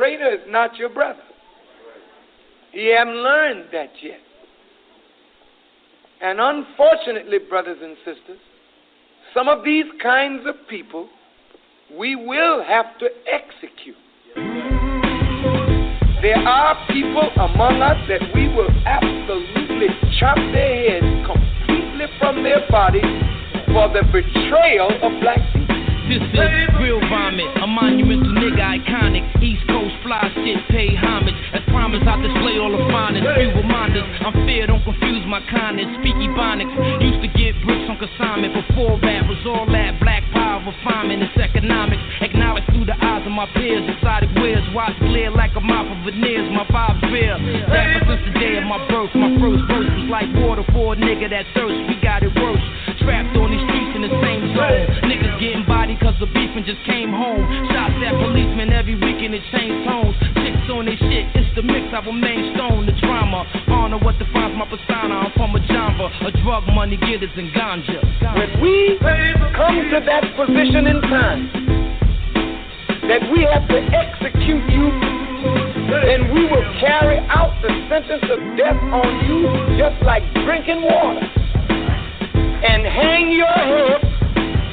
traitor is not your brother. You haven't learned that yet. And unfortunately, brothers and sisters, some of these kinds of people we will have to execute. There are people among us that we will absolutely chop their heads completely from their bodies for the betrayal of black people. This is real vomit, a monumental nigga iconic. East Coast fly shit, pay homage. As promised, I display all the finest. Few reminders, I'm fair, don't confuse my kindness. Speak Ebonics, used to get bricks on consignment. Before rap was all that black power refinement. It's economics, acknowledged through the eyes of my peers. Exotic wears, watch glare like a mop of veneers. My vibe's real, rapper since the day of my birth. My first verse was like water for a nigga that thirst. We got it worse, trapped on these streets in the same zone. Niggas getting bodied cause the beef and just came home. Shots at policemen every weekend, it changed tones. Chicks on they shit, it's the mix, I remain stone. The drama, honor what defines my persona. I'm from a genre, a drug money getters and ganja. When we come to that position in time that we have to execute you, then we will carry out the sentence of death on you just like drinking water and hang your head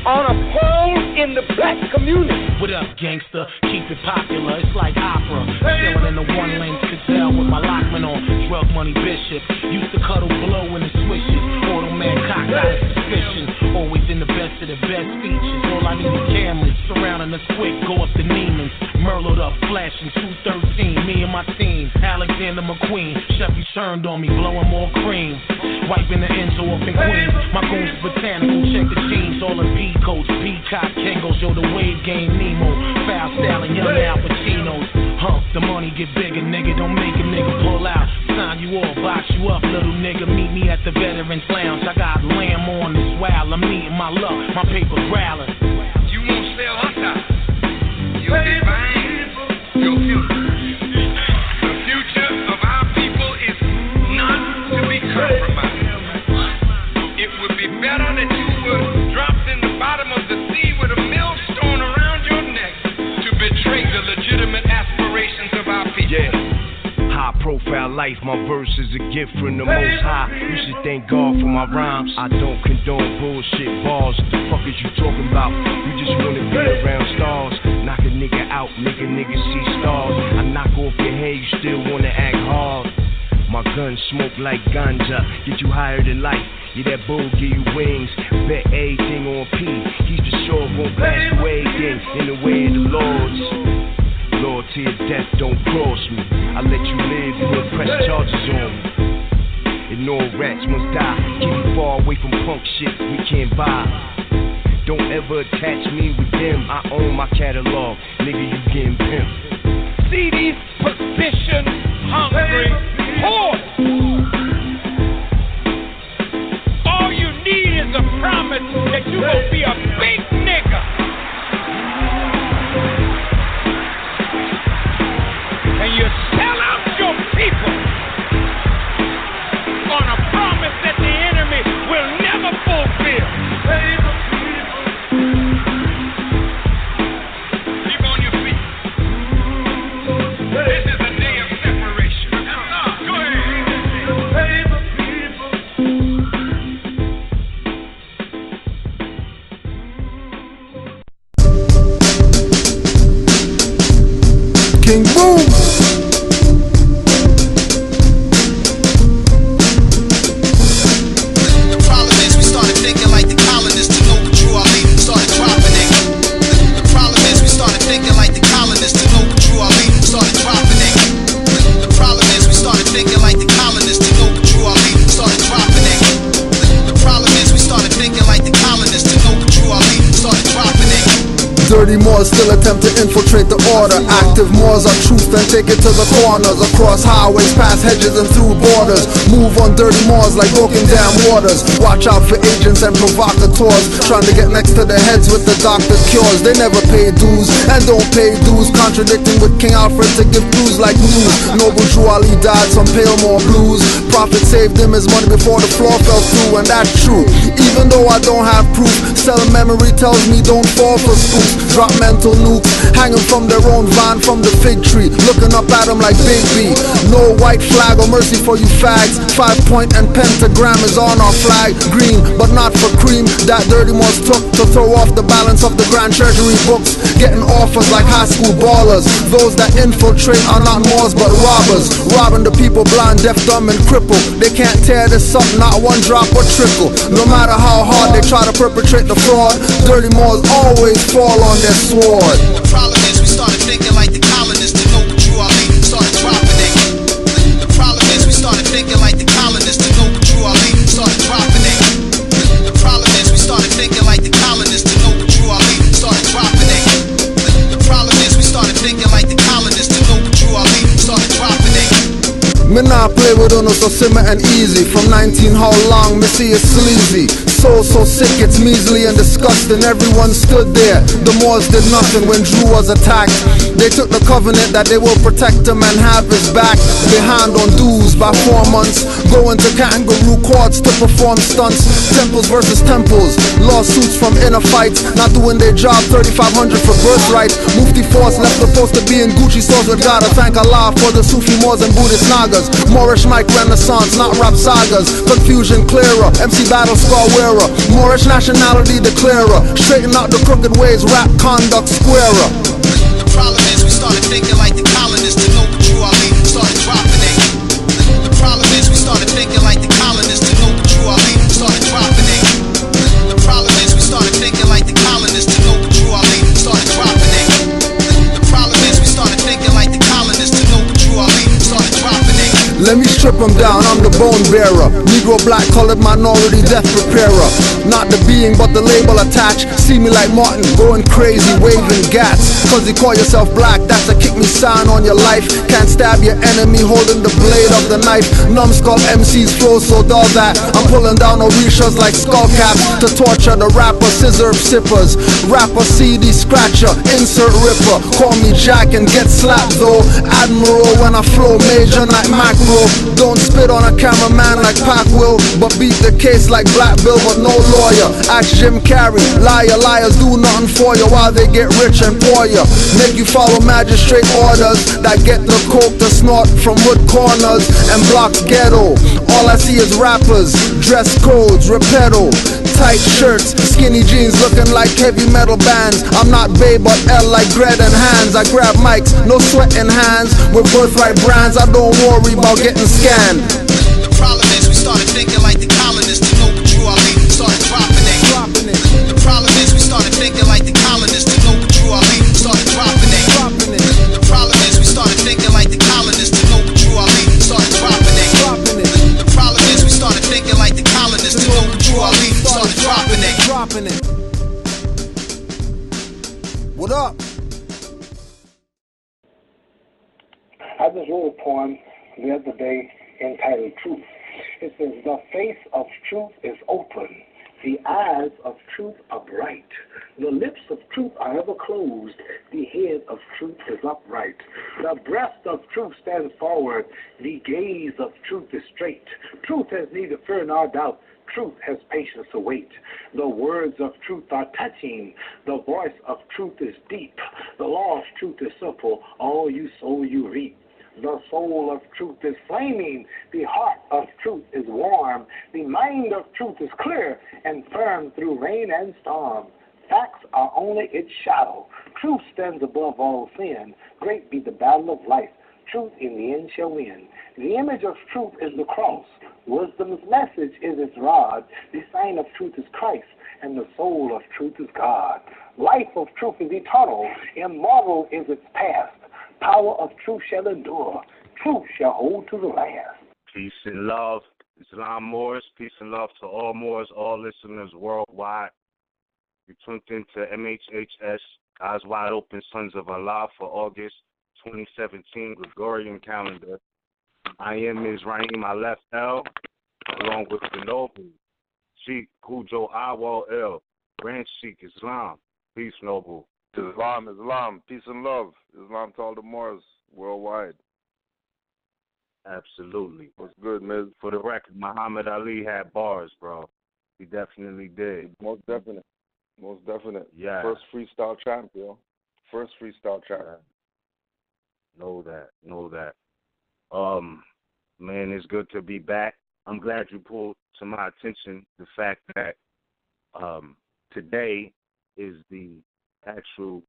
on a pole in the black community. What up, gangster? Keep it popular, it's like opera. Chillin' in the one-lane gazelle with my Lockman on. Drug money bishop, used to cuddle below in the swishes. Automan cocked out of suspicion, always in the best of the best features. All I need is cameras surrounding us quick, go up to Neiman's. Merlot up, flashing 213, me and my team. Alexander McQueen, Chevy turned on me, blowing more cream. Wiping the Enzo off in Queens. My goons botanical, check the jeans, all in P-coats, Peacock, Kangos, yo, the wave game, Nemo. Foul styling, young Al Pacinos. Huh, the money get bigger, nigga, don't make a nigga pull out. Sign you off, box you up, little nigga, meet me at the Veterans Lounge. I got lamb on this wild, I'm eating my luck, my paper growling. You won't sell us out. You'll get buying your future. The future of our people is not to be compromised. It would be better that you were dropped in the bottom of the sea with a millstone around your neck to betray the legitimate aspirations of our people. Yeah. High profile life, my verse is a gift from the Most High. You should thank God for my rhymes. I don't condone bullshit bars. What the fuck is you talking about? You just wanna be around stars. Knock a nigga out, make a nigga see stars. I knock off your head, you still wanna act hard. My gun smoke like ganja, get you higher than life. Yeah, that bull give you wings. Bet everything on P. He's the sure won't pass away again in the way of the Lord's. Loyalty of death don't cross me. I let you live, you won't press charges on me. And all rats must die. Keep me far away from punk shit we can't buy. Don't ever attach me with them. I own my catalog, nigga, you getting pimped. See these position hungry horse. All you need is a promise that you will be a big nigga. And you sell out your people on a promise that the enemy will never fulfill. Keep on your feet. This is a day of separation. Go ahead. King Boom. Dirty Moors still attempt to infiltrate the order. Active Moors are truth and take it to the corners. Across highways, past hedges and through borders. Move on dirty Moors like broken down waters. Watch out for agents and provocateurs trying to get next to their heads with the doctor's cures. They never pay dues and don't pay dues, contradicting with King Alfred to give clues like news. Noble Drew Ali died some Palemore blues. Prophet saved him his money before the floor fell through, and that's true. Even though I don't have proof, selling memory tells me don't fall for spooks. Drop mental nukes, hanging from their own van from the fig tree, looking up at them like Big B. No white flag or mercy for you fags. 5-point and pentagram is on our flag. Green, but not for cream. That dirty Moors took to throw off the balance of the Grand Treasury books, getting offers like high school ballers. Those that infiltrate are not Moors but robbers, robbing the people blind, deaf, dumb, and crippled. They can't tear this up, not one drop or trickle. No matter how hard they try to perpetrate the fraud, dirty Moors always fall on their sword. The problem is we started thinking like the colonists to know what you are late, started dropping it. The problem is we started thinking like the colonists to know what you are late, started dropping it. The problem is we started thinking like the colonists to know what you are late, started dropping it. The problem is we started thinking like the colonists to know what you are late, started dropping it. Me nah play with uno so simmer and easy. From 19 how long, me see it's sleazy. So sick it's measly and disgusting. Everyone stood there, the Moors did nothing when Drew was attacked. They took the covenant that they will protect him and have his back. Behind on dues by 4 months, going to kangaroo courts to perform stunts. Temples versus temples, lawsuits from inner fights, not doing their job. 3,500 for birthright. Mufti Force left the post to be in Gucci stores with God. I thank Allah for the Sufi Moors and Buddhist Nagas. Moorish mic renaissance, not rap sagas. Confusion clearer, MC battle scar wearer. Moorish nationality declarer. Straighten out the crooked ways, rap conduct squarer. The problem is we started thinking like the colonists to know what you are late, started dropping it. The problem is we started thinking like the colonists to know what you are late, started dropping it. The problem is we started thinking like the colonists to know what you are late, started dropping it. The problem is we started thinking like the colonists to know what you are late, started dropping it. Let me strip them down, I'm the bone bearer. Negro, black, colored, minority, death preparer. Not the being, but the label attached. See me like Martin, going crazy, waving gats. Cause you call yourself black, that's a kick me sign on your life. Can't stab your enemy holding the blade of the knife. Numbskull MCs flow so dull that I'm pulling down Orishas like skull caps to torture the rapper, scissor sippers. Rapper, CD scratcher, insert ripper. Call me Jack and get slapped though. Admiral when I flow, major like macro. Don't spit on a cameraman like Pac will, but beat the case like Black Bill but no lawyer. Ask Jim Carrey, liars do nothing for you while they get rich and pour you. Make you follow magistrate orders that get the coke to snort from wood corners and block ghetto. All I see is rappers, dress codes, repedo, tight shirts, skinny jeans looking like heavy metal bands. I'm not Bay but L like Gred and Hands. I grab mics, no sweat in hands. With birthright brands, I don't worry about getting scanned. The problem is we started thinking like the colonists to know what you are late, started dropping it. The problem is we started thinking like the colonists to know what you are late, started dropping it. The problem is we started thinking like the colonists to know what you are late, started dropping it. The problem is we started thinking like the colonists to know what you are late, started dropping it. What up? I just wrote a poem the other day entitled Truth. It says, the face of truth is open, the eyes of truth are bright, the lips of truth are ever closed, the head of truth is upright, the breast of truth stands forward, the gaze of truth is straight, truth has neither fear nor doubt, truth has patience to wait. The words of truth are touching. The voice of truth is deep. The law of truth is simple. All you sow, you reap. The soul of truth is flaming. The heart of truth is warm. The mind of truth is clear and firm through rain and storm. Facts are only its shadow. Truth stands above all sin. Great be the battle of life. Truth in the end shall win. The image of truth is the cross. Wisdom's message is its rod. The sign of truth is Christ, and the soul of truth is God. Life of truth is eternal. Immortal is its past. Power of truth shall endure. Truth shall hold to the last. Peace and love. Islam Moors. Peace and love to all Moors, all listeners worldwide. You tuned into MHHS, Eyes Wide Open, Sons of Allah for August 2017 Gregorian calendar. I am Ms. Raheem, I left L, along with the Noble, Sheikh Kujo Awal L, Grand Sheikh Islam. Peace, Noble. Islam, peace and love. Islam to all the Moors worldwide. Absolutely. What's good, Miz? For the record, Muhammad Ali had bars, bro. He definitely did. Most definite. Most definite. Yeah. First freestyle champ, yo. First freestyle track. Know that. Man, it's good to be back. I'm glad you pulled to my attention the fact that today is the actual,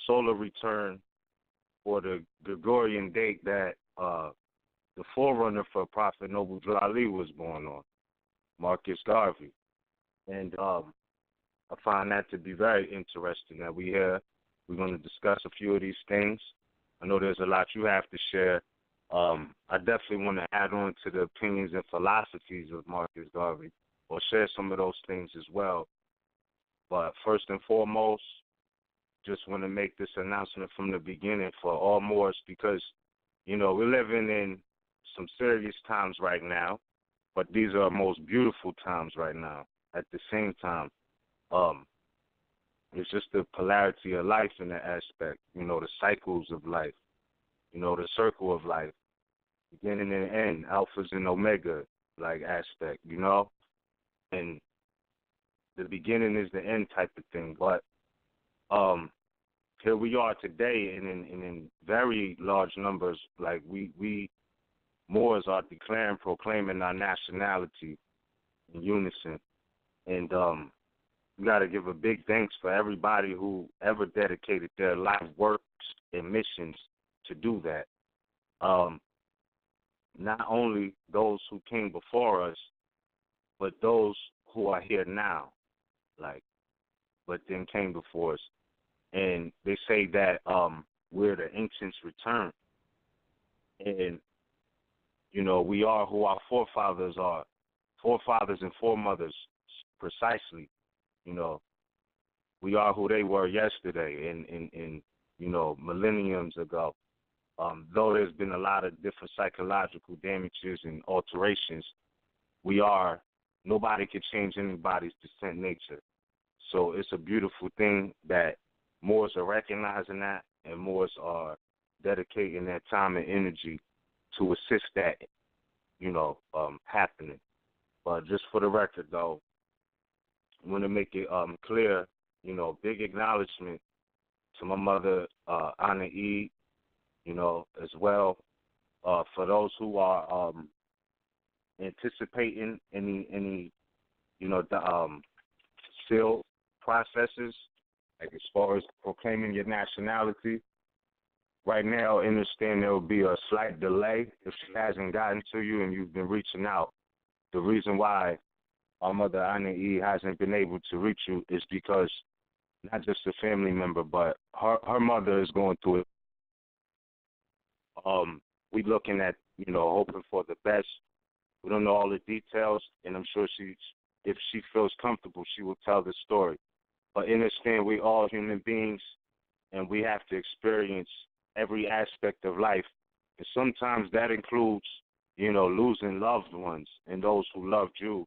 solar return for the Gregorian date that the forerunner for Prophet Noble Drew Ali was born on, Marcus Garvey. And I find that to be very interesting that we're going to discuss a few of these things. I know there's a lot you have to share. I definitely want to add on to the opinions and philosophies of Marcus Garvey or share some of those things as well. But first and foremost, just want to make this announcement from the beginning for all Moors because, we're living in some serious times right now, but these are most beautiful times right now. At the same time, it's just the polarity of life in that aspect, the cycles of life, the circle of life, beginning and end, alphas and omega, aspect, and the beginning is the end type of thing. But here we are today, and in very large numbers, we Moors are proclaiming our nationality in unison. And we got to give a big thanks for everybody who ever dedicated their life works and missions to do that. Not only those who came before us, but those who are here now, but then came before us. And they say that we're the ancients' return. And, we are who our forefathers are, forefathers and foremothers, precisely. We are who they were yesterday and millenniums ago. Though there's been a lot of different psychological damages and alterations, nobody can change anybody's descent nature. So it's a beautiful thing that Moors are recognizing that, and Moors are dedicating their time and energy to assist that, happening. But just for the record, though, I want to make it clear, big acknowledgement to my mother, Anna E., as well, for those who are anticipating any still processes, as far as proclaiming your nationality. Right now, understand there will be a slight delay if she hasn't gotten to you and you've been reaching out. The reason why our mother, Anna E., hasn't been able to reach you is because not just a family member, but her mother is going through it. We looking at, hoping for the best. We don't know all the details, and I'm sure if she feels comfortable, she will tell the story. But understand we're all human beings, and we have to experience every aspect of life. And sometimes that includes, losing loved ones and those who loved you.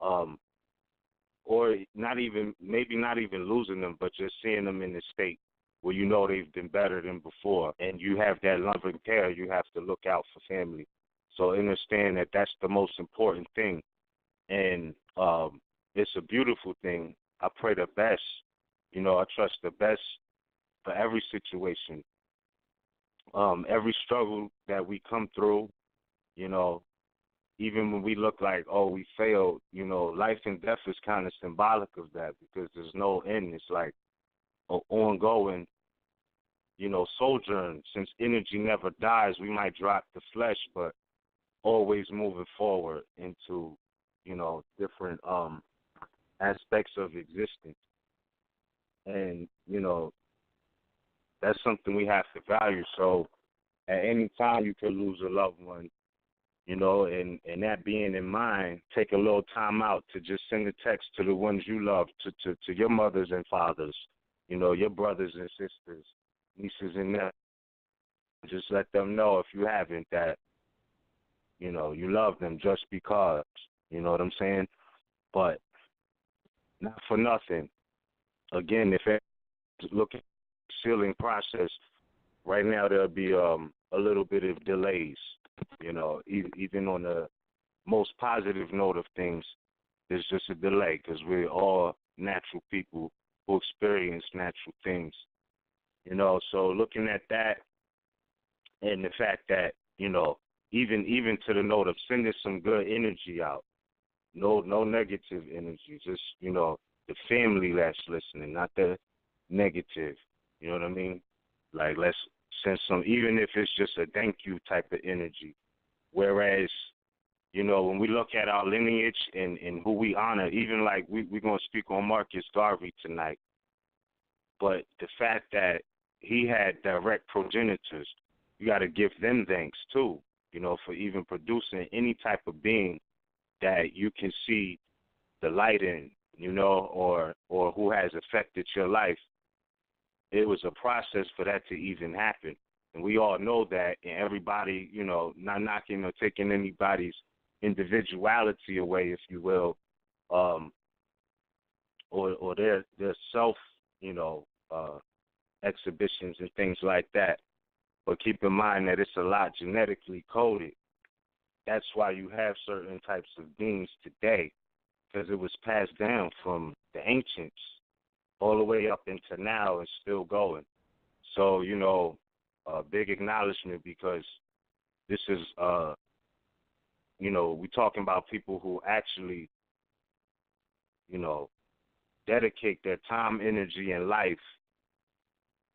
Or maybe not even losing them, but just seeing them in the state where they've been better than before. And you have that loving care, you have to look out for family. So understand that that's the most important thing. And it's a beautiful thing. I pray the best. I trust the best for every situation. Every struggle that we come through, even when we look like, we failed, life and death is kind of symbolic of that because there's no end. It's like an ongoing, sojourn. Since energy never dies, we might drop the flesh, but always moving forward into, different aspects of existence. And, that's something we have to value. So at any time you could lose a loved one, and that being in mind, take a little time out to just send a text to the ones you love, to your mothers and fathers, your brothers and sisters, nieces and nephews. Just let them know if you haven't that, you love them just because, you know what I'm saying? But not for nothing. Again, if it's looking at the sealing process, right now there'll be a little bit of delays, even on the most positive note of things, there's just a delay because we're all natural people who experience natural things. You know, so looking at that and the fact that, you know, even to the note of sending some good energy out. No negative energy. Just, you know, the family that's listening, not the negative. You know what I mean? Like, let's send some, even if it's just a thank you type of energy. Whereas, you know, when we look at our lineage and who we honor, even like we're going to speak on Marcus Garvey tonight, but the fact that he had direct progenitors, you got to give them thanks too, you know, for even producing any type of being that you can see the light in, you know, or who has affected your life. It was a process for that to even happen. And we all know that, and everybody, you know, not knocking or taking anybody's individuality away, if you will, or their self, you know, exhibitions and things like that. But keep in mind that it's a lot genetically coded. That's why you have certain types of beings today, because it was passed down from the ancients all the way up into now and still going. So, you know, a big acknowledgement, because this is, you know, we're talking about people who actually, you know, dedicate their time, energy, and life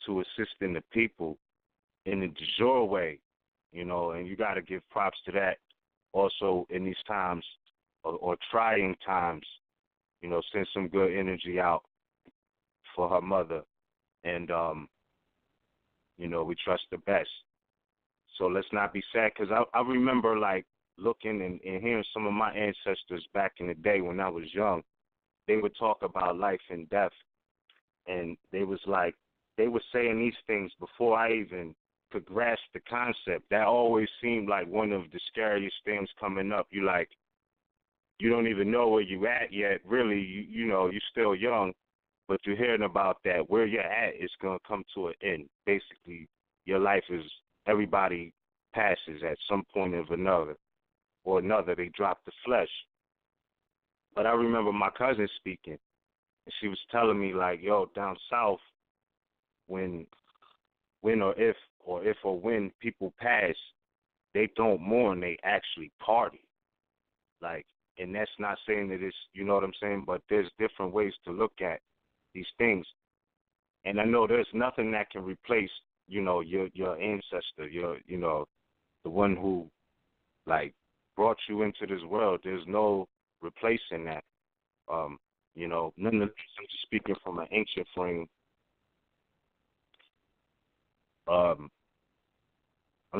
to assisting the people in a de jure way, you know, and you got to give props to that also in these times or trying times, you know, send some good energy out for her mother. And, you know, we trust the best. So let's not be sad, because I remember, like, looking and hearing some of my ancestors back in the day when I was young. They would talk about life and death, and they was like, they were saying these things before I even could grasp the concept. That always seemed like one of the scariest things coming up. You like, you don't even know where you at yet. Really, you know, you're still young, but you're hearing about that. Where you're at is going to come to an end. Basically, your life is, everybody passes at some point of another. They drop the flesh. But I remember my cousin speaking, and she was telling me, like, yo, down south, when when people pass, they don't mourn, they actually party. Like, and that's not saying that it's, you know what I'm saying, but there's different ways to look at these things. And I know there's nothing that can replace, you know, your ancestor, you know, the one who, like, brought you into this world. There's no replacing that. You know, nonetheless, I'm just speaking from an ancient frame. I'm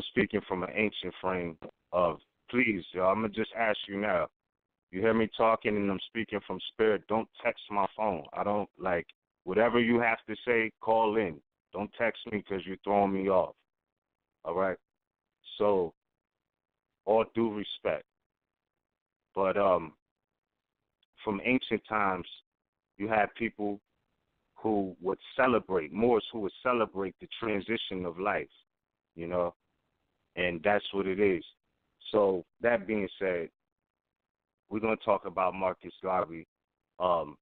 speaking from an ancient frame of, please, y'all, I'm going to just ask you now. You hear me talking and I'm speaking from spirit, don't text my phone. I don't, like, whatever you have to say, call in. Don't text me because you're throwing me off. All right? So, all due respect. But from ancient times, you had people who would celebrate, Moors who would celebrate the transition of life, you know, and that's what it is. So that being said, we're going to talk about Marcus Garvey. Bro,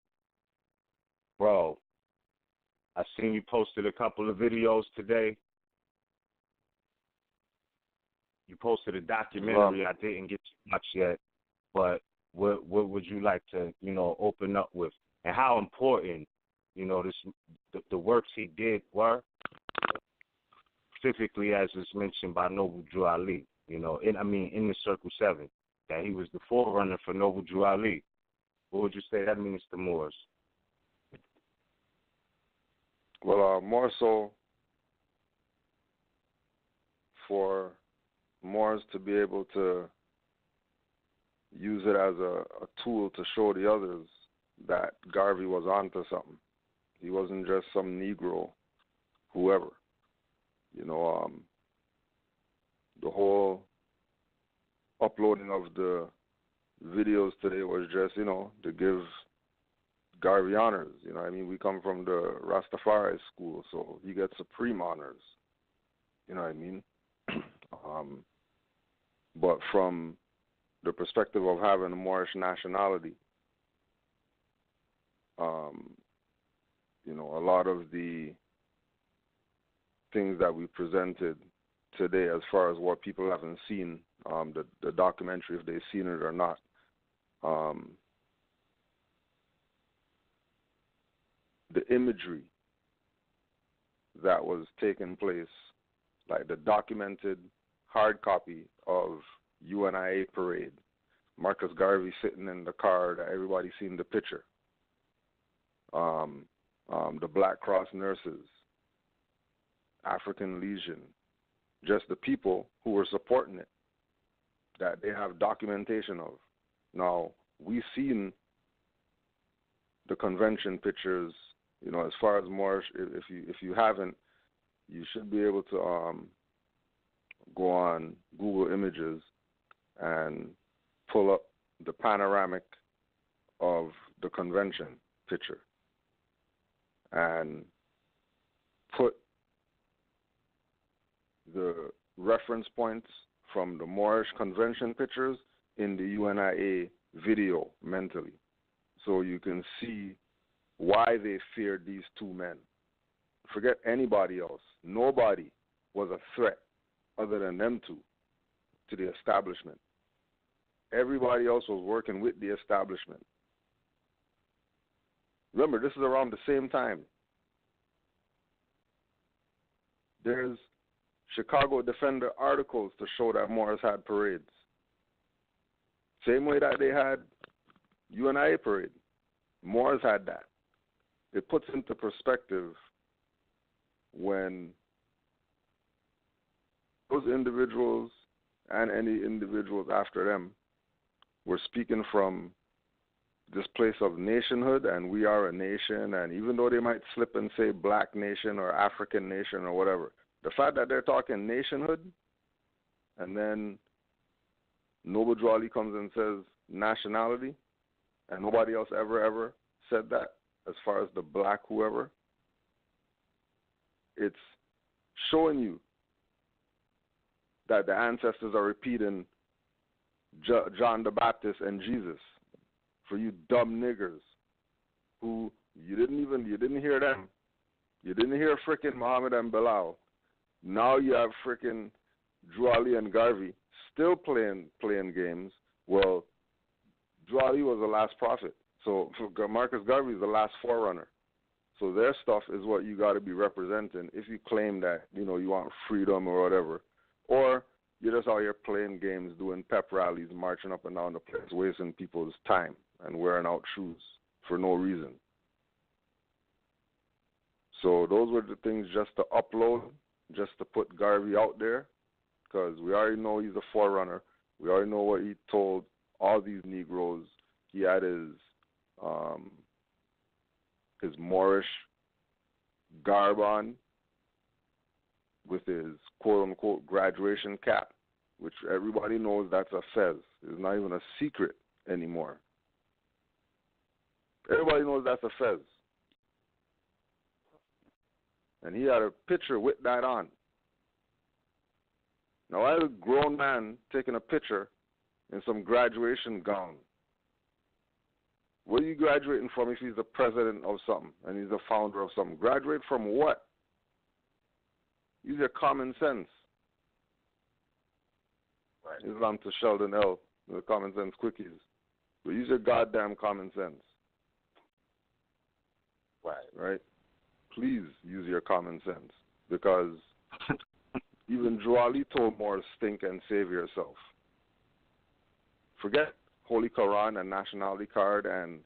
I seen you posted a couple of videos today. You posted a documentary. I didn't get too much yet, but what would you like to, you know, open up with, and how important, you know, the works he did were, specifically as is mentioned by Noble Drew Ali, you know, in the Circle 7, that he was the forerunner for Noble Drew Ali. What would you say that means to Moors? Well, more so for Moors to be able to use it as a tool to show the others that Garvey was onto something. He wasn't just some Negro, whoever. You know, the whole uploading of the videos today was just, you know, to give Garvey honors. You know what I mean? We come from the Rastafari school, so he gets supreme honors. You know what I mean? But from the perspective of having a Moorish nationality, you know, a lot of the things that we presented today as far as what people haven't seen, the documentary, if they've seen it or not. The imagery that was taking place, like the documented hard copy of UNIA parade, Marcus Garvey sitting in the car that everybody seen the picture, the Black Cross nurses, African Legion, just the people who were supporting it, that they have documentation of. Now, we've seen the convention pictures, as far as Moorish. If you haven't, you should be able to go on Google Images and pull up the panoramic of the convention picture and put the reference points from the Moorish convention pictures in the UNIA video mentally, so you can see why they feared these two men. Forget anybody else. Nobody was a threat other than them two to the establishment. Everybody else was working with the establishment. Remember, this is around the same time. There's Chicago Defender articles to show that Moors had parades. Same way that they had UNIA parade. Moors had that. It puts into perspective when those individuals and any individuals after them were speaking from this place of nationhood, and we are a nation, and even though they might slip and say black nation or African nation or whatever, the fact that they're talking nationhood, and then Noble Drew Ali comes and says nationality, and nobody else ever said that as far as the black whoever, it's showing you that the ancestors are repeating John the Baptist and Jesus. For you dumb niggers who you didn't hear them. You didn't hear frickin' Muhammad and Bilal. Now you have frickin' Drew Ali and Garvey still playing games. Well, Drew Ali was the last prophet. So Marcus Garvey is the last forerunner. So their stuff is what you got to be representing if you claim that, you want freedom or whatever. Or you're just out here playing games, doing pep rallies, marching up and down the place, wasting people's time and wearing out shoes for no reason. So those were the things just to upload, just to put Garvey out there, because we already know he's a forerunner. We already know what he told all these Negroes. He had his Moorish garb on with his quote-unquote graduation cap, which everybody knows that's a fez. It's not even a secret anymore. Everybody knows that's a fez. And he had a picture with that on. Now, I had a grown man taking a picture in some graduation gown. What are you graduating from if he's the president of something and he's the founder of something? Graduate from what? Use your common sense. Right. Islam to Sheldon L., the common sense quickies. But use your goddamn common sense. Right? Please use your common sense, because even Drew Ali told Moors, stink and save yourself. Forget Holy Quran and nationality card and,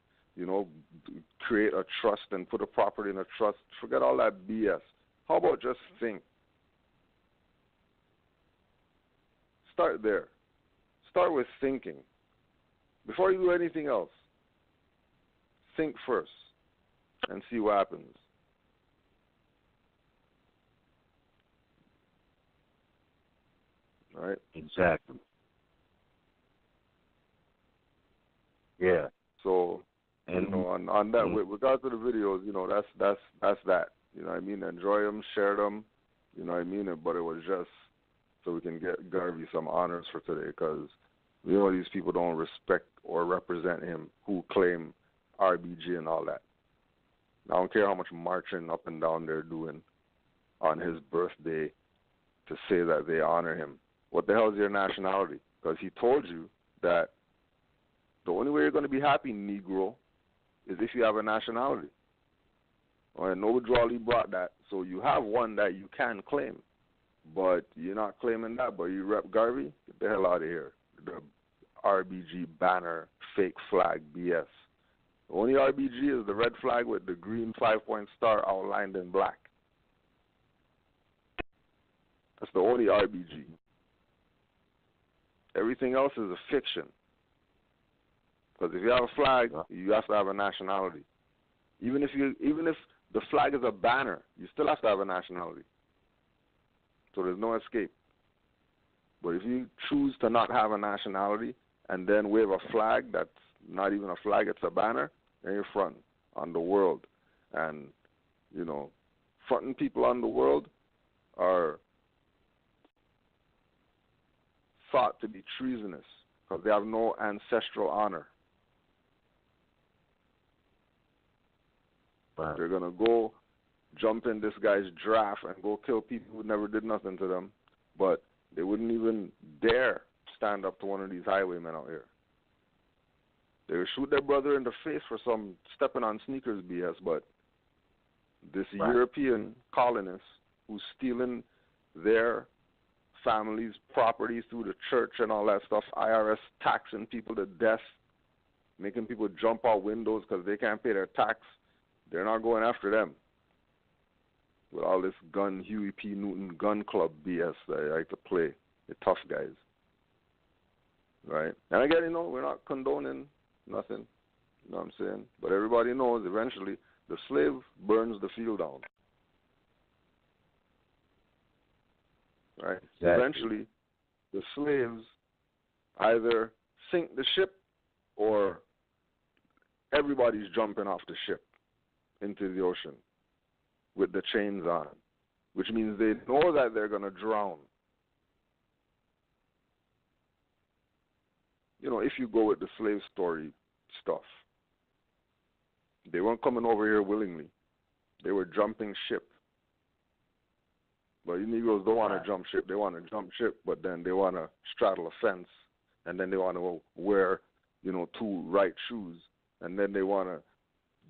create a trust and put a property in a trust. Forget all that BS. How about just think? Start there. Start with thinking. Before you do anything else, think first and see what happens. Right? Exactly. Yeah. So, on that, with regards to the videos, that's that. You know what I mean? Enjoy them, share them. You know what I mean? But it was just so we can get Garvey some honors for today, because these people don't respect or represent him who claim RBG and all that. I don't care how much marching up and down they're doing. on his birthday to say that they honor him. What the hell is your nationality? Because he told you that the only way you're going to be happy, Negro, is if you have a nationality. All right, Noble Drew Ali brought that. So you have one that you can claim, but you're not claiming that, but you rep Garvey? Get the hell out of here. The RBG banner, fake flag, BS. The only RBG is the red flag with the green 5-point star outlined in black. That's the only RBG. Everything else is a fiction. Because if you have a flag, you have to have a nationality. Even if the flag is a banner, you still have to have a nationality. So there's no escape. But if you choose to not have a nationality and then wave a flag that's not even a flag, it's a banner, then you're fronting on the world. And, fronting people on the world are thought to be treasonous because they have no ancestral honor. Right. They're going to go jump in this guy's draft and go kill people who never did nothing to them, but they wouldn't even dare stand up to one of these highwaymen out here. They would shoot their brother in the face for some stepping on sneakers BS, but this European colonist who's stealing their families' properties through the church and all that stuff, IRS taxing people to death, making people jump out windows because they can't pay their tax, they're not going after them. With all this Huey P. Newton gun club BS that they like to play, the tough guys. Right? And again, we're not condoning nothing. You know what I'm saying? But everybody knows eventually the slave burns the field down. Right? Exactly. Eventually, the slaves either sink the ship or everybody's jumping off the ship into the ocean with the chains on, which means they know that they're going to drown. If you go with the slave story stuff, they weren't coming over here willingly. They were jumping ship. But you Negroes don't want to jump ship. They want to jump ship, but then they want to straddle a fence, and then they want to wear, 2 right shoes, and then they want to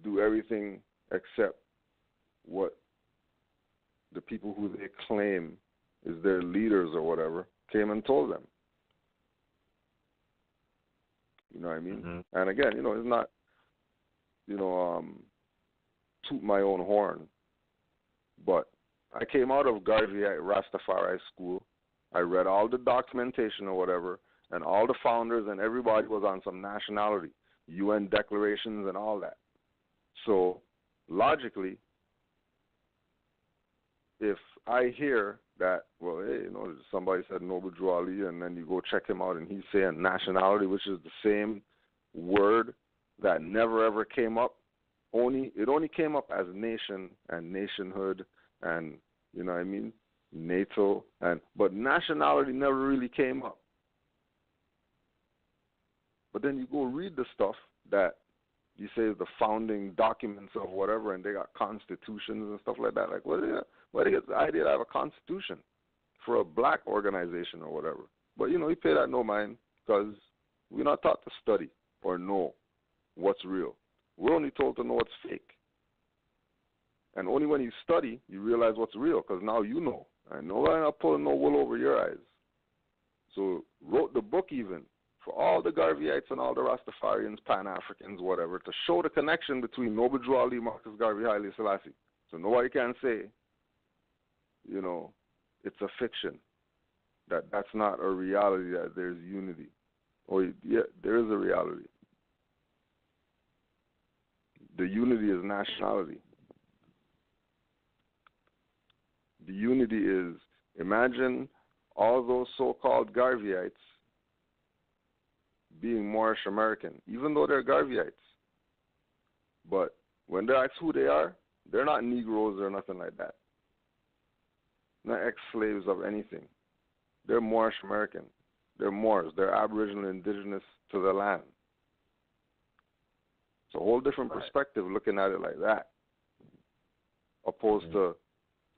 do everything except what the people who they claim is their leaders or whatever came and told them. You know what I mean? Mm-hmm. And again, it's not, toot my own horn, but I came out of Garveyite Rastafari school. I read all the documentation or whatever, and all the founders and everybody was on some nationality, UN declarations and all that. So, logically, if I hear that, somebody said Noble Drew Ali, and then you go check him out and he's saying nationality, which is the same word that never ever came up. It only came up as nation and nationhood and, NATO, but nationality never really came up. But then you go read the stuff that you say is the founding documents of whatever, and they got constitutions and stuff like that. Like, where do you get the idea to have a constitution for a black organization or whatever? But, you pay that no mind because we're not taught to study or know what's real. We're only told to know what's fake. And only when you study, you realize what's real, because now you know. And nobody not pulling no wool over your eyes. So wrote the book even for all the Garveyites and all the Rastafarians, Pan-Africans, whatever, to show the connection between Noble Drew Ali, Marcus Garvey, Haile Selassie. So nobody can say, it's a fiction, that's not a reality, that there's unity. Or, yeah, there is a reality. The unity is nationality. The unity is, imagine all those so-called Garveyites being Moorish American, even though they're Garveyites. But when they're asked who they are, they're not Negroes or nothing like that. Not ex-slaves of anything. They're Moorish American. They're Moors. They're Aboriginal, indigenous to the land. It's a whole different perspective looking at it like that, opposed to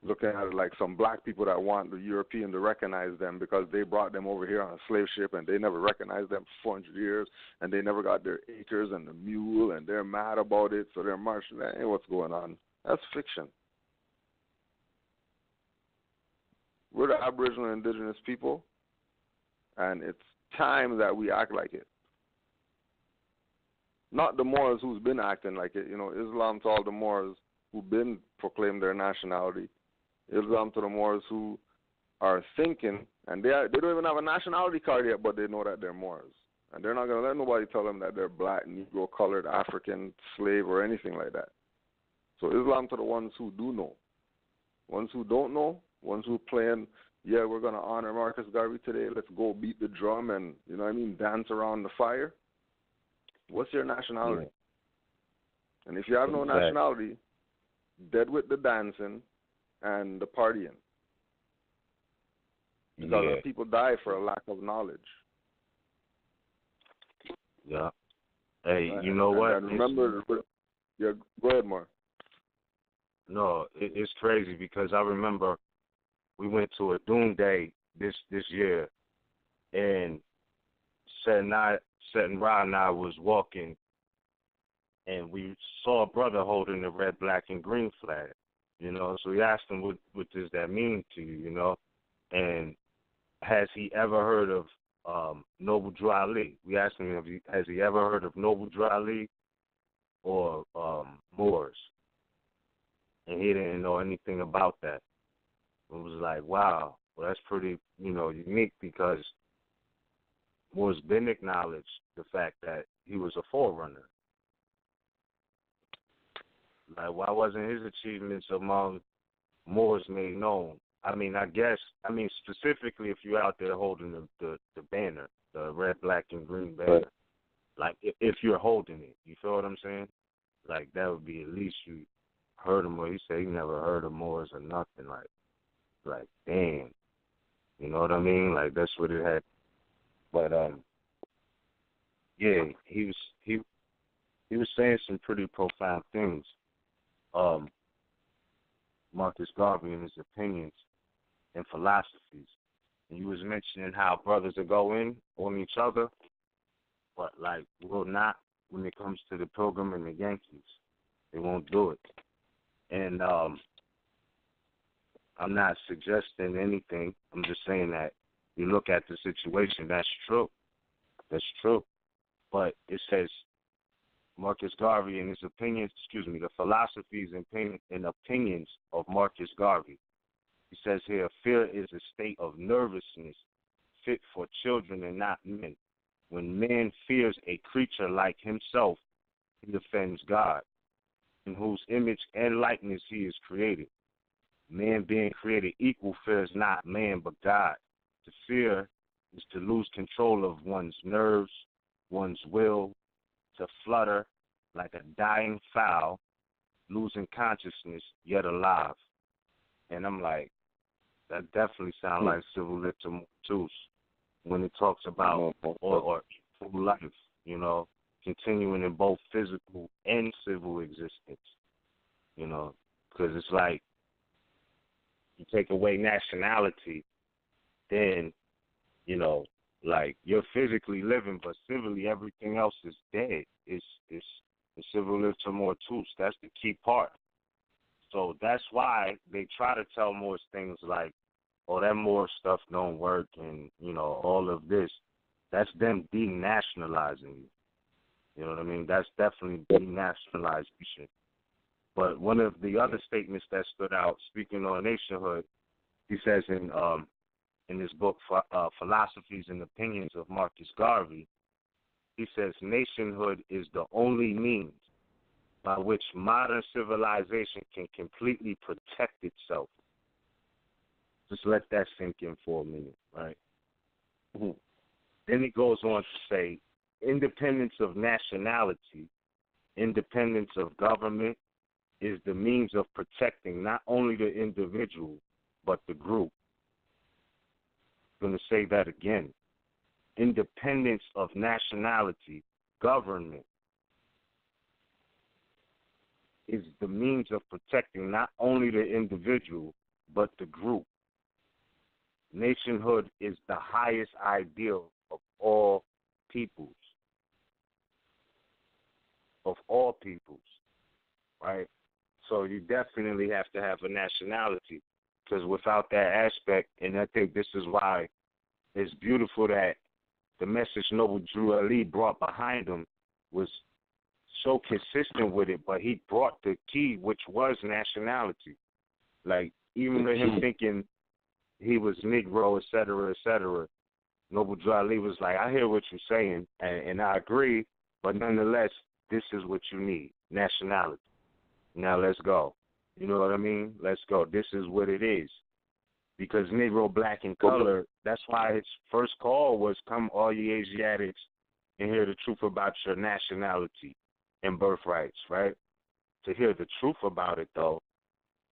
looking at it like some black people that want the European to recognize them because they brought them over here on a slave ship and they never recognized them for 400 years and they never got their acres and the mule and they're mad about it, so they're marching. Hey, what's going on? That's fiction. We're the Aboriginal indigenous people, and it's time that we act like it. Not the Moors who's been acting like it. You know, Islam to all the Moors who've been proclaimed their nationality. Islam to the Moors who are thinking, and they don't even have a nationality card yet, but they know that they're Moors. And they're not going to let nobody tell them that they're black, Negro, colored, African, slave, or anything like that. So Islam to the ones who do know. Ones who don't know, ones who playing, yeah, we're going to honor Marcus Garvey today, let's go beat the drum and, you know what I mean, dance around the fire. What's your nationality? Yeah. And if you have no nationality, dead with the dancing and the partying. Because people die for a lack of knowledge. Yeah. Hey, you know what? And remember, yeah, go ahead, Moor. No, it's crazy because I remember we went to a Doom Day this year, and Rod and I was walking, and we saw a brother holding the red, black, and green flag, you know. So we asked him, what does that mean to you, you know? And has he ever heard of Noble Drew Ali? We asked him, has he ever heard of Noble Drew Ali or Moors? And he didn't know anything about that. It was like, wow, well, that's pretty, you know, unique because Moor's been acknowledged the fact that he was a forerunner. Like, why wasn't his achievements among Moors made known? I mean, specifically if you're out there holding the banner, the red, black, and green banner, right. Like, if you're holding it, you feel what I'm saying? Like, that would be at least you heard him, or he said he never heard of Moors or nothing. Like, damn. You know what I mean? Like, that's what it had. But, yeah, he was saying some pretty profound things. Marcus Garvey and his opinions and philosophies. And you was mentioning how brothers will go in on each other, but, like, will not when it comes to the Pilgrim and the Yankees. They won't do it. And I'm not suggesting anything. I'm just saying that you look at the situation. That's true. That's true. But it says Marcus Garvey and his opinions, the philosophies and opinions of Marcus Garvey. He says here, fear is a state of nervousness fit for children and not men. When man fears a creature like himself, he offends God, in whose image and likeness he is created. Man being created equal fears not man but God. To fear is to lose control of one's nerves, one's will, to flutter like a dying fowl, losing consciousness yet alive. And I'm like, that definitely sounds like civil literature when it talks about or full life, you know, continuing in both physical and civil existence, you know, because it's like you take away nationality, then, you know, like you're physically living, but civilly everything else is dead. It's civil literature more too. That's the key part. So that's why they try to tell Moors things like, oh, that Moor stuff don't work and, you know, all of this. That's them denationalizing you. You know what I mean? That's definitely denationalization. But one of the other statements that stood out, speaking on nationhood, he says in his book, Philosophies and Opinions of Marcus Garvey, he says, nationhood is the only means by which modern civilization can completely protect itself. Just let that sink in for a minute, right? Mm-hmm. Then he goes on to say, independence of nationality, independence of government is the means of protecting not only the individual, but the group. I'm going to say that again. Independence of nationality, government, is the means of protecting not only the individual, but the group. Nationhood is the highest ideal of all peoples. Of all peoples, right? So you definitely have to have a nationality, because without that aspect, and I think this is why it's beautiful that the message Noble Drew Ali brought behind him was so consistent with it, but he brought the key, which was nationality. Like, even with him thinking he was Negro, et cetera, Noble Drew Ali was like, I hear what you're saying, and I agree, but nonetheless, this is what you need, nationality. Now let's go. You know what I mean? Let's go. This is what it is. Because Negro, black, and color, that's why his first call was, come all ye Asiatics and hear the truth about your nationality and birthrights, right? To hear the truth about it, though,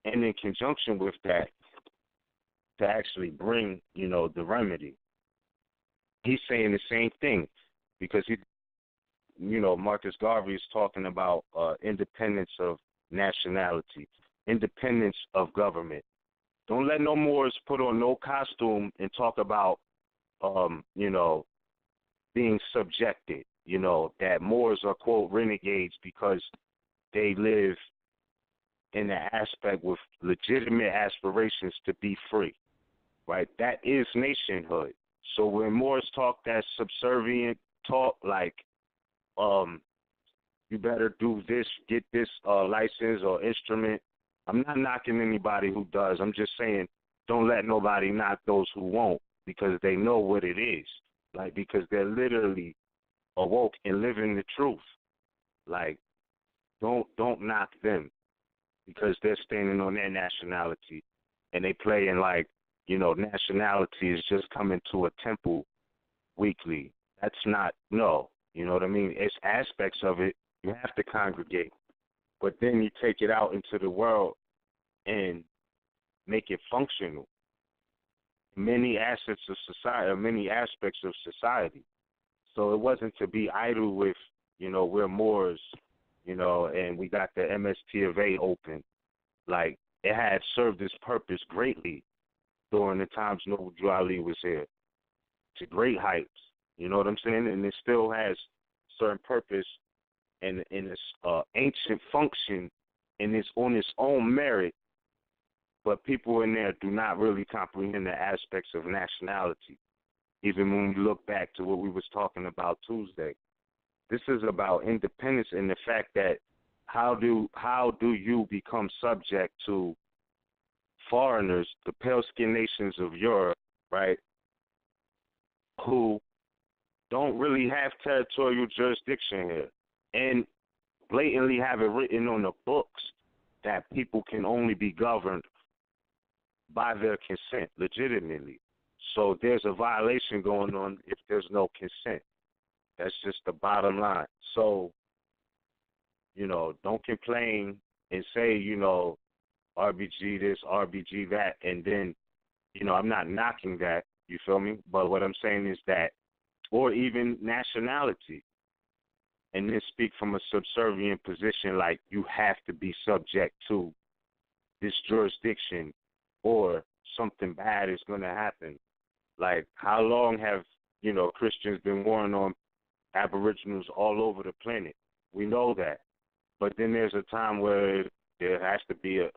and in conjunction with that, to actually bring, the remedy. He's saying the same thing, because Marcus Garvey is talking about independence of nationality, independence of government. Don't let no Moors put on no costume and talk about, being subjected, that Moors are, quote, renegades because they live in an aspect with legitimate aspirations to be free, right? That is nationhood. So when Moors talk that subservient talk, like, you better do this, get this license or instrument. I'm not knocking anybody who does. I'm just saying don't let nobody knock those who won't, because they know what it is. Like, because they're literally awoke and living the truth. Like, don't knock them, because they're standing on their nationality, and they playing like, nationality is just coming to a temple weekly. That's not, no. You know what I mean? It's aspects of it. You have to congregate. But then you take it out into the world and make it functional. Many assets of society, or many aspects of society. So it wasn't to be idle with, we're Moors, and we got the MST of A open. Like, it had served its purpose greatly during the times Noble Drew Ali was here, to great heights. You know what I'm saying? And it still has certain purpose and its ancient function, and it's on its own merit. But people in there do not really comprehend the aspects of nationality. Even when we look back to what we was talking about Tuesday, this is about independence and the fact that how do you become subject to foreigners, the pale-skinned nations of Europe, right, who don't really have territorial jurisdiction here, and blatantly have it written on the books that people can only be governed by their consent, legitimately. So there's a violation going on if there's no consent. That's just the bottom line. So, don't complain and say, RBG this, RBG that, and then, I'm not knocking that, you feel me? But what I'm saying is that, or even nationality, and then speak from a subservient position, like you have to be subject to this jurisdiction or something bad is going to happen. Like, how long have, Christians been warring on Aboriginals all over the planet? We know that. But then there's a time where there has to be a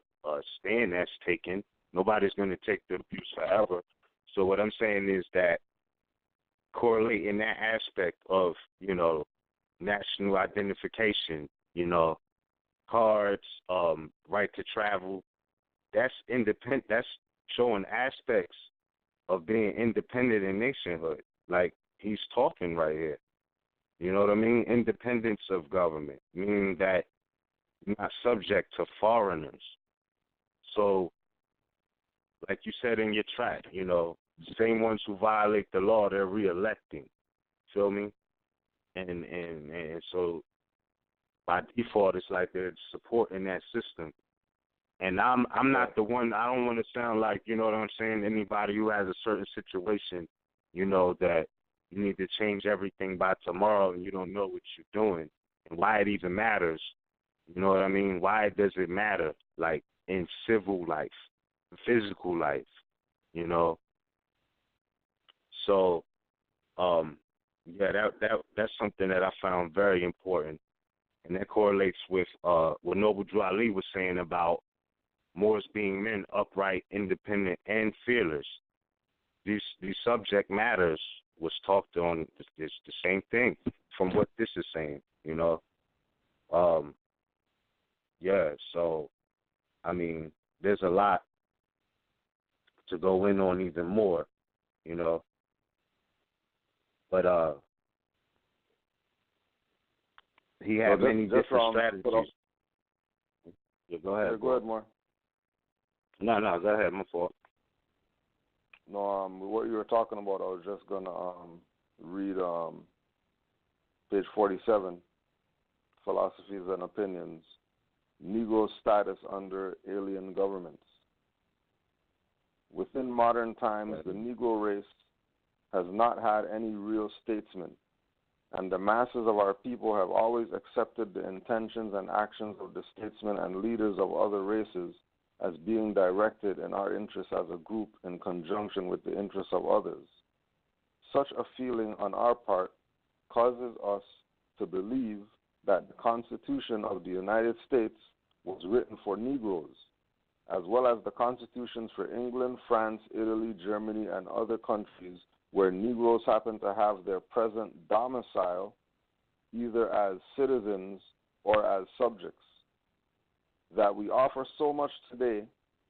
stand that's taken. Nobody's going to take the abuse forever. So what I'm saying is that correlate in that aspect of, national identification, cards, right to travel, that's independent. That's showing aspects of being independent in nationhood. Like, he's talking right here. You know what I mean? Independence of government, meaning that you're not subject to foreigners. So, like you said in your track, the same ones who violate the law, they're re-electing. Feel me? And so by default, it's like they're supporting that system. And I'm not the one. I don't want to sound like, you know what I'm saying, anybody who has a certain situation, that you need to change everything by tomorrow and you don't know what you're doing and why it even matters. You know what I mean? Why does it matter, like, in civil life? physical life, you know. So, yeah, that's something that I found very important, and that correlates with what Noble Drew Ali was saying about Moors being men, upright, independent, and fearless. These subject matters was talked on. It's the same thing from what this is saying, you know. Yeah, so I mean, there's a lot to go in on even more, you know. But he had many different strategies. Yeah, go ahead. Yeah, go ahead, Moore. No, go ahead. My fault. No, what you were talking about, I was just gonna read page 47, Philosophies and Opinions, Negro Status Under Alien Governments. Within modern times, the Negro race has not had any real statesmen, and the masses of our people have always accepted the intentions and actions of the statesmen and leaders of other races as being directed in our interests as a group in conjunction with the interests of others. Such a feeling on our part causes us to believe that the Constitution of the United States was written for Negroes, as well as the constitutions for England, France, Italy, Germany, and other countries where Negroes happen to have their present domicile either as citizens or as subjects. That we offer so much today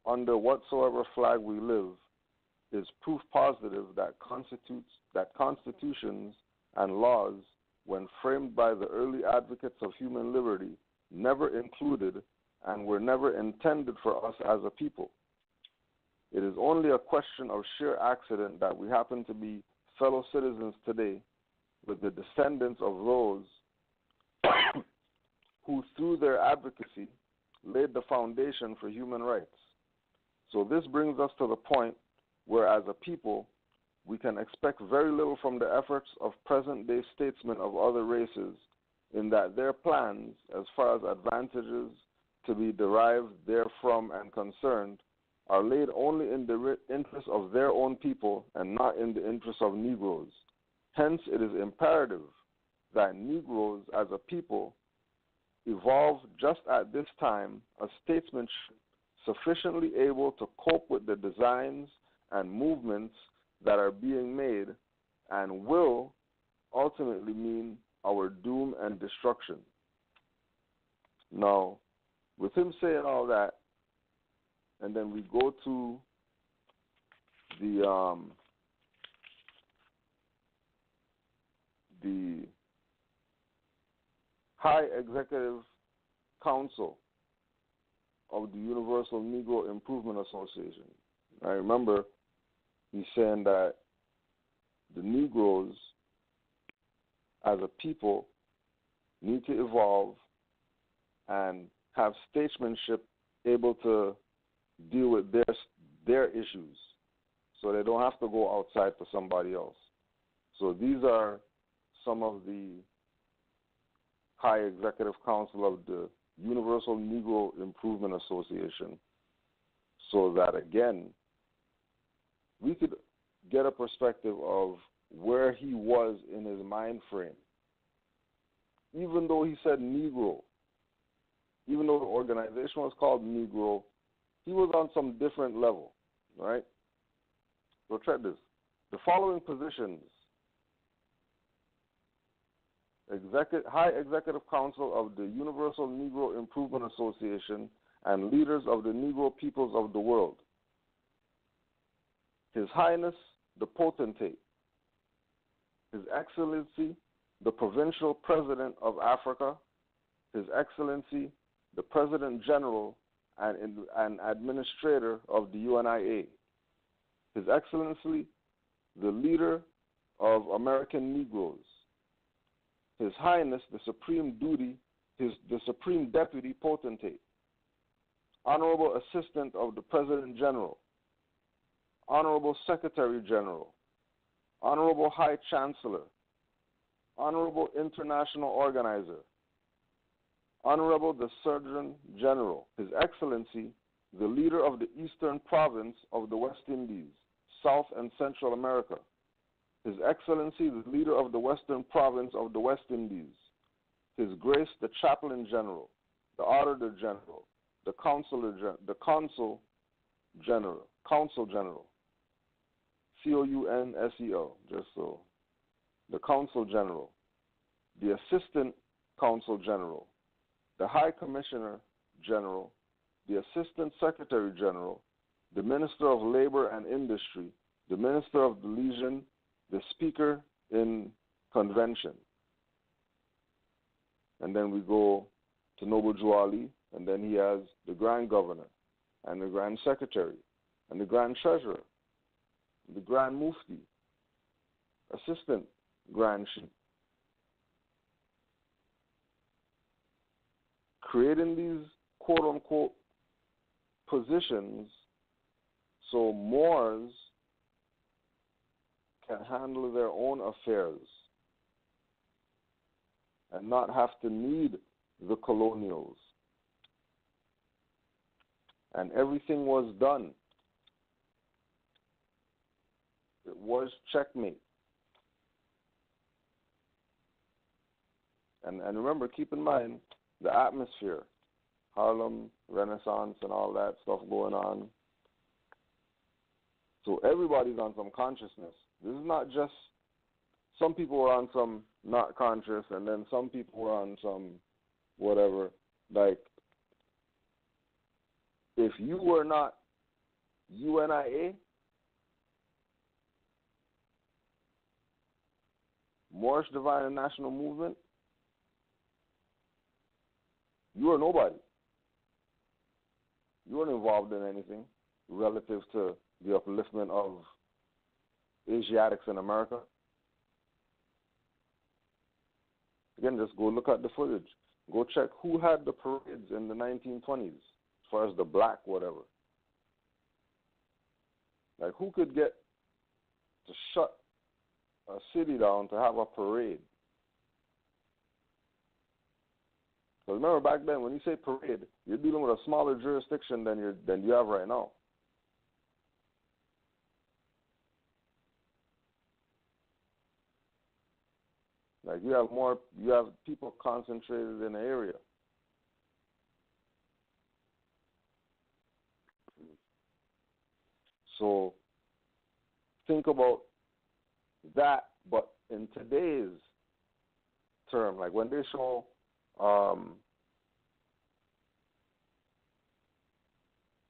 under whatsoever flag we live is proof positive that constitutions and laws, when framed by the early advocates of human liberty, never included and were never intended for us as a people. It is only a question of sheer accident that we happen to be fellow citizens today with the descendants of those who, through their advocacy, laid the foundation for human rights. So this brings us to the point where, as a people, we can expect very little from the efforts of present-day statesmen of other races, in that their plans, as far as advantages to be derived therefrom and concerned, are laid only in the interest of their own people and not in the interest of Negroes. Hence, it is imperative that Negroes, as a people, evolve just at this time a statesmanship sufficiently able to cope with the designs and movements that are being made and will ultimately mean our doom and destruction. Now, with him saying all that, and then we go to the High Executive Council of the Universal Negro Improvement Association. I remember he's saying that the Negroes as a people need to evolve and have statesmanship able to deal with their issues, so they don't have to go outside for somebody else. So these are some of the High Executive Council of the Universal Negro Improvement Association, so that, again, we could get a perspective of where he was in his mind frame. Even though he said Negro, even though the organization was called Negro, he was on some different level, right? So check this. The following positions: High Executive Council of the Universal Negro Improvement Association and leaders of the Negro peoples of the world. His Highness, the Potentate. His Excellency, the Provincial President of Africa. His Excellency, the President General and Administrator of the UNIA. His Excellency, the Leader of American Negroes. His Highness, the Supreme Deputy Potentate. Honorable Assistant of the President General. Honorable Secretary General. Honorable High Chancellor. Honorable International Organizer. Honorable the Surgeon General, His Excellency, the leader of the Eastern Province of the West Indies, South and Central America. His Excellency, the leader of the Western Province of the West Indies. His Grace, the Chaplain General, the Auditor General, the Consul General, COUNSEL, just so, the Consul General, the Assistant Consul General, the High Commissioner General, the Assistant Secretary General, the Minister of Labor and Industry, the Minister of the Legion, the Speaker in Convention. And then we go to Noble Drew Ali, and then he has the Grand Governor, and the Grand Secretary, and the Grand Treasurer, the Grand Mufti, Assistant Grand Chief. Creating these quote-unquote positions so Moors can handle their own affairs and not have to need the colonials. And everything was done. It was checkmate. And remember, keep in mind the atmosphere, Harlem, Renaissance, and all that stuff going on. So everybody's on some consciousness. This is not just some people were on some not conscious, and then some people were on some whatever. Like, if you were not UNIA, Moorish Divine and National Movement, you are nobody. You weren't involved in anything relative to the upliftment of Asiatics in America. Again, just go look at the footage. Go check who had the parades in the 1920s, as far as the black whatever. Like, who could get to shut a city down to have a parade? Because remember, back then, when you say parade, you're dealing with a smaller jurisdiction than you have right now. Like, you have people concentrated in the area. So think about that, but in today's term, like when they show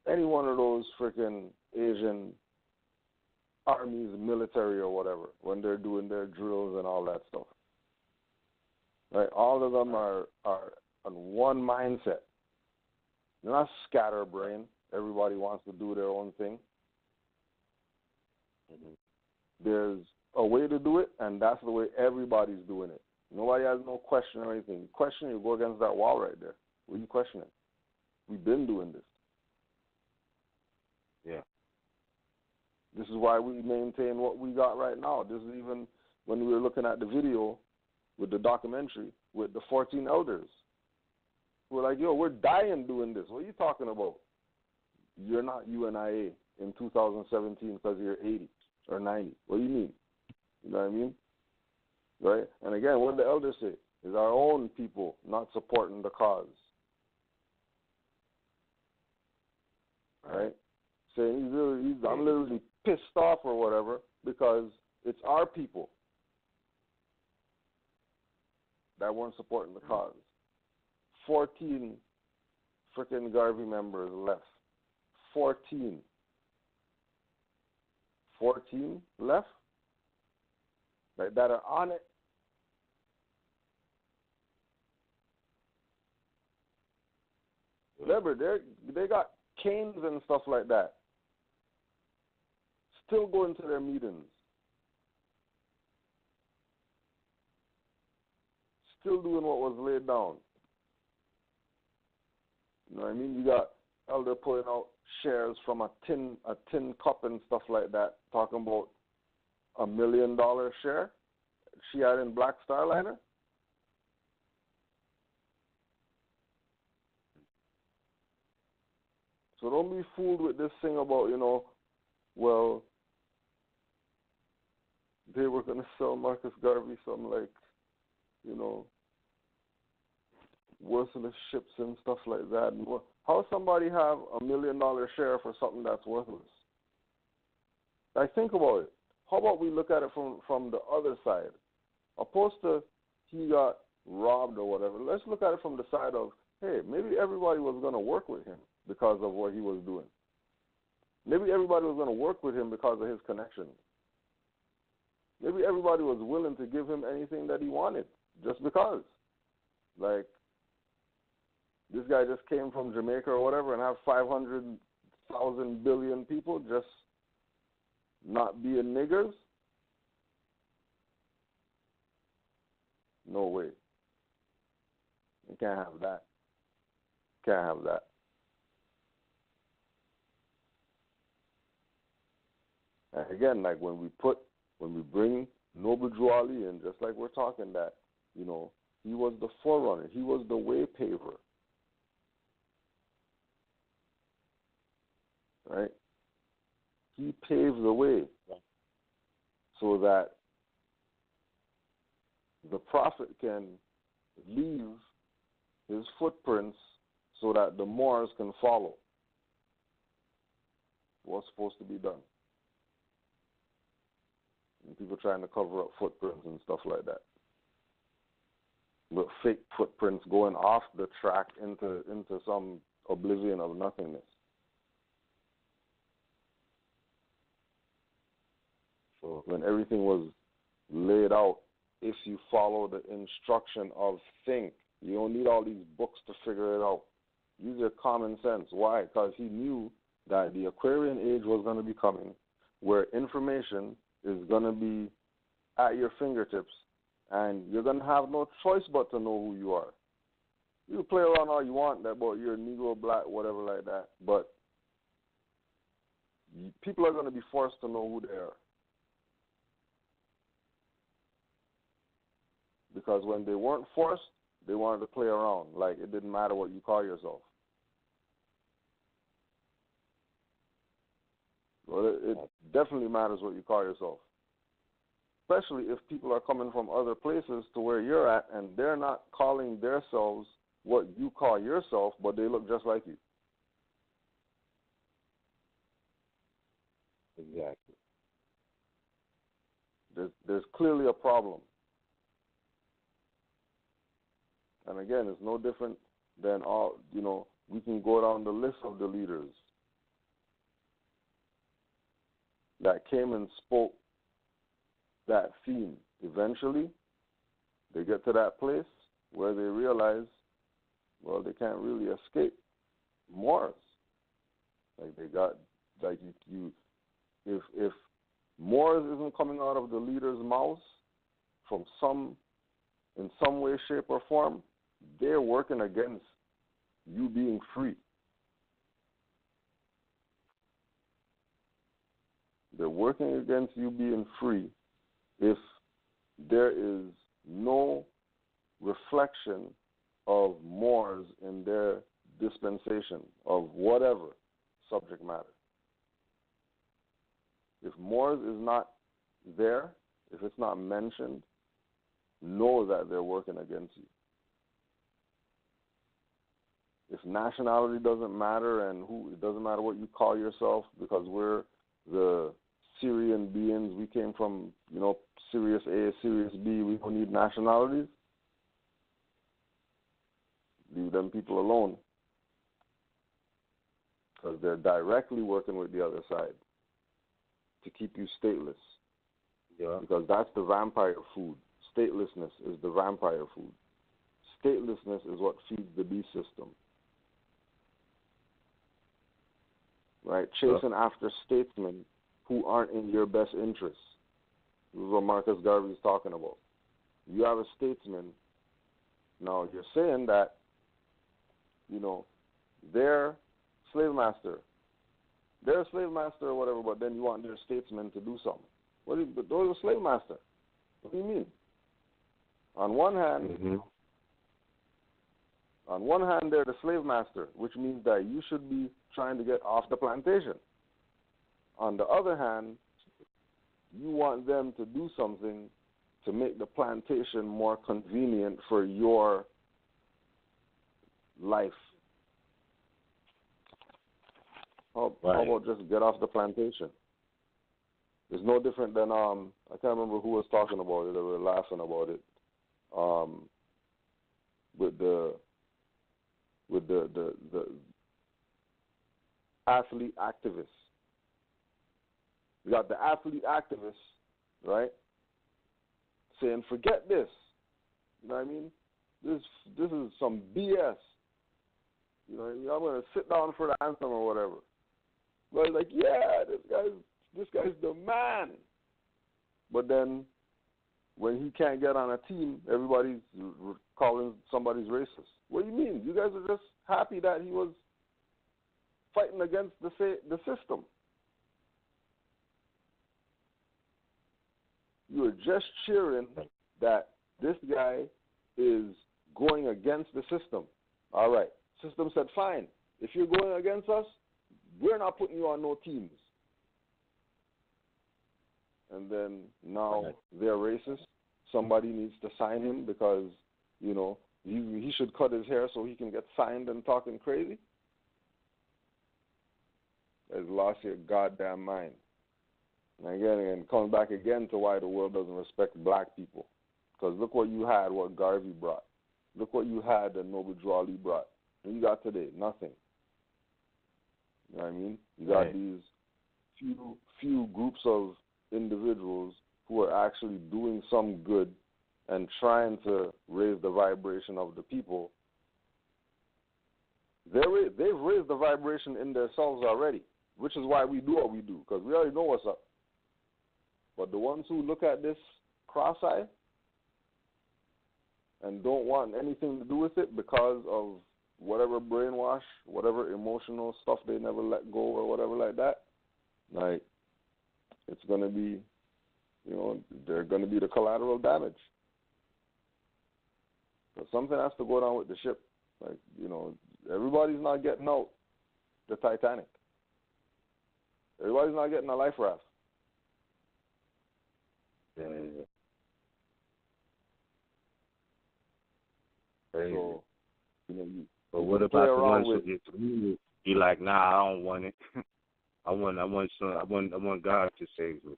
any one of those freaking Asian armies, military or whatever, when they're doing their drills and all that stuff, right? All of them are on one mindset. They're not scatterbrained. Everybody wants to do their own thing. Mm-hmm. There's a way to do it, and that's the way everybody's doing it. Nobody has no question or anything. You question, you go against that wall right there. What are you questioning? We've been doing this. Yeah. This is why we maintain what we got right now. This is even when we were looking at the video with the documentary with the 14 elders. We're like, yo, we're dying doing this. What are you talking about? You're not UNIA in 2017 because you're 80 or 90. What do you mean? You know what I mean? Right? And again, what did the elders say? Is our own people not supporting the cause. Right? Saying I'm literally pissed off or whatever because it's our people that weren't supporting the cause. 14 freaking Garvey members left. 14 left that are on it. Remember, they got canes and stuff like that. Still going to their meetings. Still doing what was laid down. You know what I mean? You got elder pulling out shares from a tin cup and stuff like that, talking about $1 million share she had in Black Starliner. So don't be fooled with this thing about, well, they were going to sell Marcus Garvey some, worthless ships and stuff like that. And how somebody have $1 million share for something that's worthless? Like, think about it. How about we look at it from the other side? Opposed to he got robbed or whatever, let's look at it from the side of, hey, maybe everybody was going to work with him because of what he was doing. Maybe everybody was going to work with him because of his connection. Maybe everybody was willing to give him anything that he wanted just because. Like, this guy just came from Jamaica or whatever and have 500,000 billion people just not being niggers? No way. You can't have that. Can't have that. And again, like when we bring Noble Drew Ali in, just like we're talking that, he was the forerunner. He was the way paver. Right? He paved the way so that the prophet can leave his footprints so that the Moors can follow what's supposed to be done. And people trying to cover up footprints and stuff like that. But fake footprints going off the track into some oblivion of nothingness. So when everything was laid out, if you follow the instruction of think, you don't need all these books to figure it out. Use your common sense. Why? Because he knew that the Aquarian age was going to be coming, where information is going to be at your fingertips, and you're going to have no choice but to know who you are. You play around all you want, that about you're Negro, black, whatever like that, but people are going to be forced to know who they are. Because when they weren't forced, they wanted to play around. Like, it didn't matter what you call yourself. Well, it definitely matters what you call yourself. Especially if people are coming from other places to where you're at and they're not calling themselves what you call yourself, but they look just like you. Exactly. There's clearly a problem. And again, it's no different than all, we can go down the list of the leaders that came and spoke that theme. Eventually, they get to that place where they realize, well, they can't really escape Moors. Like if Moors isn't coming out of the leader's mouth in some way, shape, or form, they're working against you being free. They're working against you being free if there is no reflection of Moors in their dispensation of whatever subject matter. If Moors is not there, if it's not mentioned, know that they're working against you. If nationality doesn't matter and it doesn't matter what you call yourself, because we're the Syrian beings, we came from, Sirius A, Sirius B, we don't need nationalities. Leave them people alone. Because they're directly working with the other side to keep you stateless. Yeah. Because that's the vampire food. Statelessness is the vampire food. Statelessness is what feeds the beast system. Right? Chasing after statesmen who aren't in your best interest. This is what Marcus Garvey is talking about. You have a statesman. Now, you're saying that, they're slave master. They're a slave master or whatever, but then you want their statesman to do something. But those are slave master. What do you mean? On one hand, On one hand, they're the slave master, which means that you should be trying to get off the plantation. On the other hand, you want them to do something to make the plantation more convenient for your life. How about just get off the plantation? It's no different than I can't remember who was talking about it. They were laughing about it. With the athlete activists. You got the athlete activists, right? Saying, forget this. You know what I mean? This is some BS. You know what I mean? I'm gonna sit down for the anthem or whatever. But it's like, yeah, this guy's the man. But then when he can't get on a team, everybody's calling somebody's racist. What do you mean? You guys are just happy that he was fighting against the system. You are just cheering that this guy is going against the system. All right. System said, fine. If you're going against us, we're not putting you on no teams. And then now they're racist. Somebody needs to sign him because, you know, he should cut his hair so he can get signed and talking crazy. Has lost your goddamn mind. And again, coming back again to why the world doesn't respect black people. Because look what you had, what Garvey brought. Look what you had that Noble Drew Ali brought. And you got today, nothing. You know what I mean? You got these few groups of individuals who are actually doing some good and trying to raise the vibration of the people. They've raised the vibration in themselves already, which is why we do what we do, because we already know what's up. But the ones who look at this cross-eye and don't want anything to do with it because of whatever brainwash, whatever emotional stuff they never let go or whatever like that, like, it's going to be, you know, they're going to be the collateral damage. But something has to go down with the ship. Like, you know, everybody's not getting out the Titanic. Everybody's not getting a life raft. Yeah. So, you know, but what about the ones who get through? Be like, nah, I don't want it. I want God to save me.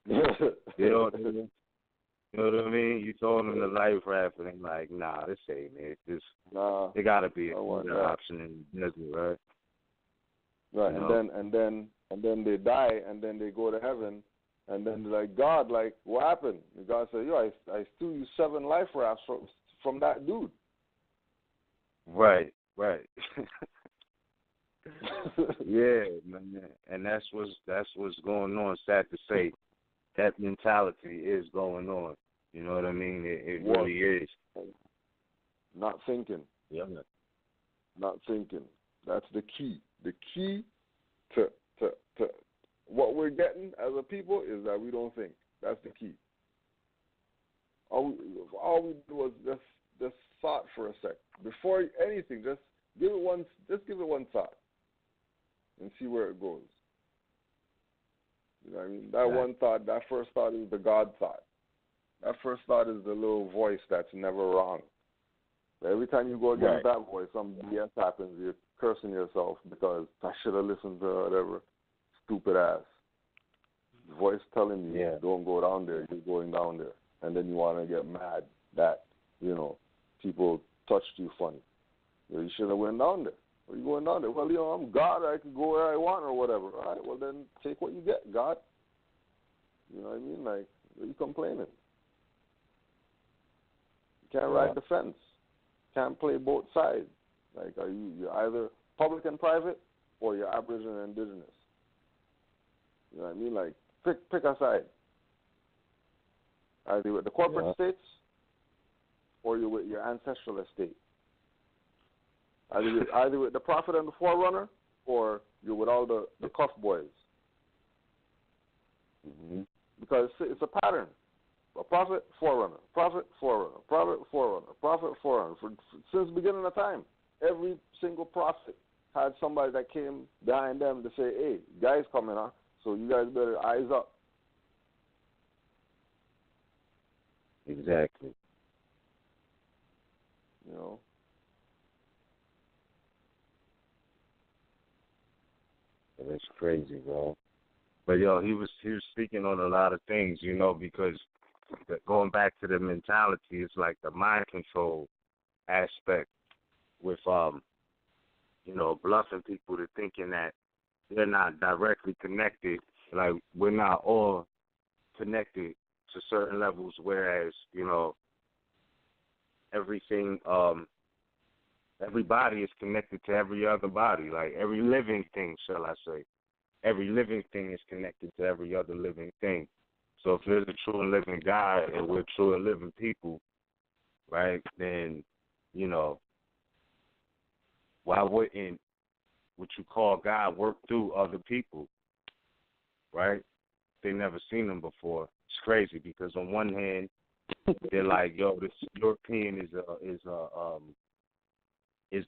You know what I mean? You know what I mean? You told them the life raft, and they're like, nah, this ain't it. There gotta be another option in the desert, right? Right, you know? and then they die, and then they go to heaven, and then they're like, God, like, what happened? And God said, yo, I stole you 7 life rafts from that dude. Right. Yeah, man, and that's what's going on. Sad to say, that mentality is going on. You know what I mean? It really is. Not thinking. Yeah. Not thinking. That's the key. The key to what we're getting as a people is that we don't think. That's the key. All we do was just thought for a sec. Before anything, just give it one thought and see where it goes. You know what I mean? That one thought, that first thought is the God thought. That first thought is the little voice that's never wrong. But every time you go against that voice, some BS happens. You're cursing yourself because I should have listened to whatever stupid ass voice telling you, don't go down there. You're going down there. And then you want to get mad that, you know, people touched you funny. You should have went down there. Are you going down there? Well, you know, I'm God. I can go where I want or whatever. All right, well, then take what you get, God. You know what I mean? Like, what are you complaining? You can't ride the fence. Can't play both sides. Like, you're either public and private or you're Aboriginal and Indigenous. You know what I mean? Like, pick a side. Either with the corporate states or you're with your ancestral estate. Either with the prophet and the forerunner, or you're with all the cuff boys. Mm-hmm. Because it's a pattern. A prophet, forerunner. Prophet, forerunner. Prophet, forerunner. Prophet, forerunner. Since the beginning of time, every single prophet had somebody that came behind them to say, hey, guys coming, huh? So you guys better eyes up. Exactly. You know? That's crazy, bro. But yo, he was speaking on a lot of things, you know, because going back to the mentality, it's like the mind control aspect with you know, bluffing people to thinking that they're not directly connected. Like we're not all connected to certain levels, whereas, you know, everything everybody is connected to every other body, like every living thing, shall I say. Every living thing is connected to every other living thing. So if there's a true and living God and we're true and living people, right, then, you know, why wouldn't what you call God work through other people, right? They never seen them before. It's crazy because on one hand, they're like, yo, this European is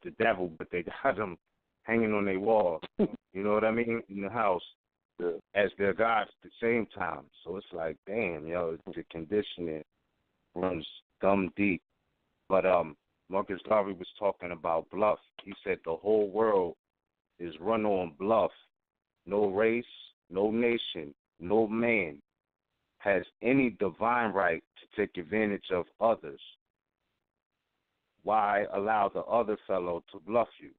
the devil, but they got them hanging on their wall, you know what I mean, in the house, as their gods at the same time. So it's like, damn, yo, the conditioning runs dumb deep. But Marcus Garvey was talking about bluff. He said the whole world is run on bluff. No race, no nation, no man has any divine right to take advantage of others. Why allow the other fellow to bluff you?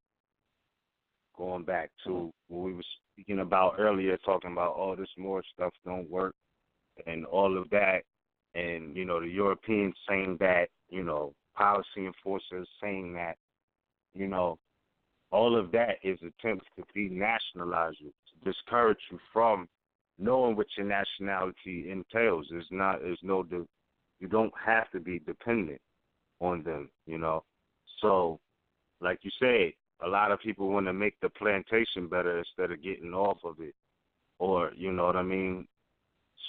Going back to what we were speaking about earlier, talking about all this Moor stuff don't work and all of that, and, you know, the Europeans saying that, you know, policy enforcers saying that, you know, all of that is attempts to denationalize you, to discourage you from knowing what your nationality entails. You don't have to be dependent on them, you know. So, like you said, a lot of people want to make the plantation better instead of getting off of it. Or, you know what I mean,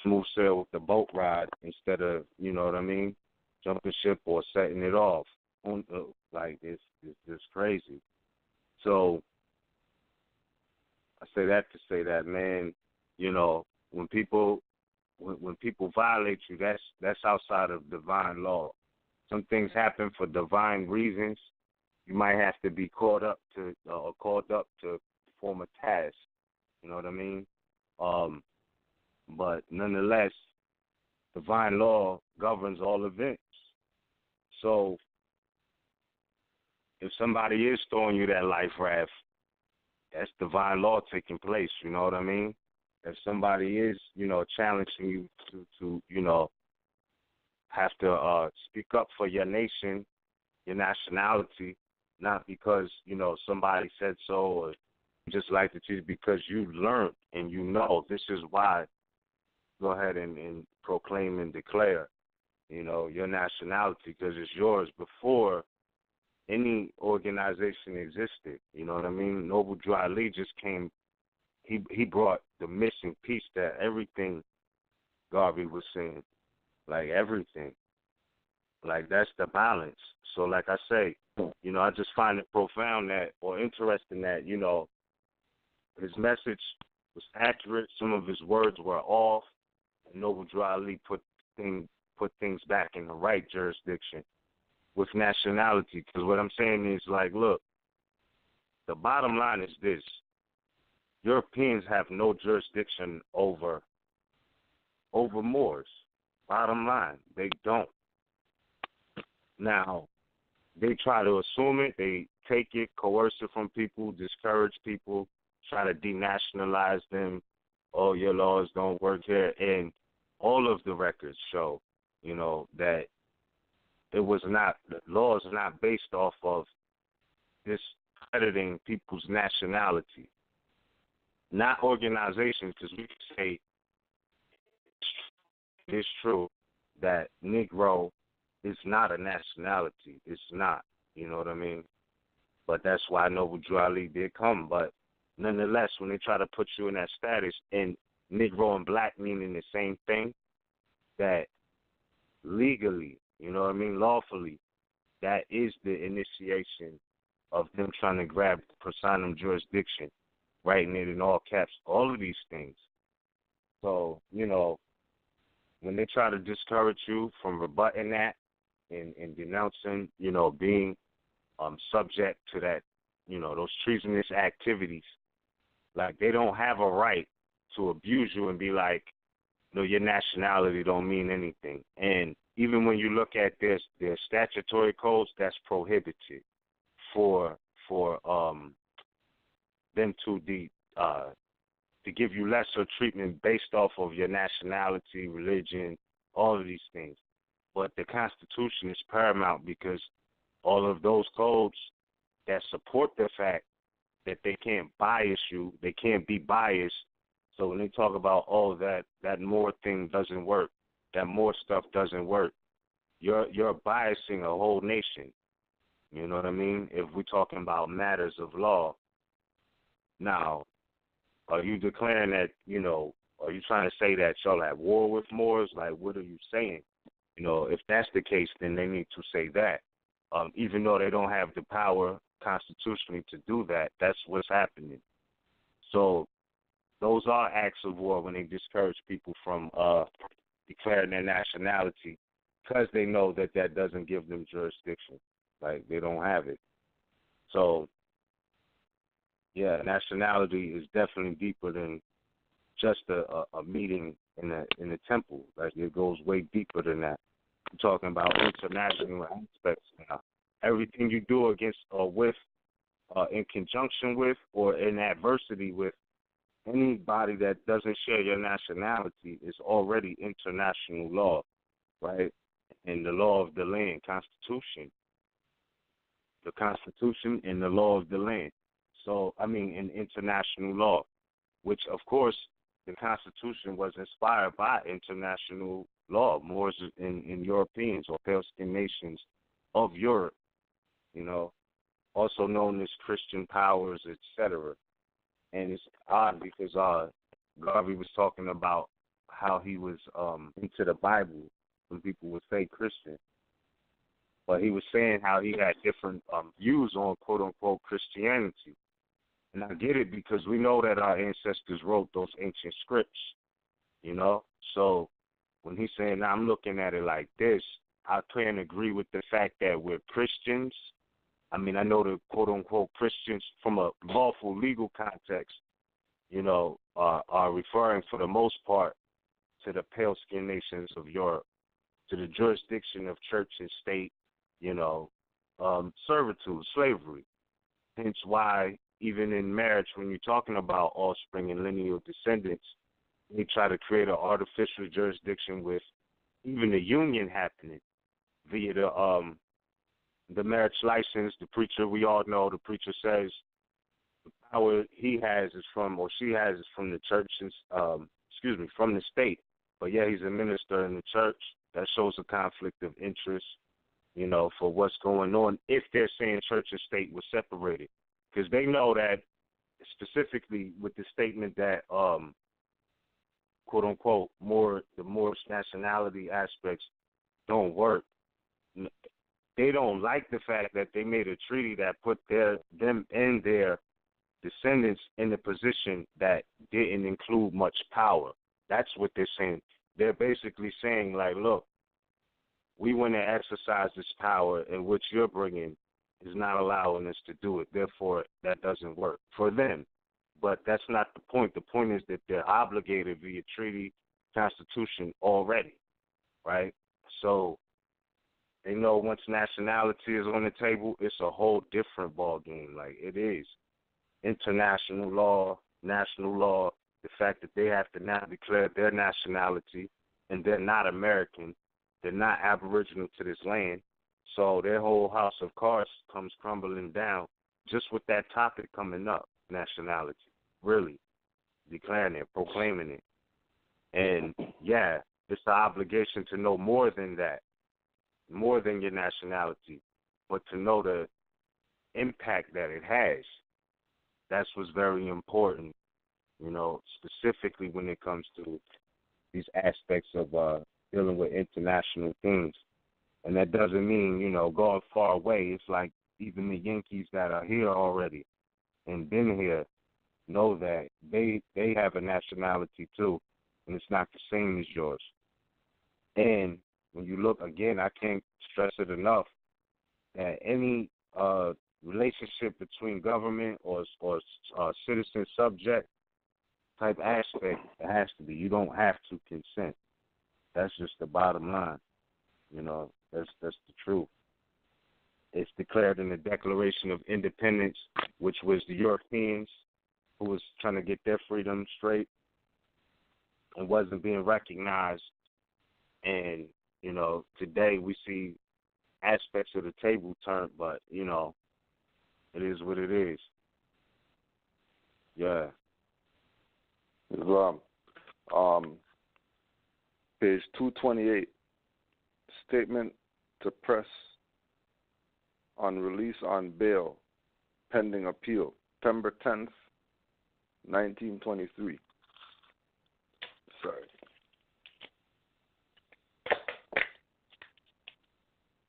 smooth sail with the boat ride instead of, you know what I mean, jumping ship or setting it off. Like, it's crazy. So, I say that to say that, man, you know, when people violate you, that's outside of divine law. Some things happen for divine reasons. You might have to be called up to perform a task. You know what I mean? But nonetheless, divine law governs all events. So if somebody is throwing you that life raft, that's divine law taking place. You know what I mean? If somebody is, you know, challenging you to you know, have to speak up for your nation, your nationality, not because, you know, somebody said so or just like to teach, because you learned and you know this is why, go ahead and proclaim and declare, you know, your nationality, because it's yours before any organization existed. You know what I mean? Noble Drew Ali just came, he brought the missing piece, that everything Garvey was saying, like everything. Like, that's the balance. So like I say, you know, I just find it profound that, or interesting that, you know, his message was accurate. Some of his words were off. And Noble Drew Ali put things back in the right jurisdiction with nationality. Because what I'm saying is, like, look, the bottom line is this. Europeans have no jurisdiction over Moors. Bottom line, they don't. Now, they try to assume it. They take it, coerce it from people, discourage people, try to denationalize them. Oh, your laws don't work here. And all of the records show, you know, that it was not, the law is not based off of discrediting people's nationality. Not organizations, because we can say it's true that Negro is not a nationality. It's not. You know what I mean? But that's why Noble Drew Ali did come. But nonetheless, when they try to put you in that status, and Negro and black meaning the same thing, that trying to grab personam jurisdiction, writing it in all caps, all of these things. So, when they try to discourage you from rebutting that and denouncing, being subject to that, those treasonous activities, like they don't have a right to abuse you and be like, your nationality don't mean anything. And even when you look at their statutory codes, that's prohibited for them to give you lesser treatment based off of your nationality, religion, all of these things. But the Constitution is paramount because all of those codes that support the fact that they can't bias you, they can't be biased. So when they talk about, that Moor thing doesn't work, that Moor stuff doesn't work, you're biasing a whole nation. You know what I mean? If we're talking about matters of law. Now, are you declaring that, are you trying to say that y'all at war with Moors? Like, what are you saying? If that's the case, then they need to say that. Even though they don't have the power constitutionally to do that, that's what's happening. So those are acts of war when they discourage people from declaring their nationality because they know that doesn't give them jurisdiction. Like, they don't have it. So, yeah, nationality is definitely deeper than just a meeting in a temple. Like, it goes way deeper than that. I'm talking about international aspects now. Everything you do against or with, in conjunction with, or in adversity with anybody that doesn't share your nationality is already international law, right? And the law of the land, Constitution. The Constitution and the law of the land. So, in international law, which, of course, the Constitution was inspired by international law, Moors and Europeans or pale-skinned nations of Europe, also known as Christian powers, etc. And it's odd because Garvey was talking about how he was into the Bible when people would say Christian. But he was saying how he had different views on quote-unquote Christianity. And I get it because we know that our ancestors wrote those ancient scripts, So when he's saying, I'm looking at it like this, I can't agree with the fact that we're Christians. I know the quote-unquote Christians from a lawful legal context, are referring for the most part to the pale-skinned nations of Europe, to the jurisdiction of church and state, servitude, slavery. Hence why even in marriage, when you're talking about offspring and lineal descendants, they try to create an artificial jurisdiction with even the union happening via the marriage license. The preacher, we all know, the preacher says the power he has is from, or she has is from the churches, from the state. But yeah, he's a minister in the church. That shows a conflict of interest, for what's going on if they're saying church and state were separated. Because they know that specifically with the statement that, quote-unquote, the Moorish nationality aspects don't work. They don't like the fact that they made a treaty that put them and their descendants in a position that didn't include much power. That's what they're saying. They're basically saying, like, look, we want to exercise this power, and what you're bringing is not allowing us to do it. Therefore, that doesn't work for them. But that's not the point. The point is that they're obligated via treaty, Constitution already, right? So they know once nationality is on the table, it's a whole different ballgame. Like, it is. International law, national law, the fact that they have to now declare their nationality and they're not American, they're not aboriginal to this land. So their whole house of cards comes crumbling down just with that topic coming up, nationality, really, declaring it, proclaiming it. And, yeah, it's the obligation to know more than that, more than your nationality, but to know the impact that it has. That's what's very important, specifically when it comes to these aspects of dealing with international things. And that doesn't mean, going far away. It's like even the Yankees that are here already and been here know that they have a nationality too, and it's not the same as yours. And when you look again, I can't stress it enough that any relationship between government or citizen subject type aspect, it has to be. You don't have to consent. That's just the bottom line. You know, that's the truth. It's declared in the Declaration of Independence, which was the Europeans who was trying to get their freedom straight and wasn't being recognized. And, you know, today we see aspects of the table turned, but, you know, it is what it is. Yeah. Islam. Page 228, statement to press on release on bail pending appeal, September 10th, 1923. Sorry.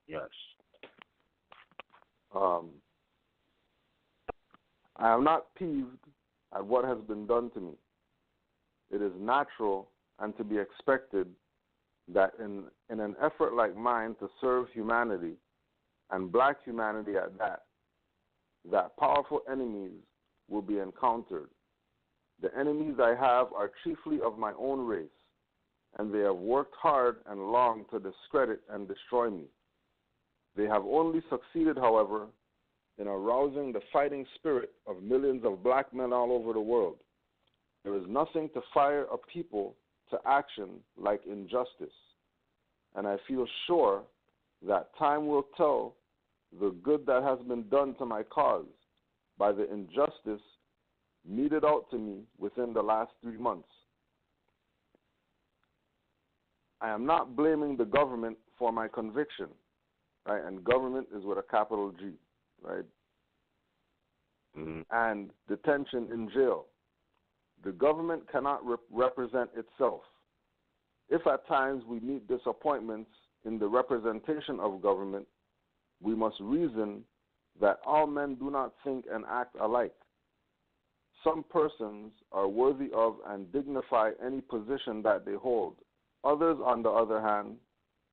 Yes. I am not peeved at what has been done to me. It is natural and to be expected that in an effort like mine to serve humanity, and black humanity at that powerful enemies will be encountered. The enemies I have are chiefly of my own race, and they have worked hard and long to discredit and destroy me. They have only succeeded, however, in arousing the fighting spirit of millions of black men all over the world. There is nothing to fire a people to action like injustice, and I feel sure that time will tell the good that has been done to my cause by the injustice meted out to me within the last 3 months. I am not blaming the government for my conviction, right? And government is with a capital G, right? Mm-hmm. And detention in jail. The government cannot represent itself. If at times we meet disappointments in the representation of government, we must reason that all men do not think and act alike. Some persons are worthy of and dignify any position that they hold. Others, on the other hand,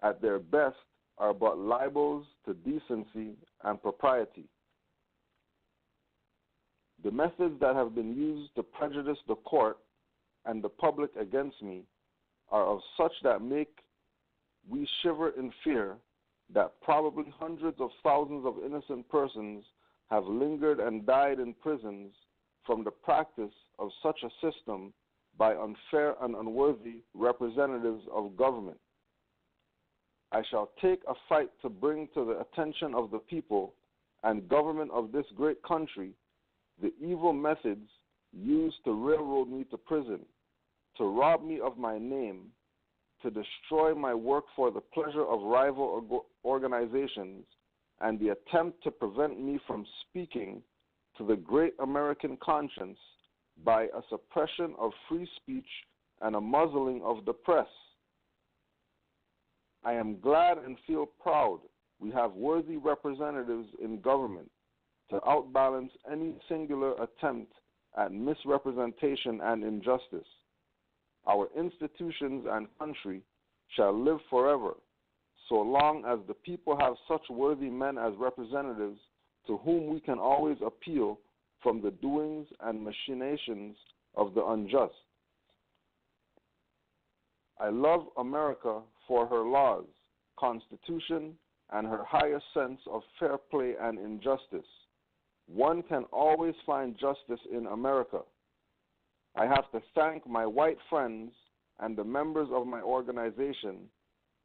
at their best, are but libels to decency and propriety. The methods that have been used to prejudice the court and the public against me are of such that make we shiver in fear that probably hundreds of thousands of innocent persons have lingered and died in prisons from the practice of such a system by unfair and unworthy representatives of government. I shall take a fight to bring to the attention of the people and government of this great country the evil methods used to railroad me to prison, to rob me of my name, to destroy my work for the pleasure of rival organizations, and the attempt to prevent me from speaking to the great American conscience by a suppression of free speech and a muzzling of the press. I am glad and feel proud we have worthy representatives in government to outbalance any singular attempt at misrepresentation and injustice. Our institutions and country shall live forever, so long as the people have such worthy men as representatives to whom we can always appeal from the doings and machinations of the unjust. I love America for her laws, constitution, and her higher sense of fair play and injustice. One can always find justice in America. I have to thank my white friends and the members of my organization,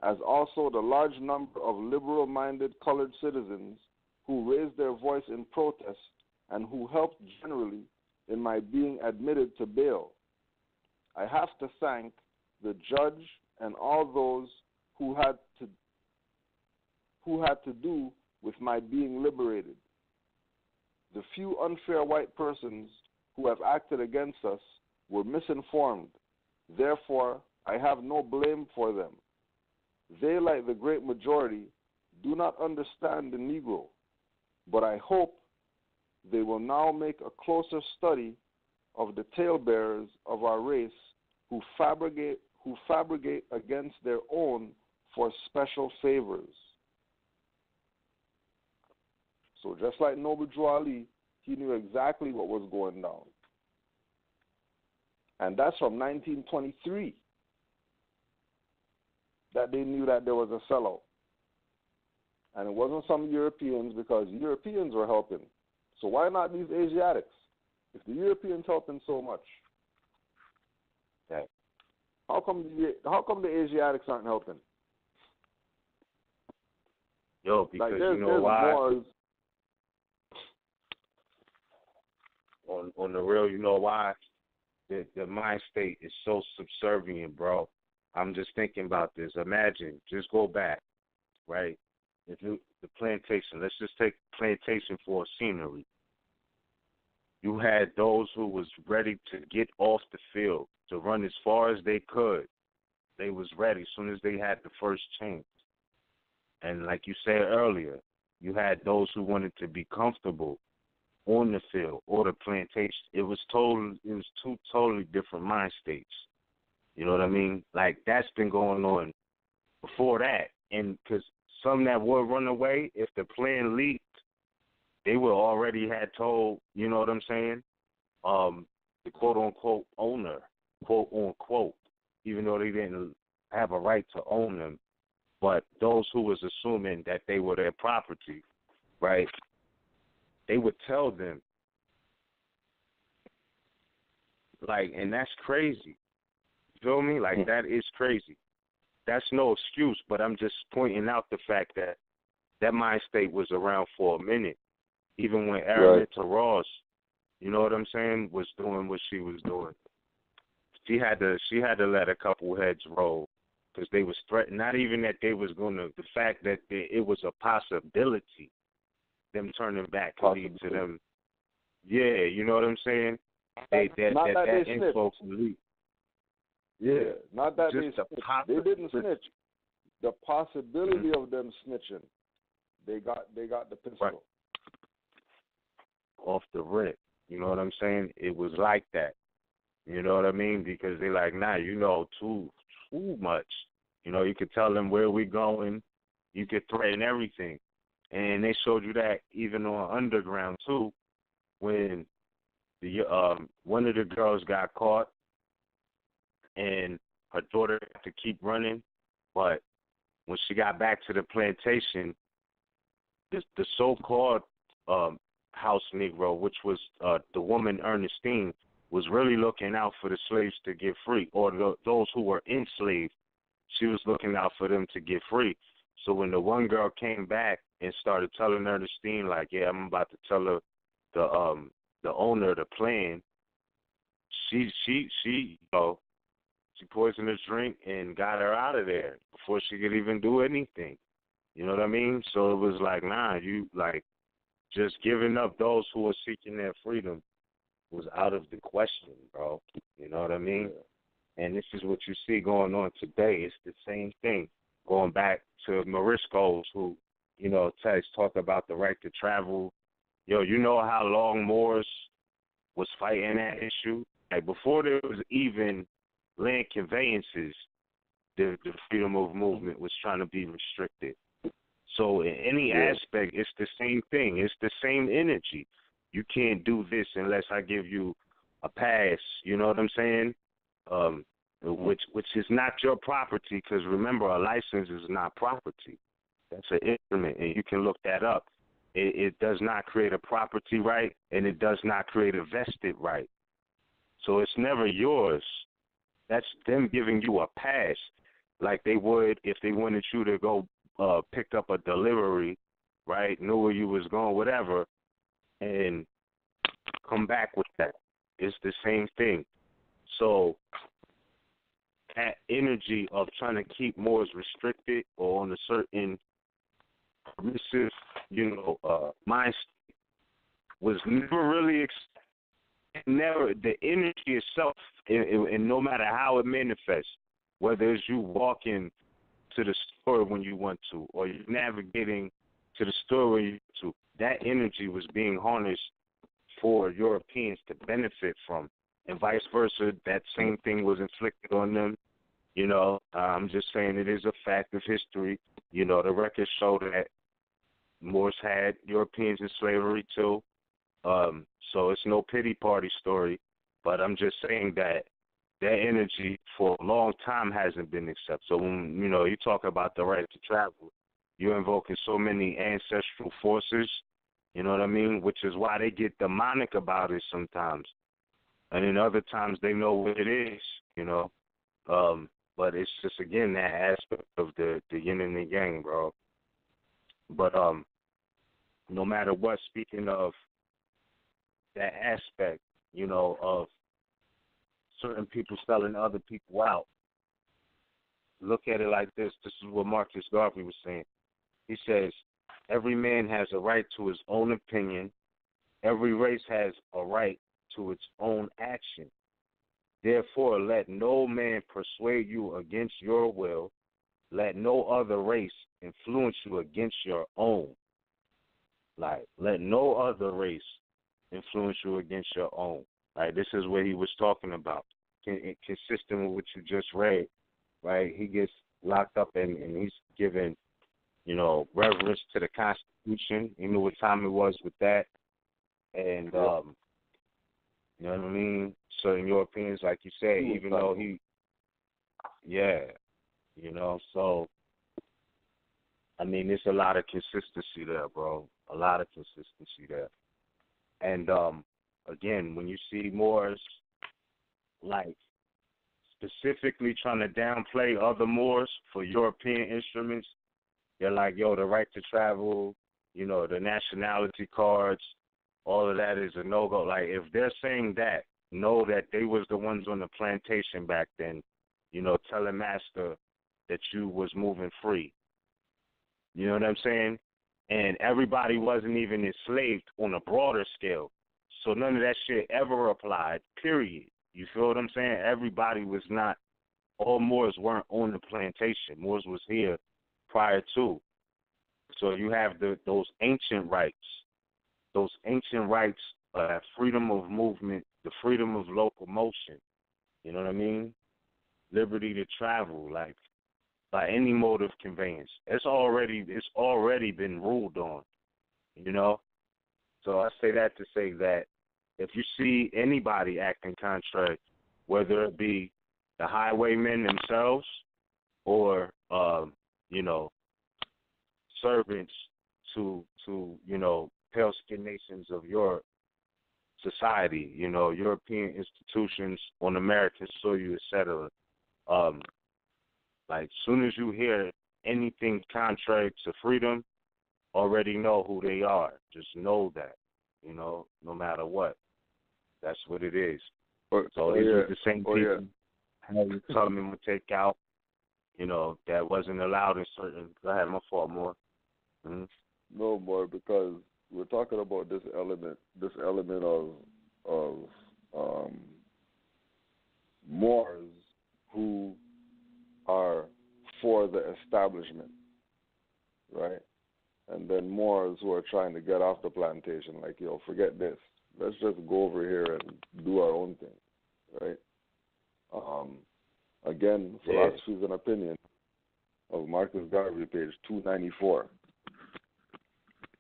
as also the large number of liberal-minded colored citizens who raised their voice in protest and who helped generally in my being admitted to bail. I have to thank the judge and all those who had to do with my being liberated. The few unfair white persons who have acted against us were misinformed. Therefore, I have no blame for them. They, like the great majority, do not understand the Negro. but I hope they will now make a closer study of the talebearers of our race who fabricate against their own for special favors. So just like Noble Drew Ali, he knew exactly what was going down. And that's from 1923 that they knew that there was a sellout. And it wasn't some Europeans, because Europeans were helping. So why not these Asiatics? If the Europeans helping so much, okay, how come the Asiatics aren't helping? Yo, because like you know why? Moors. On the real, you know why? The mind state is so subservient, bro. I'm just thinking about this. Imagine, just go back, right? The plantation, let's just take plantation for scenery. You had those who was ready to get off the field, to run as far as they could. They was ready as soon as they had the first chance. And like you said earlier, you had those who wanted to be comfortable on the field or the plantation. It was two totally different mind states. You know what I mean? Like, that's been going on before that. And because some that would run away, if the plan leaked, they would already had told, you know what I'm saying, the quote-unquote owner, quote-unquote, even though they didn't have a right to own them. But those who was assuming that they were their property, right, they would tell them. Like, and that's crazy. You feel me? Like, that is crazy. That's no excuse, but I'm just pointing out the fact that that mind state was around for a minute. Even when Araminta Ross, you know what I'm saying, was doing what she was doing. She had to let a couple heads roll because they was threatened. Not even that they was going to, the fact that it was a possibility, them turning back could lead to them. Yeah, you know what I'm saying? That info could lead. Yeah, not that just they didn't snitch. The possibility of them snitching, they got the pistol. Right. Off the rip. You know what I'm saying? It was like that. You know what I mean? Because they like, nah, you know too much. You know, you could tell them where we going. You could threaten everything. And they showed you that even on Underground too, when the one of the girls got caught and her daughter had to keep running, but when she got back to the plantation, the so-called house Negro, which was the woman Ernestine, was really looking out for the slaves to get free, or those who were enslaved. She was looking out for them to get free. So when the one girl came back and started telling Ernestine, like, yeah, I'm about to tell her the owner the plan, she poisoned her drink and got her out of there before she could even do anything. You know what I mean? So it was like, nah, you like just giving up those who are seeking their freedom was out of the question, bro. You know what I mean? And this is what you see going on today. It's the same thing. Going back to Moriscos, who, you know, talk about the right to travel. Yo, you know how long Moors was fighting that issue? Like, before there was even land conveyances, the freedom of movement was trying to be restricted. So in any aspect, it's the same thing. It's the same energy. You can't do this unless I give you a pass. You know what I'm saying? Which is not your property, because remember, a license is not property. That's an instrument, and you can look that up. It does not create a property right, and it does not create a vested right. So it's never yours. That's them giving you a pass, like they would if they wanted you to go pick up a delivery, right? Knew where you was going, whatever, and come back with that. It's the same thing. So that energy of trying to keep Moors restricted or on a certain permissive, mind state was never really the energy itself, and no matter how it manifests, whether it's you walking to the store when you want to, or you're navigating to the story, to that energy was being harnessed for Europeans to benefit from, and vice versa. That same thing was inflicted on them. You know, I'm just saying it is a fact of history. You know, the records show that Moors had Europeans in slavery too. So it's no pity party story, but I'm just saying that that energy for a long time hasn't been accepted. So when, you know, you talk about the right to travel, you're invoking so many ancestral forces, you know what I mean? Which is why they get demonic about it sometimes. And then other times they know what it is, you know. But it's just, again, that aspect of the yin and the yang, bro. But no matter what, speaking of that aspect, you know, of certain people selling other people out, look at it like this. This is what Marcus Garvey was saying. He says, every man has a right to his own opinion. Every race has a right to its own action. Therefore, let no man persuade you against your will. Let no other race influence you against your own. Like, let no other race influence you against your own. Right? This is what he was talking about. Consistent with what you just read, right? He gets locked up and he's given, you know, reverence to the Constitution. You know what time it was with that. And, you know what I mean? Certain Europeans, like you said, even though he, you know, so, I mean, there's a lot of consistency there, bro. A lot of consistency there. And, again, when you see Moors, like, specifically trying to downplay other Moors for European instruments, they're like, yo, the right to travel, you know, the nationality cards, all of that is a no-go. Like, if they're saying that, know that they was the ones on the plantation back then, you know, telling master that you was moving free. You know what I'm saying? And everybody wasn't even enslaved on a broader scale. So none of that shit ever applied, period. You feel what I'm saying? Everybody was not, all Moors weren't on the plantation. Moors was here prior to. So you have those ancient rights. Those ancient rights have freedom of movement, the freedom of locomotion. You know what I mean? Liberty to travel, like, by any mode of conveyance. It's already been ruled on, you know? So I say that to say that if you see anybody acting contrary, whether it be the highwaymen themselves or, you know, servants to you know, pale-skinned nations of Europe, society, you know, European institutions on American soil, etc. Like, soon as you hear anything contrary to freedom, already know who they are. Just know that, you know, no matter what. That's what it is. So these are the same people Harry Tubman would take out, you know, that wasn't allowed in certain. Go ahead, my fault, more. Mm-hmm. No more, because we're talking about this element of Moors who are for the establishment, right? And then Moors who are trying to get off the plantation, like, yo, forget this. Let's just go over here and do our own thing, right? Again, Philosophies and Opinion of Marcus Garvey, page 294.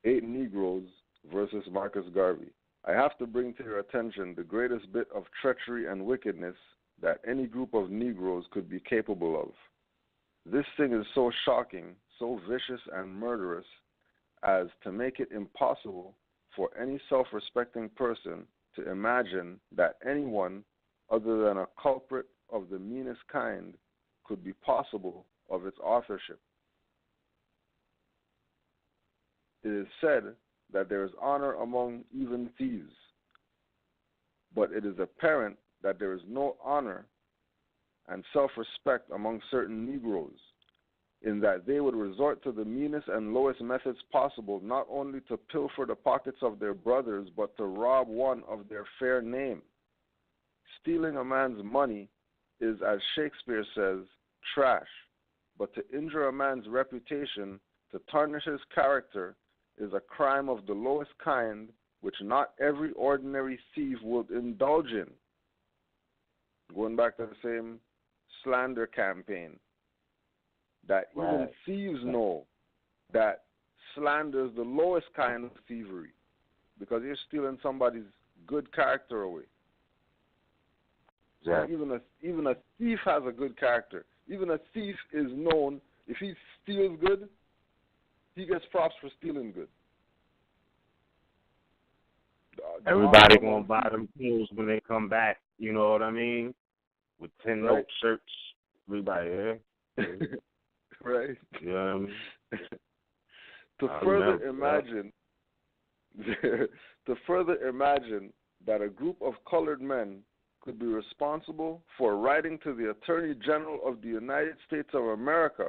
8 Negroes versus Marcus Garvey. I have to bring to your attention the greatest bit of treachery and wickedness that any group of Negroes could be capable of. This thing is so shocking, so vicious and murderous, as to make it impossible for any self-respecting person to imagine that anyone other than a culprit of the meanest kind could be possible of its authorship. It is said that there is honor among even thieves, but it is apparent that there is no honor and self-respect among certain Negroes, in that they would resort to the meanest and lowest methods possible, not only to pilfer the pockets of their brothers, but to rob one of their fair name. Stealing a man's money is, as Shakespeare says, trash, but to injure a man's reputation, to tarnish his character, is a crime of the lowest kind which not every ordinary thief would indulge in. Going back to the same slander campaign, that even thieves know that slander is the lowest kind of thievery because you're stealing somebody's good character away. Exactly. Even a thief has a good character. Even a thief is known, if he steals good, he gets props for stealing good. Everybody gonna buy them clothes when they come back. You know what I mean? With 10 note shirts. Everybody, yeah. Right. You know what I mean? To further imagine that a group of colored men could be responsible for writing to the Attorney General of the United States of America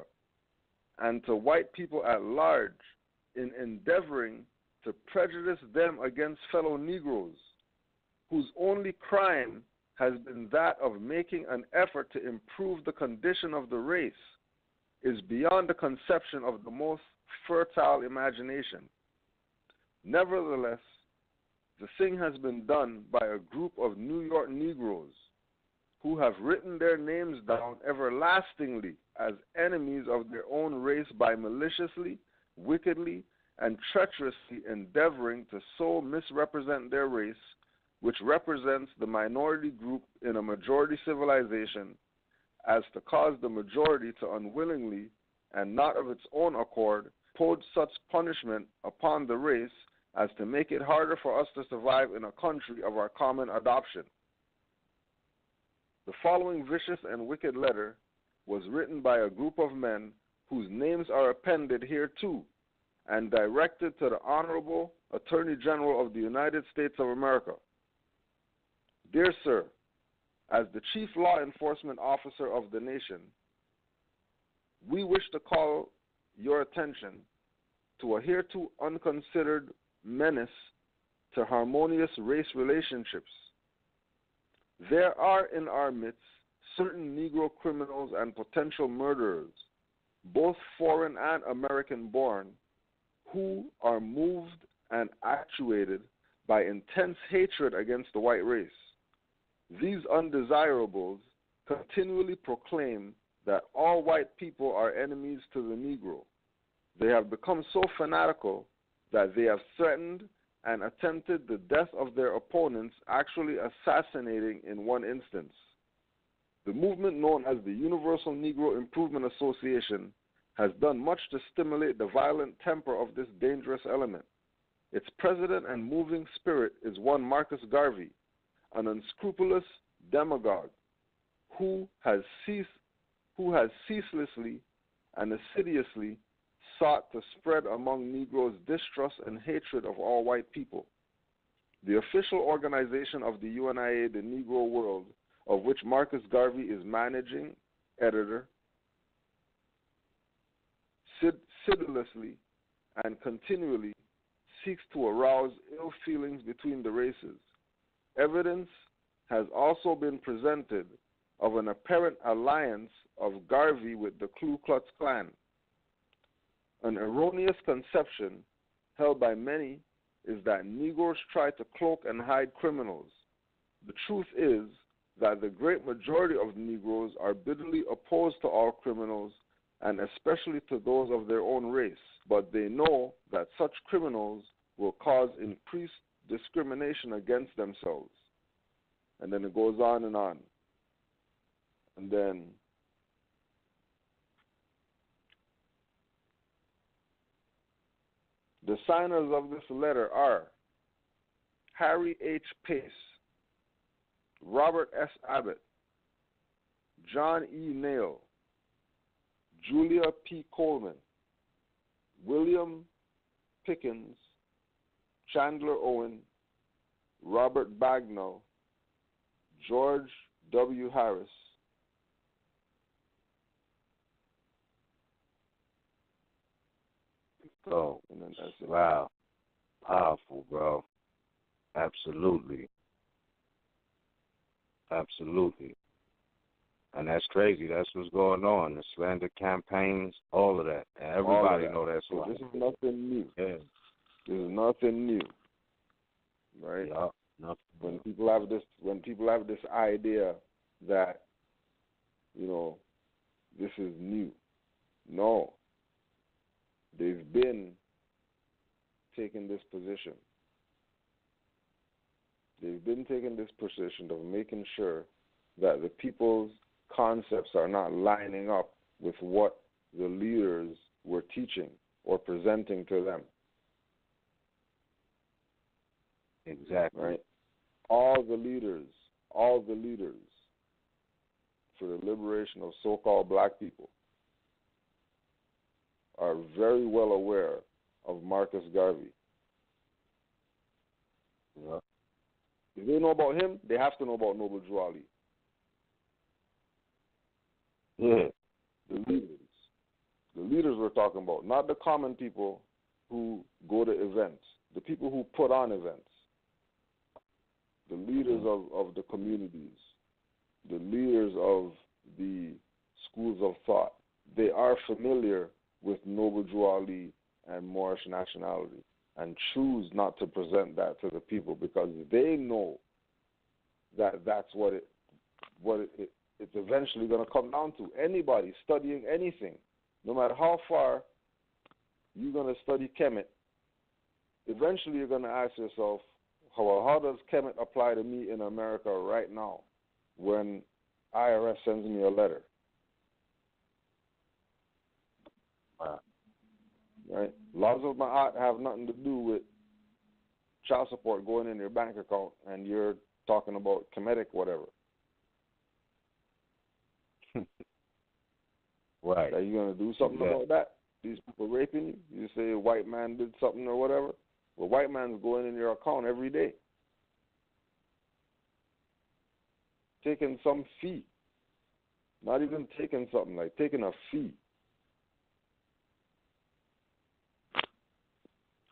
and to white people at large in endeavoring to prejudice them against fellow Negroes, whose only crime has been that of making an effort to improve the condition of the race, is beyond the conception of the most fertile imagination. Nevertheless, the thing has been done by a group of New York Negroes who have written their names down everlastingly as enemies of their own race by maliciously, wickedly, and treacherously endeavoring to so misrepresent their race, which represents the minority group in a majority civilization, as to cause the majority to unwillingly, and not of its own accord, impose such punishment upon the race as to make it harder for us to survive in a country of our common adoption. The following vicious and wicked letter was written by a group of men whose names are appended hereto, and directed to the Honorable Attorney General of the United States of America. Dear Sir, as the Chief Law Enforcement Officer of the nation, we wish to call your attention to a hereto unconsidered menace to harmonious race relationships. There are in our midst certain Negro criminals and potential murderers, both foreign and American born, who are moved and actuated by intense hatred against the white race. These undesirables continually proclaim that all white people are enemies to the Negro. They have become so fanatical that they have threatened and attempted the death of their opponents, actually assassinating in one instance. The movement known as the Universal Negro Improvement Association has done much to stimulate the violent temper of this dangerous element. Its president and moving spirit is one Marcus Garvey, an unscrupulous demagogue who has ceaselessly and assiduously sought to spread among Negroes distrust and hatred of all white people. The official organization of the UNIA, the Negro World, of which Marcus Garvey is managing editor, sedulously and continually seeks to arouse ill feelings between the races. Evidence has also been presented of an apparent alliance of Garvey with the Ku Klux Klan. An erroneous conception held by many is that Negroes try to cloak and hide criminals. The truth is that the great majority of Negroes are bitterly opposed to all criminals, and especially to those of their own race, but they know that such criminals will cause increased discrimination against themselves. And then it goes on and on. And then the signers of this letter are Harry H. Pace, Robert S. Abbott, John E. Nail, Julia P. Coleman, William Pickens, Chandler Owen, Robert Bagnall, George W. Harris, Oh, and then that's it. Wow. Powerful, bro. Absolutely. Absolutely. And that's crazy. That's what's going on. The slander campaigns, all of that. And everybody know that's so why. this is nothing new. Yeah. This is nothing new, right? Yeah. Nothing. When people have this idea that, you know, this is new. No. They've been taking this position. They've been taking this position of making sure that the people's concepts are not lining up with what the leaders were teaching or presenting to them. Exactly. Right? All the leaders for the liberation of so-called black people are very well aware of Marcus Garvey. Yeah. If they know about him, they have to know about Noble Drew Ali. Yeah. The leaders we're talking about, not the common people who go to events, the people who put on events, the leaders of the communities, the leaders of the schools of thought. They are familiar with Noble Drew Ali and Moorish nationality and choose not to present that to the people because they know that that's what it's eventually going to come down to. Anybody studying anything, no matter how far you're going to study Kemet, eventually you're going to ask yourself, how does Kemet apply to me in America right now when IRS sends me a letter? Right? Laws of Ma'at have nothing to do with child support going in your bank account and you're talking about Kemetic whatever. Right. Are you going to do something about that? These people raping you? You say a white man did something or whatever? Well, white man's going in your account every day. Taking some fee. Not even taking something, like taking a fee.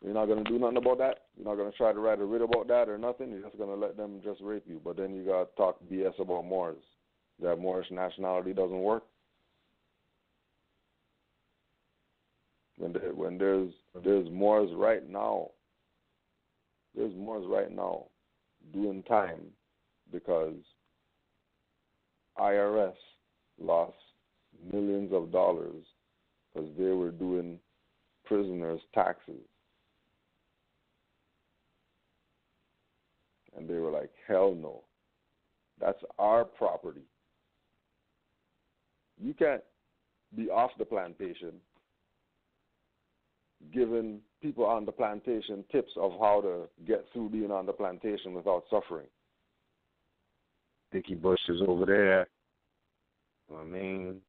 You're not going to do nothing about that? You're not going to try to write a writ about that or nothing? You're just going to let them just rape you. But then you got to talk BS about Moors. That Moorish nationality doesn't work. When there's Moors right now, doing time because IRS lost millions of dollars because they were doing prisoners' taxes. And they were like, hell no. That's our property. You can't be off the plantation giving people on the plantation tips of how to get through being on the plantation without suffering. Sticky bushes over there. You know what I mean?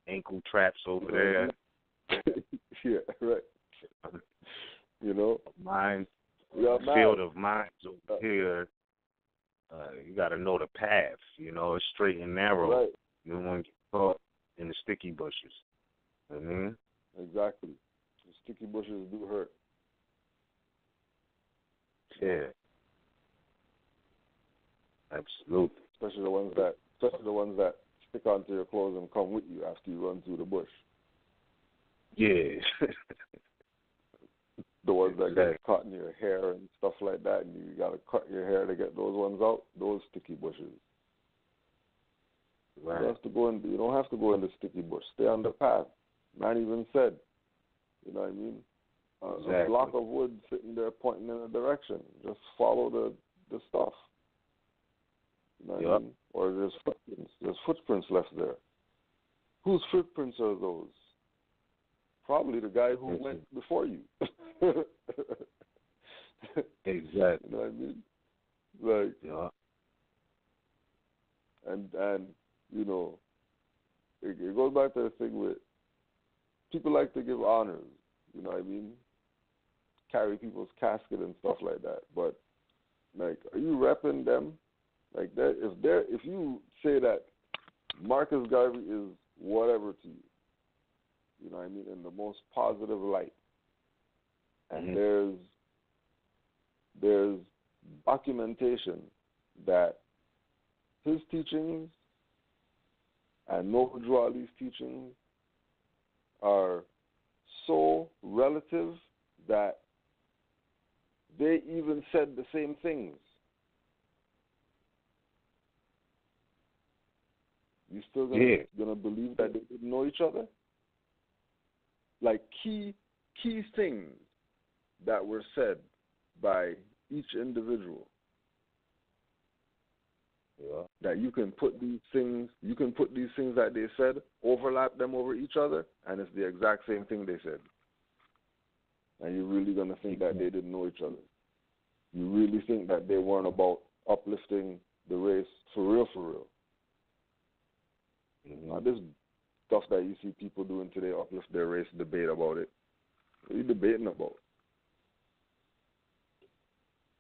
Ankle traps over there. Yeah, right. You know? Mines. Field of mines over here. You got to know the path. You know, it's straight and narrow. Right. You don't want to get caught in the sticky bushes. You know what I mean? Exactly. The sticky bushes do hurt. Yeah. Absolutely. Especially the ones that stick onto your clothes and come with you after you run through the bush. Yeah. The ones that get caught in your hair and stuff like that, and you got to cut your hair to get those ones out. Those sticky bushes. Right. You don't have to go in the sticky bush. Stay on the path. Man even said, you know what I mean? Exactly. A block of wood sitting there pointing in a direction. Just follow the stuff. You know what I mean? Or there's footprints. There's footprints left there. Whose footprints are those? Probably the guy who went before you. Exactly. You know what I mean? Like, yeah. And you know, it goes back to the thing with people like to give honors. You know what I mean? Carry people's casket and stuff like that. But like, are you repping them? Like that? If you say that Marcus Garvey is whatever to you, you know what I mean, in the most positive light, and there's documentation that his teachings and Noble Drew Ali's teachings are so relative that they even said the same things. You still gonna believe that they didn't know each other? Like key things that were said by each individual. Yeah. That you can put these things that they said, overlap them over each other, and it's the exact same thing they said. And you're really gonna think that they didn't know each other. You really think that they weren't about uplifting the race for real, for real. Now, this stuff that you see people doing today, uplift their race, debate about it. What are you debating about?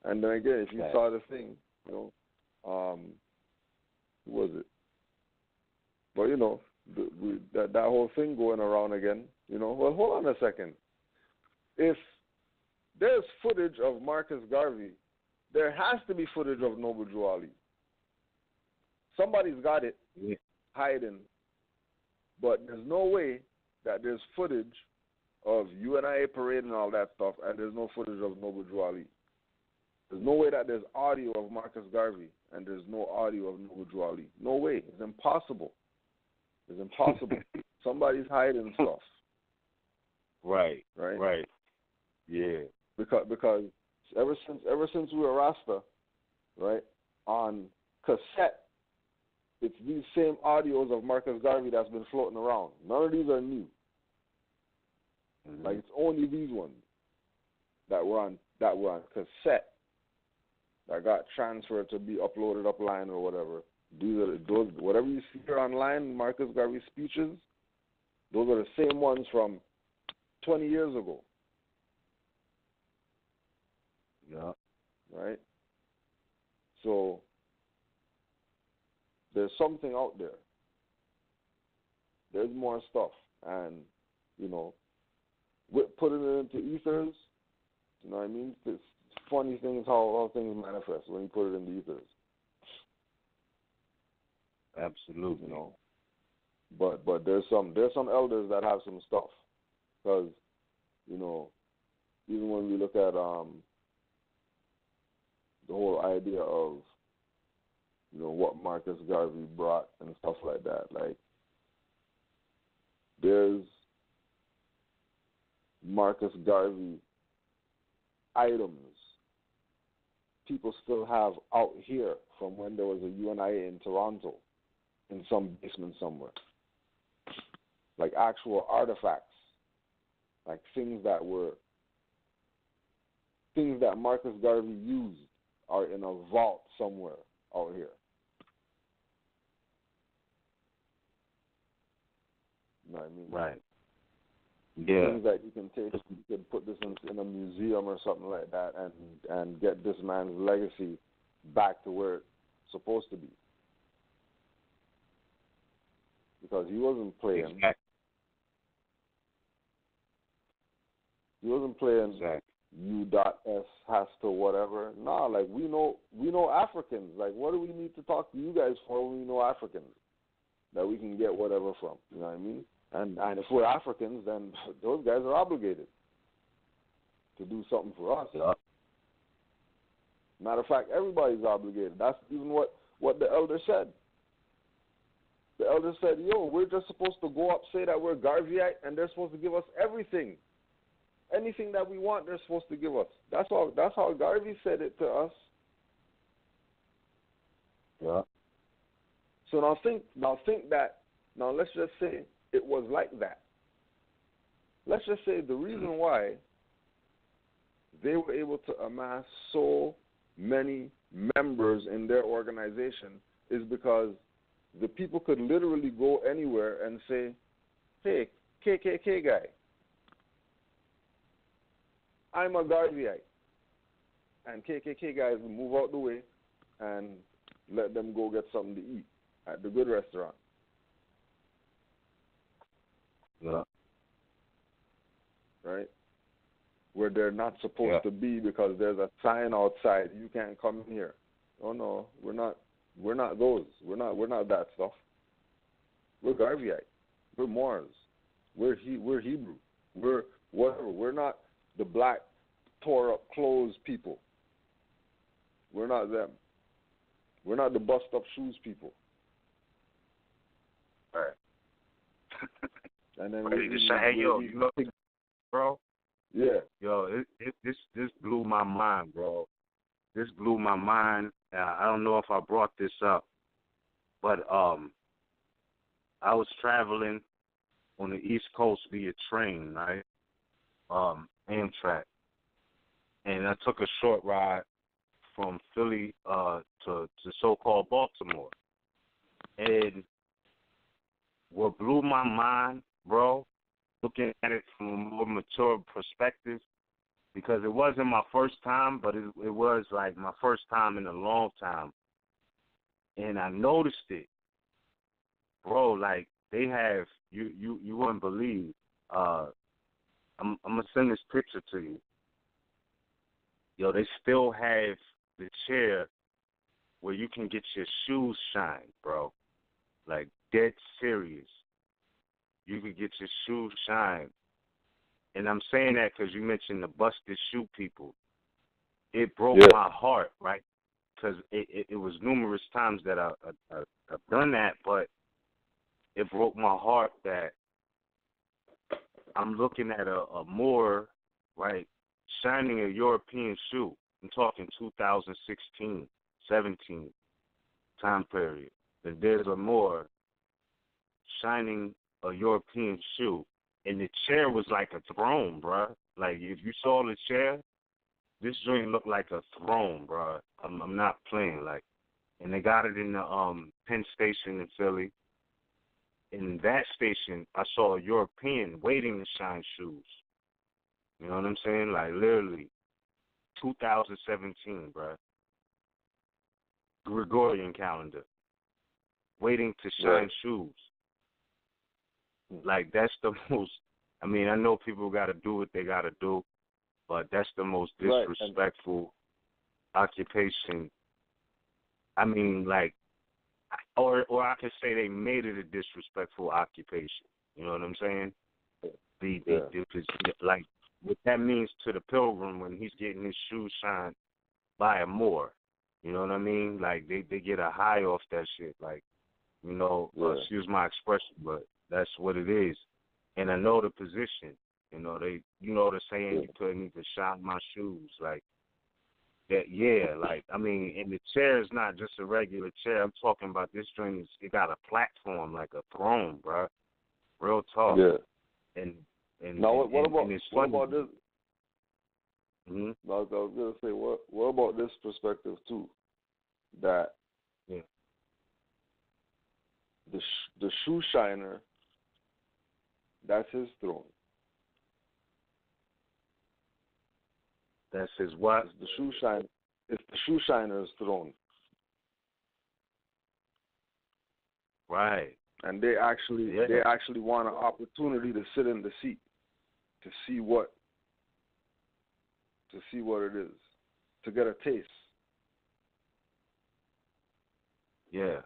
And then again, if you saw the thing, you know, who was it? But, you know, that whole thing going around again, you know, well, hold on a second. If there's footage of Marcus Garvey, there has to be footage of Noble Drew Ali. Somebody's got it. Yeah. Hiding, but there's no way that there's footage of UNIA parade and all that stuff, and there's no footage of Noble Drew Ali. There's no way that there's audio of Marcus Garvey and there's no audio of Noble Drew Ali. No way. It's impossible. It's impossible. Somebody's hiding stuff. Right. Yeah. Because ever since we were Rasta, right, on cassette, it's these same audios of Marcus Garvey that's been floating around. None of these are new. Like, it's only these ones that were on cassette that got transferred to be uploaded upline or whatever. Those whatever you see here online, Marcus Garvey speeches, those are the same ones from 20 years ago. Yeah. Right? So there's something out there. There's more stuff. And, you know, putting it into ethers, you know what I mean? It's funny things how things manifest when you put it in the ethers. Absolutely. You know. But there's some elders that have some stuff. Because, you know, even when we look at the whole idea of, you know, what Marcus Garvey brought and stuff like that. Like, there's Marcus Garvey items people still have out here from when there was a UNIA in Toronto in some basement somewhere. Like actual artifacts. Like things that Marcus Garvey used are in a vault somewhere out here. You know what I mean? Right. Yeah. Things that you can take, you can put this in a museum or something like that, and get this man's legacy back to where it's supposed to be. Because he wasn't playing. Exactly. He wasn't playing U.S. has to whatever. Nah, like we know Africans. Like, what do we need to talk to you guys for when we know Africans that we can get whatever from? You know what I mean? And if we're Africans, then those guys are obligated to do something for us. Yeah. Matter of fact, everybody's obligated. That's even what the elder said. The elder said, yo, we're just supposed to go up, say that we're Garveyite, and they're supposed to give us everything. Anything that we want, they're supposed to give us. That's how Garvey said it to us. Yeah. So now let's just say it was like that. Let's just say the reason why they were able to amass so many members in their organization is because the people could literally go anywhere and say, hey, KKK guy, I'm a Garveyite. And KKK guys will move out the way and let them go get something to eat at the good restaurant. Yeah. Right? Where they're not supposed to be because there's a sign outside, you can't come in here. Oh no, we're not those. We're not that stuff. We're Garveyite. We're Moors. We're Hebrew. We're whatever. We're not the black tore up clothes people. We're not them. We're not the bust up shoes people. Right. And then you know, bro. Yeah. Yo, this blew my mind, bro. This blew my mind. I don't know if I brought this up, but I was traveling on the East Coast via train, right? Amtrak, and I took a short ride from Philly to so-called Baltimore. And what blew my mind, bro, looking at it from a more mature perspective, because it wasn't my first time, but it was like my first time in a long time. And I noticed it, bro, like they have, you wouldn't believe, I'm going to send this picture to you. Yo, they still have the chair where you can get your shoes shined, bro. Like, dead serious. You could get your shoes shined. And I'm saying that because you mentioned the busted shoe people. It broke my heart, right? Because it was numerous times that I've done that, but it broke my heart that I'm looking at a Moor, right, shining a European shoe. I'm talking 2016, 17 time period. And there's a Moor shining a European shoe. And the chair was like a throne, bruh. Like, if you saw the chair, this joint looked like a throne, bruh. I'm not playing. Like, and they got it in the Penn Station in Philly. In that station, I saw a European waiting to shine shoes. You know what I'm saying? Like, literally, 2017, bruh. Gregorian calendar. Waiting to shine shoes. Like, that's the most, I mean, I know people got to do what they got to do, but that's the most disrespectful occupation. I mean, like, or I could say they made it a disrespectful occupation. You know what I'm saying? Like, what that means to the pilgrim when he's getting his shoes shined by a Moor. You know what I mean? Like, they get a high off that shit. Like, you know, excuse my expression, but that's what it is. And I know the position. You know, the saying, you couldn't even shine my shoes. Like, that, like, I mean, and the chair is not just a regular chair. I'm talking about this joint, it got a platform, like a throne, bro. Real talk. Yeah. And now, what about this? Mm-hmm. I was going to say, what about this perspective, too? That the shoe shiner, that's his throne. That's his what? It's the shoe shiner's throne. Right. And they actually want an opportunity to sit in the seat to see what it is, to get a taste. Yeah.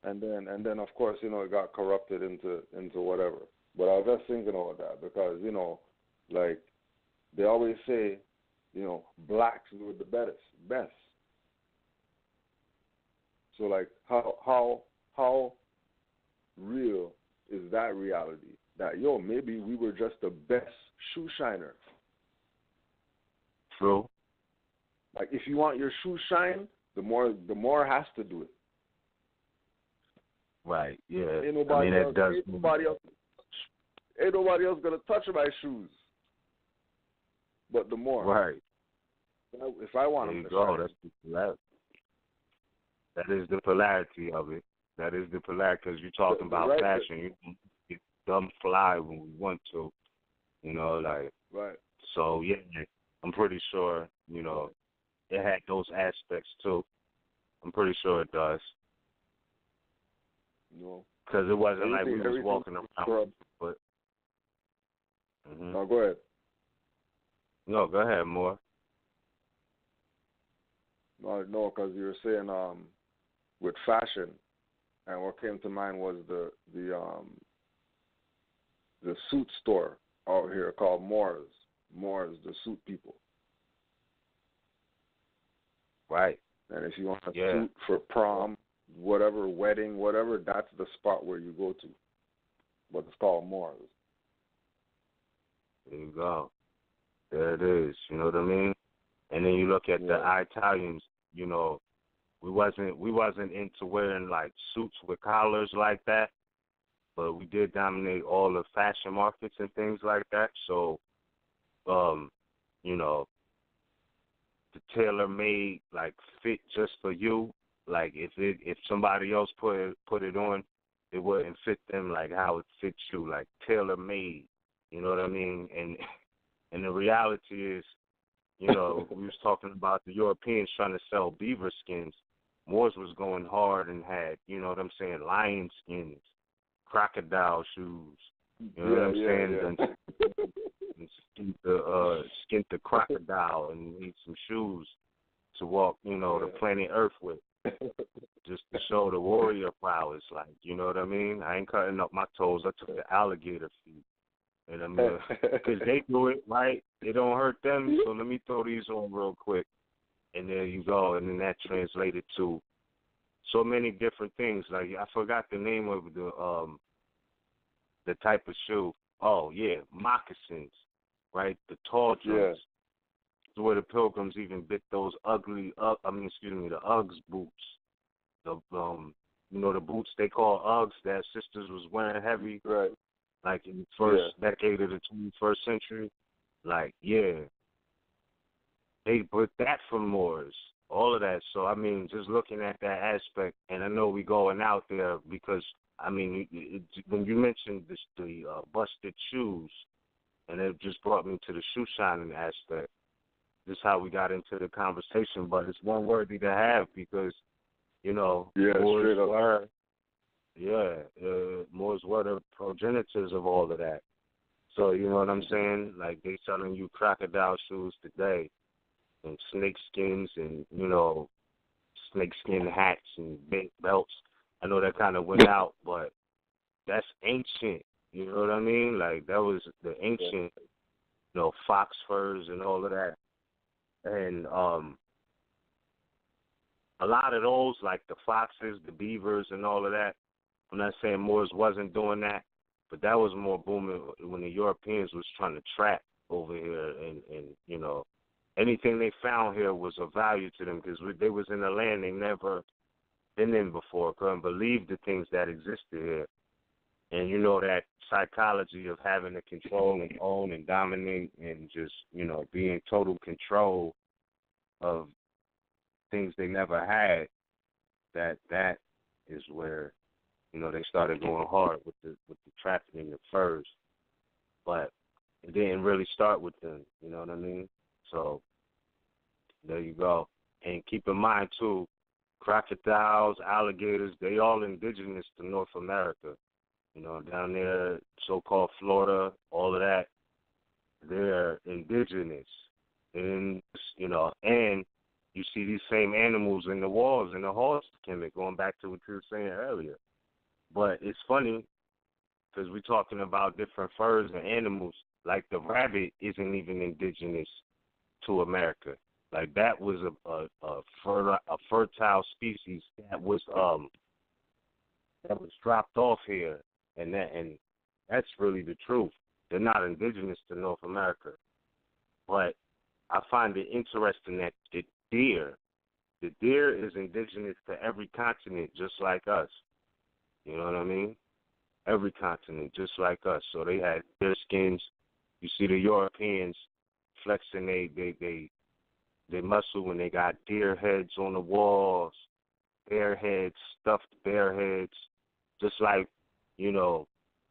And then of course, you know, it got corrupted into whatever. But I was just thinking about that because, you know, like they always say, you know, blacks were the best. So like how real is that reality? That maybe we were just the best shoe shiner. True. Like if you want your shoe shine, the more has to do it. Right. Yeah. Ain't nobody else gonna touch my shoes. But the more. Right. If I want there them you to go. shine. That's the polarity. That is the polarity of it. That is the polarity because you're talking about fashion. You can get dumb fly when we want to. You know, like. Right. So yeah, I'm pretty sure. You know, it had those aspects too. I'm pretty sure it does. No. Because it wasn't like we was walking around. But. Mm-hmm. No, go ahead. No, go ahead, Moore. No, because you were saying with fashion, and what came to mind was the suit store out here called Moor's Moors, the suit people. Right. And if you want a Yeah. suit for prom, whatever, wedding, whatever, that's the spot where you go to. But it's called Moors. There you go. There it is. You know what I mean? And then you look at the Italians. You know, we wasn't into wearing like suits with collars like that, but we did dominate all the fashion markets and things like that. So, you know, the tailor-made like fit just for you. Like if somebody else put it on, it wouldn't fit them like how it fits you. Like tailor-made. You know what I mean? And the reality is, you know, we was talking about the Europeans trying to sell beaver skins. Moors was going hard and had, you know what I'm saying, lion skins, crocodile shoes. You know what I'm saying? And skinned the crocodile and made some shoes to walk, you know, the planet Earth with. Just to show the warrior prowess, like, you know what I mean? I ain't cutting up my toes. I took the alligator feet. And I mean, because they do it, right? It don't hurt them, so let me throw these on real quick. And there you go. And then that translated to so many different things. Like, I forgot the name of the type of shoe. Oh, yeah, moccasins, right? The tall drums. Yeah. Where the pilgrims even bit those ugly, the Uggs boots. The, you know, the boots they call Uggs that sisters was wearing heavy. Right. Like in the first decade of the 21st century, like, yeah, they put that from Moors, all of that. So, I mean, just looking at that aspect, and I know we going out there because, I mean, when you mentioned the busted shoes, and it just brought me to the shoe shining aspect. This is how we got into the conversation, but it's one worthy to have because, you know, Moors were. Moors were the progenitors of all of that. So, you know what I'm saying? Like, they selling you crocodile shoes today and snake skins and, you know, snake skin hats and big belts. I know that kind of went out, but that's ancient. You know what I mean? Like, that was the ancient, you know, fox furs and all of that. And a lot of those, like the foxes, the beavers and all of that, I'm not saying Moors wasn't doing that, but that was more booming when the Europeans was trying to trap over here, and you know, anything they found here was of value to them because they was in a land they never been in before, couldn't believe the things that existed here. And you know that psychology of having to control and own and dominate and just, you know, be in total control of things they never had, that is where, you know, they started going hard with the trafficking of furs. But it didn't really start with them, you know what I mean? So there you go. And keep in mind, too, crocodiles, alligators, they all indigenous to North America. You know, down there, so-called Florida, all of that, they're indigenous. And, you know, and you see these same animals in the walls, in the halls, Kemet, going back to what you were saying earlier. But it's funny because we're talking about different furs and animals. Like the rabbit isn't even indigenous to America. Like that was a fertile species that was dropped off here, and that's really the truth. They're not indigenous to North America. But I find it interesting that the deer is indigenous to every continent, just like us. You know what I mean? Every continent, just like us. So they had deer skins. You see the Europeans flexing they muscle when they got deer heads on the walls, bear heads, stuffed bear heads. Just like, you know,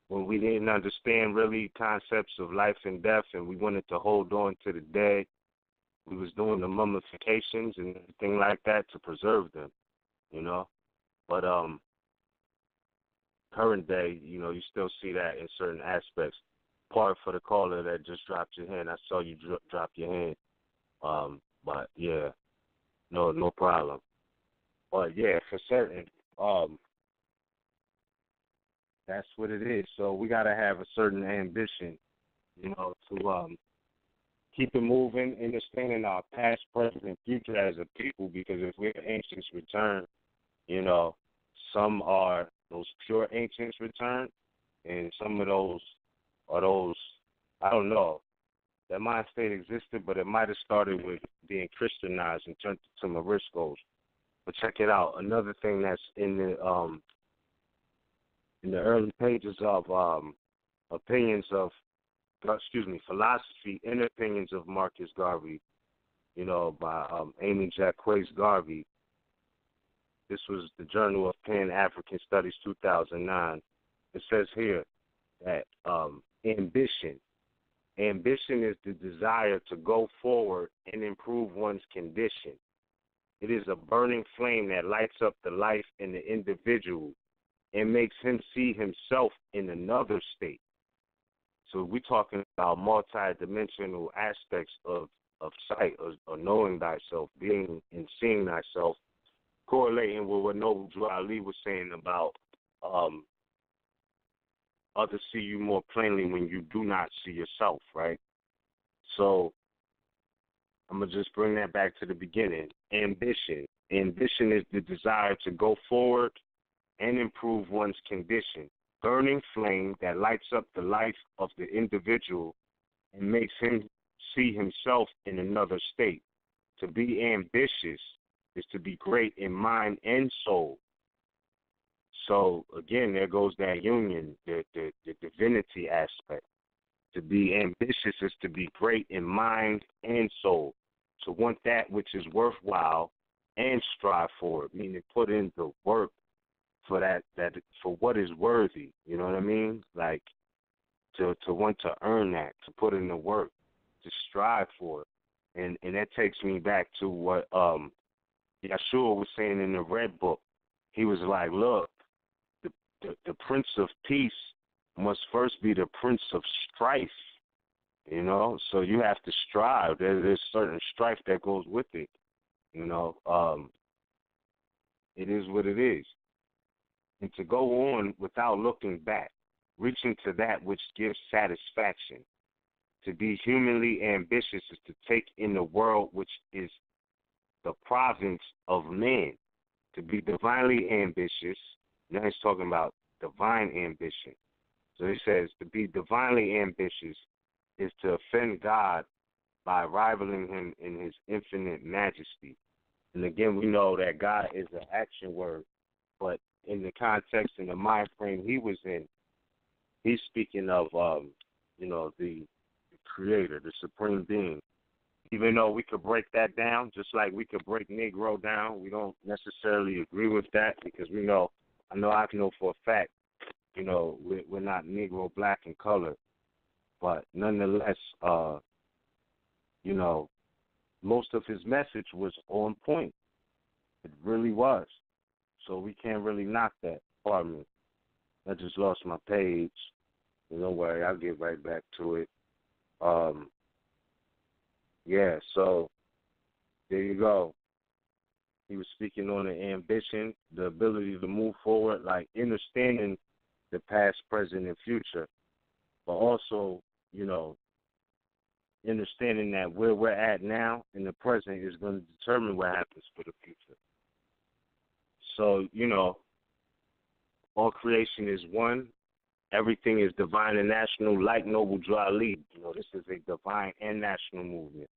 when we didn't understand really concepts of life and death and we wanted to hold on to the dead, we was doing the mummifications and everything like that to preserve them, you know. But current day, you know, you still see that in certain aspects. Part for the caller that just dropped your hand. I saw you drop your hand. But yeah, no problem. But yeah, for certain, that's what it is. So we gotta have a certain ambition, you know, keep it moving, understanding our past, present, and future as a people, because if we're ancients return, you know, some are those pure ancients return, and some of those are those, I don't know, that mind state existed, but it might have started with being Christianized and turned to Moriscos. But check it out. Another thing that's in the early pages of philosophy and opinions of Marcus Garvey, you know, by Amy Jacques Garvey. This was the Journal of Pan-African Studies, 2009. It says here that ambition is the desire to go forward and improve one's condition. It is a burning flame that lights up the life in the individual and makes him see himself in another state. So we're talking about multidimensional aspects of sight or knowing thyself, being and seeing thyself, correlating with what Noble Drew Ali was saying about others see you more plainly when you do not see yourself, right? So I'm going to just bring that back to the beginning. Ambition. Ambition is the desire to go forward and improve one's condition. Burning flame that lights up the life of the individual and makes him see himself in another state. To be ambitious is to be great in mind and soul. So, again, there goes that union, the divinity aspect. To be ambitious is to be great in mind and soul. To want that which is worthwhile and strive for it, meaning put in the work for that for what is worthy. You know what I mean? Like to want to earn that, to put in the work, to strive for it. And that takes me back to what Yeshua was saying in the Red Book. He was like, look, the Prince of Peace must first be the Prince of Strife, you know? So you have to strive. There's certain strife that goes with it, you know? It is what it is. And to go on without looking back, reaching to that which gives satisfaction. To be humanly ambitious is to take in the world which is the province of man. To be divinely ambitious, now he's talking about divine ambition. So he says to be divinely ambitious is to offend God by rivaling him in his infinite majesty. And again, we know that God is an action word, but in the context and the mind frame he was in, he's speaking of, the creator, the supreme being. Even though we could break that down, just like we could break Negro down, we don't necessarily agree with that because I know for a fact, we're not Negro, black in color. But nonetheless, most of his message was on point. It really was. So we can't really knock that. Pardon me. I just lost my page. Don't worry, I'll get right back to it. So there you go. He was speaking on the ambition, the ability to move forward, like understanding the past, present, and future, but also, understanding that where we're at now in the present is going to determine what happens for the future. So, all creation is one. Everything is divine and national, like Noble Drew Ali. This is a divine and national movement.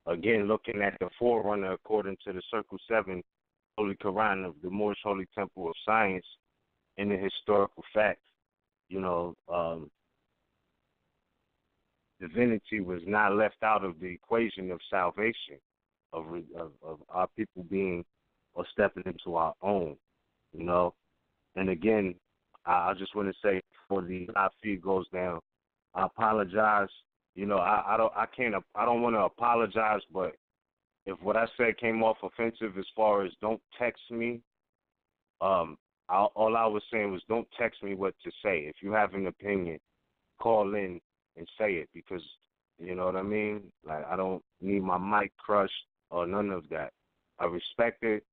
Again, looking at the forerunner according to the Circle 7 Holy Quran of the Moorish Holy Temple of Science and the historical facts, divinity was not left out of the equation of salvation, of our people being or stepping into our own, And again, I just want to say before the live feed goes down, I apologize. I don't want to apologize, but if what I said came off offensive as far as don't text me, all I was saying was don't text me what to say. If you have an opinion, call in and say it because, you know what I mean? Like, I don't need my mic crushed or none of that. I respect it,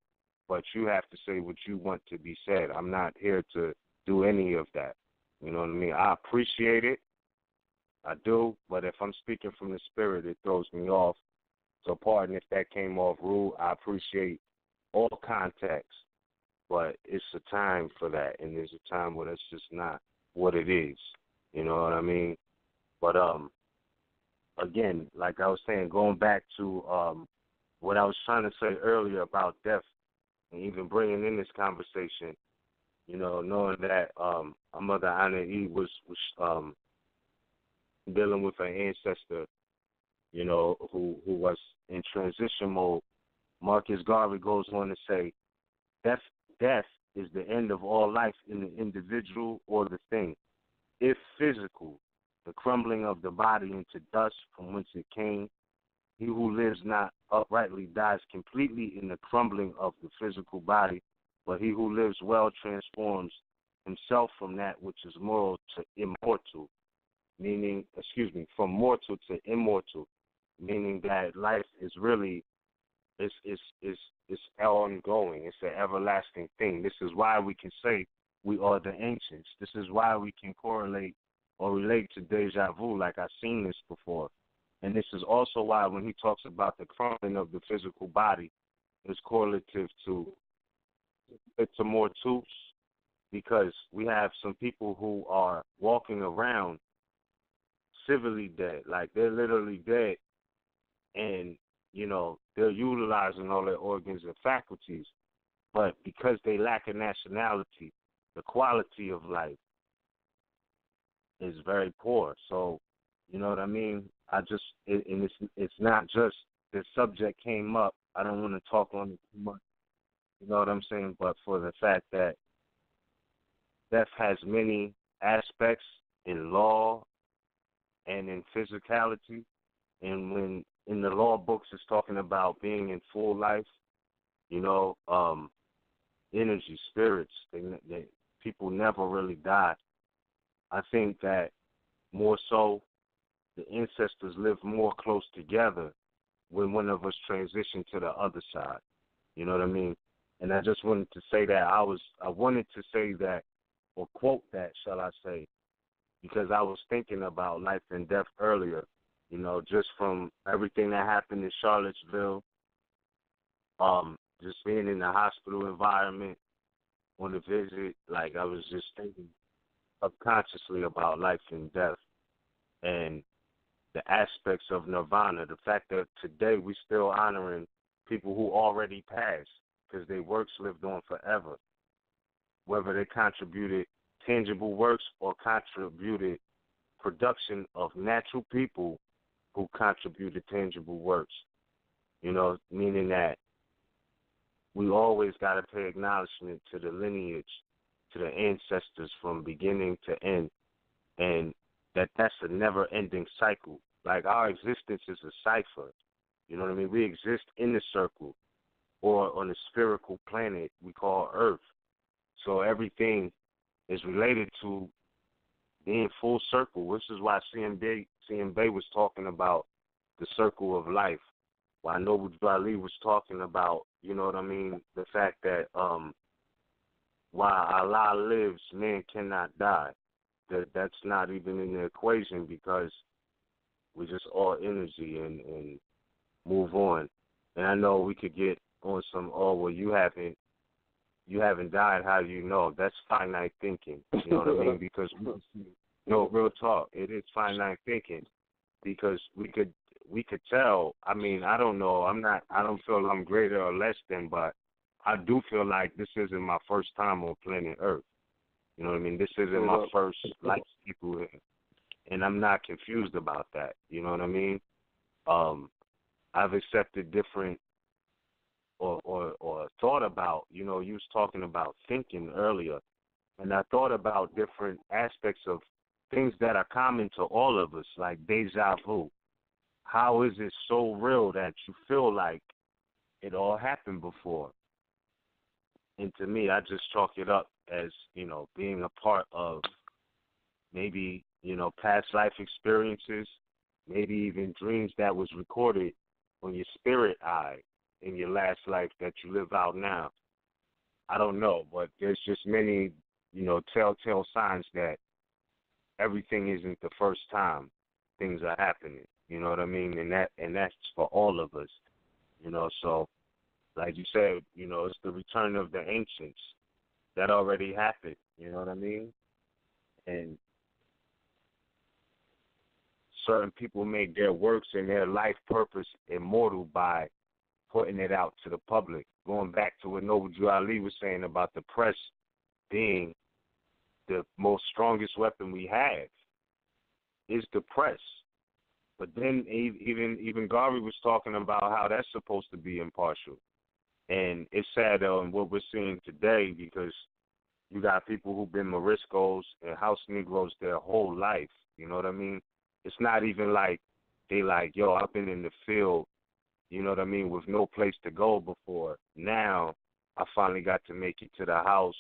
but you have to say what you want to be said. I'm not here to do any of that. You know what I mean? I appreciate it. I do, but if I'm speaking from the spirit, it throws me off. So pardon if that came off rude. I appreciate all context, but it's a time for that, and there's a time where that's just not what it is. You know what I mean? But again, like I was saying, going back to what I was trying to say earlier about death, and even bringing in this conversation, you know, knowing that our mother Anna E was dealing with an ancestor, you know, who was in transition mode. Marcus Garvey goes on to say, death is the end of all life in the individual or the thing. If physical, the crumbling of the body into dust from whence it came, he who lives not uprightly dies completely in the crumbling of the physical body, but he who lives well transforms himself from that which is moral to immortal, from mortal to immortal, meaning that life is really it's ongoing. It's an everlasting thing. This is why we can say we are the ancients. This is why we can correlate or relate to deja vu, like I've seen this before. And this is also why when he talks about the crumbling of the physical body, it's correlative to mortals, because we have some people who are walking around civilly dead, like they're literally dead, and, you know, they're utilizing all their organs and faculties, but because they lack a nationality, the quality of life is very poor. So, you know what I mean? It's not just the subject came up. I don't want to talk on it too much. You know what I'm saying? But for the fact that death has many aspects in law and in physicality, and when in the law books it's talking about being in full life, you know, energy, spirits, people never really die. I think that more so the ancestors live more close together when one of us transition to the other side. You know what I mean? And I just wanted to say that I wanted to say that, or quote that, shall I say, because I was thinking about life and death earlier, you know, just from everything that happened in Charlottesville, just being in the hospital environment on the visit, like I was just thinking subconsciously about life and death and the aspects of nirvana, the fact that today we still honoring people who already passed because their works lived on forever, whether they contributed tangible works or contributed production of natural people who contributed tangible works, you know, meaning that we always got to pay acknowledgement to the lineage, to the ancestors from beginning to end, and that's a never-ending cycle. Like our existence is a cipher, you know what I mean? We exist in the circle or on a spherical planet we call Earth. So everything is related to being full circle, which is why CCY was talking about the circle of life. Why Noble Ali was talking about, you know what I mean, the fact that while Allah lives, man cannot die. That's not even in the equation because we just all energy and move on. And I know we could get on some, you haven't died, how do you know? That's finite thinking. You know what I mean? Because real talk, it is finite thinking. Because we could tell. I mean, I don't know. I don't feel I'm greater or less than, but I do feel like this isn't my first time on planet Earth. You know what I mean? This isn't my first life cycle, and I'm not confused about that. You know what I mean? I've accepted different or thought about, you know, you was talking about thinking earlier, and I thought about different aspects of things that are common to all of us, like deja vu. How is it so real that you feel like it all happened before? And to me, I just chalk it up as, you know, being a part of maybe, you know, past life experiences, maybe even dreams that was recorded on your spirit eye in your last life that you live out now. I don't know, but there's just many, you know, telltale signs that everything isn't the first time. things are happening. You know what I mean? And that's for all of us. You know, so like you said, you know, it's the return of the ancients. That already happened. You know what I mean? And certain people made their works and their life purpose immortal by putting it out to the public. Going back to what Noble Drew Ali was saying about the press being the most strongest weapon we have is the press. But then even Garvey was talking about how that's supposed to be impartial. And it's sad what we're seeing today because you got people who've been Moriscos and house Negroes their whole life. You know what I mean? It's not even like they like, yo, I've been in the field, you know what I mean, with no place to go before. Now I finally got to make it to the house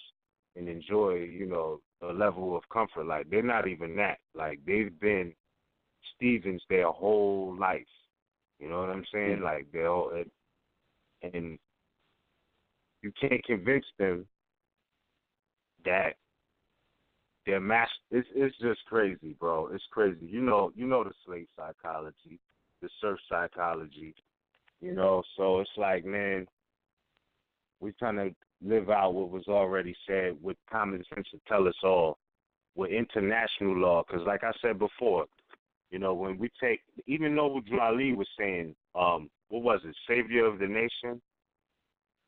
and enjoy, you know, a level of comfort. Like, they're not even that. Like, they've been Stevens their whole life. You know what I'm saying? Like, their whole, and you can't convince them that their master. It's just crazy, bro. It's crazy. You know the slave psychology, the serf psychology. You know, so it's like, man, we're trying to live out what was already said with common sense to tell us all, with international law. Because like I said before, you know, when we take, even Noble Drew Ali was saying, what was it, Savior of the Nation?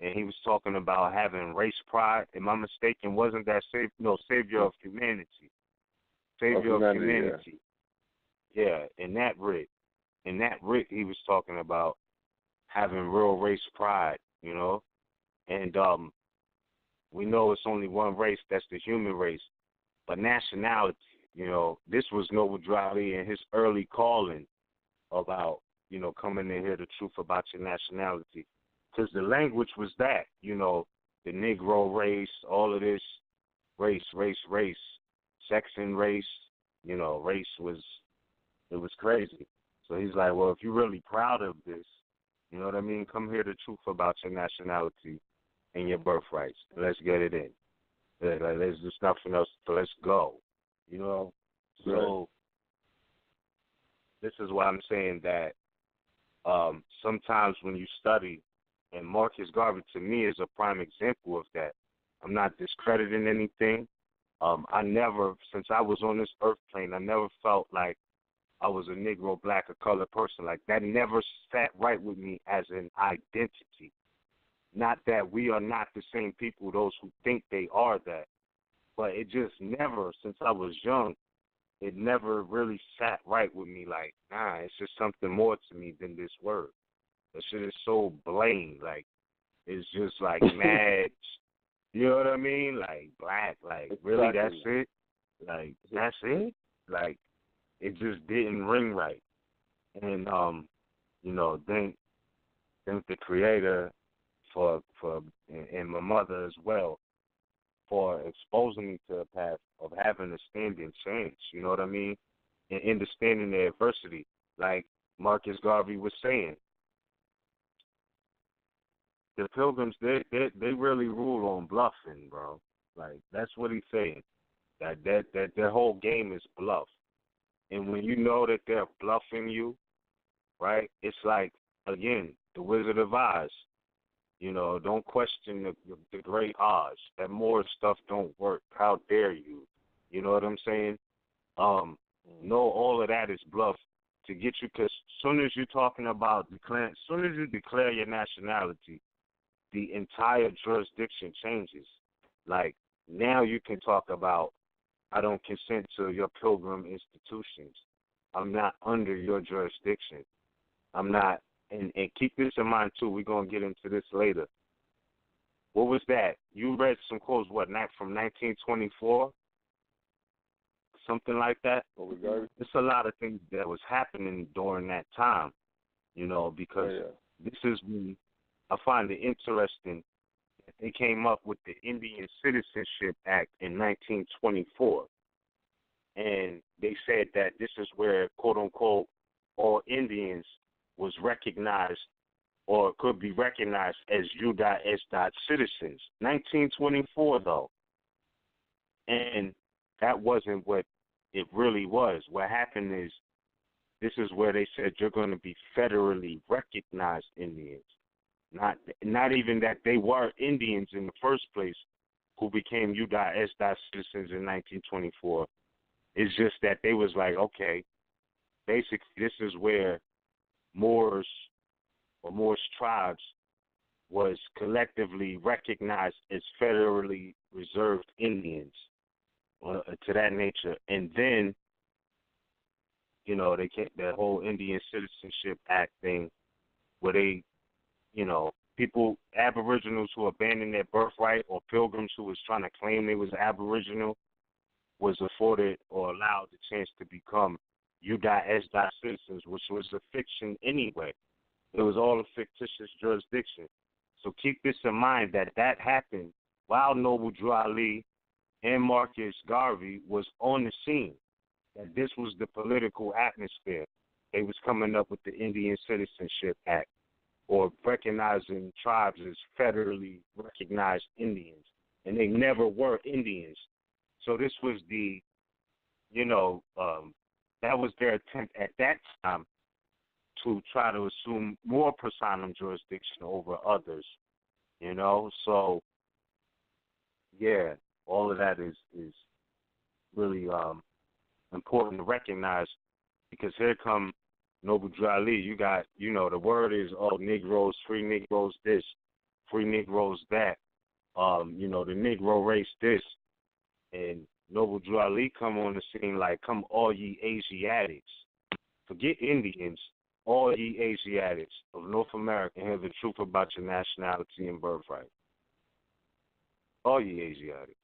And he was talking about having race pride. Am I mistaken? Wasn't that Savior of Humanity? Savior of Humanity. Yeah, in that writ, he was talking about having real race pride, you know? And we know it's only one race, that's the human race. But nationality, you know, this was Noble Drew Ali and his early calling about, you know, coming to hear the truth about your nationality. Because the language was that, you know, the Negro race, all of this, race, sex and race, you know, race was crazy. So he's like, well, if you're really proud of this, you know what I mean, come hear the truth about your nationality and your birthrights. Let's get it in. There's just nothing else, so let's go, you know. So this is why I'm saying that sometimes when you study, and Marcus Garvey, to me, is a prime example of that. I'm not discrediting anything. I never, since I was on this earth plane, I never felt like I was a Negro, black, or colored person. Like, that never sat right with me as an identity. Not that we are not the same people, those who think they are that. But it just never, since I was young, it never really sat right with me. Like, nah, it's just something more to me than this word. That shit is so blatant. Like, it's just like mad. You know what I mean? Like, black. Like, really, that's it? Like, that's it? Like, it just didn't ring right. And, you know, thank the Creator and my mother as well for exposing me to a path of having a standing chance. You know what I mean? And understanding the adversity. Like Marcus Garvey was saying, the Pilgrims, they really rule on bluffing, bro. Like, that's what he's saying. That their whole game is bluff. And when you know that they're bluffing you, right, it's like, again, the Wizard of Oz. You know, don't question the great Oz. That Moor stuff don't work. How dare you? You know what I'm saying? No, all of that is bluff to get you, because as soon as you're talking about as soon as you declare your nationality, the entire jurisdiction changes. Like, now you can talk about, I don't consent to your pilgrim institutions. I'm not under your jurisdiction. I'm not, and keep this in mind too, we're going to get into this later. What was that? You read some quotes, from 1924? Something like that? It's a lot of things that was happening during that time, you know, because this is when I find it interesting that they came up with the Indian Citizenship Act in 1924. And they said that this is where, quote unquote, all Indians was recognized or could be recognized as U.S. citizens. 1924, though. And that wasn't what it really was. What happened is this is where they said you're going to be federally recognized Indians. Not even that they were Indians in the first place who became U.S. citizens in 1924. It's just that they was like, okay, basically this is where Moors or Moorish tribes was collectively recognized as federally reserved Indians to that nature. And then, you know, they kept that whole Indian Citizenship Act thing where they, you know, people, aboriginals who abandoned their birthright or pilgrims who was trying to claim they was aboriginal was afforded or allowed the chance to become U.S. citizens, which was a fiction anyway. It was all a fictitious jurisdiction. So keep this in mind that happened while Noble Drew Ali and Marcus Garvey was on the scene. That this was the political atmosphere. They was coming up with the Indian Citizenship Act, or recognizing tribes as federally recognized Indians. And they never were Indians. So this was the, you know, that was their attempt at that time to try to assume more personam jurisdiction over others, you know. So, yeah, all of that is really important to recognize, because here come Noble Drew Ali. You got, you know, the word is, oh, Negroes, free Negroes this, free Negroes that, you know, the Negro race this. And Noble Drew Ali come on the scene like, come all ye Asiatics. Forget Indians, all ye Asiatics of North America, hear the truth about your nationality and birthright. All ye Asiatics.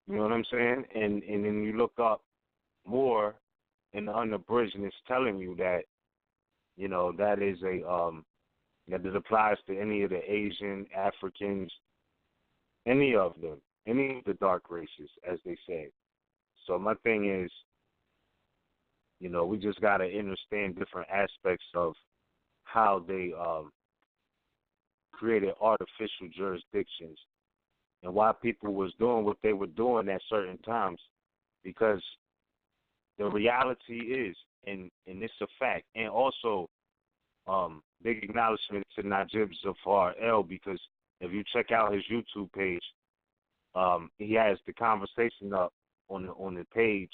You know what I'm saying? And then you look up Moor in the unabridged, and it's telling you that, you know, that is that it applies to any of the Asian, Africans, any of them, any of the dark races, as they say. So my thing is, you know, we just got to understand different aspects of how they created artificial jurisdictions and why people was doing what they were doing at certain times, because the reality is, and it's a fact, and also big acknowledgement to Najib Zafar L, because if you check out his YouTube page, he has the conversation up on the page,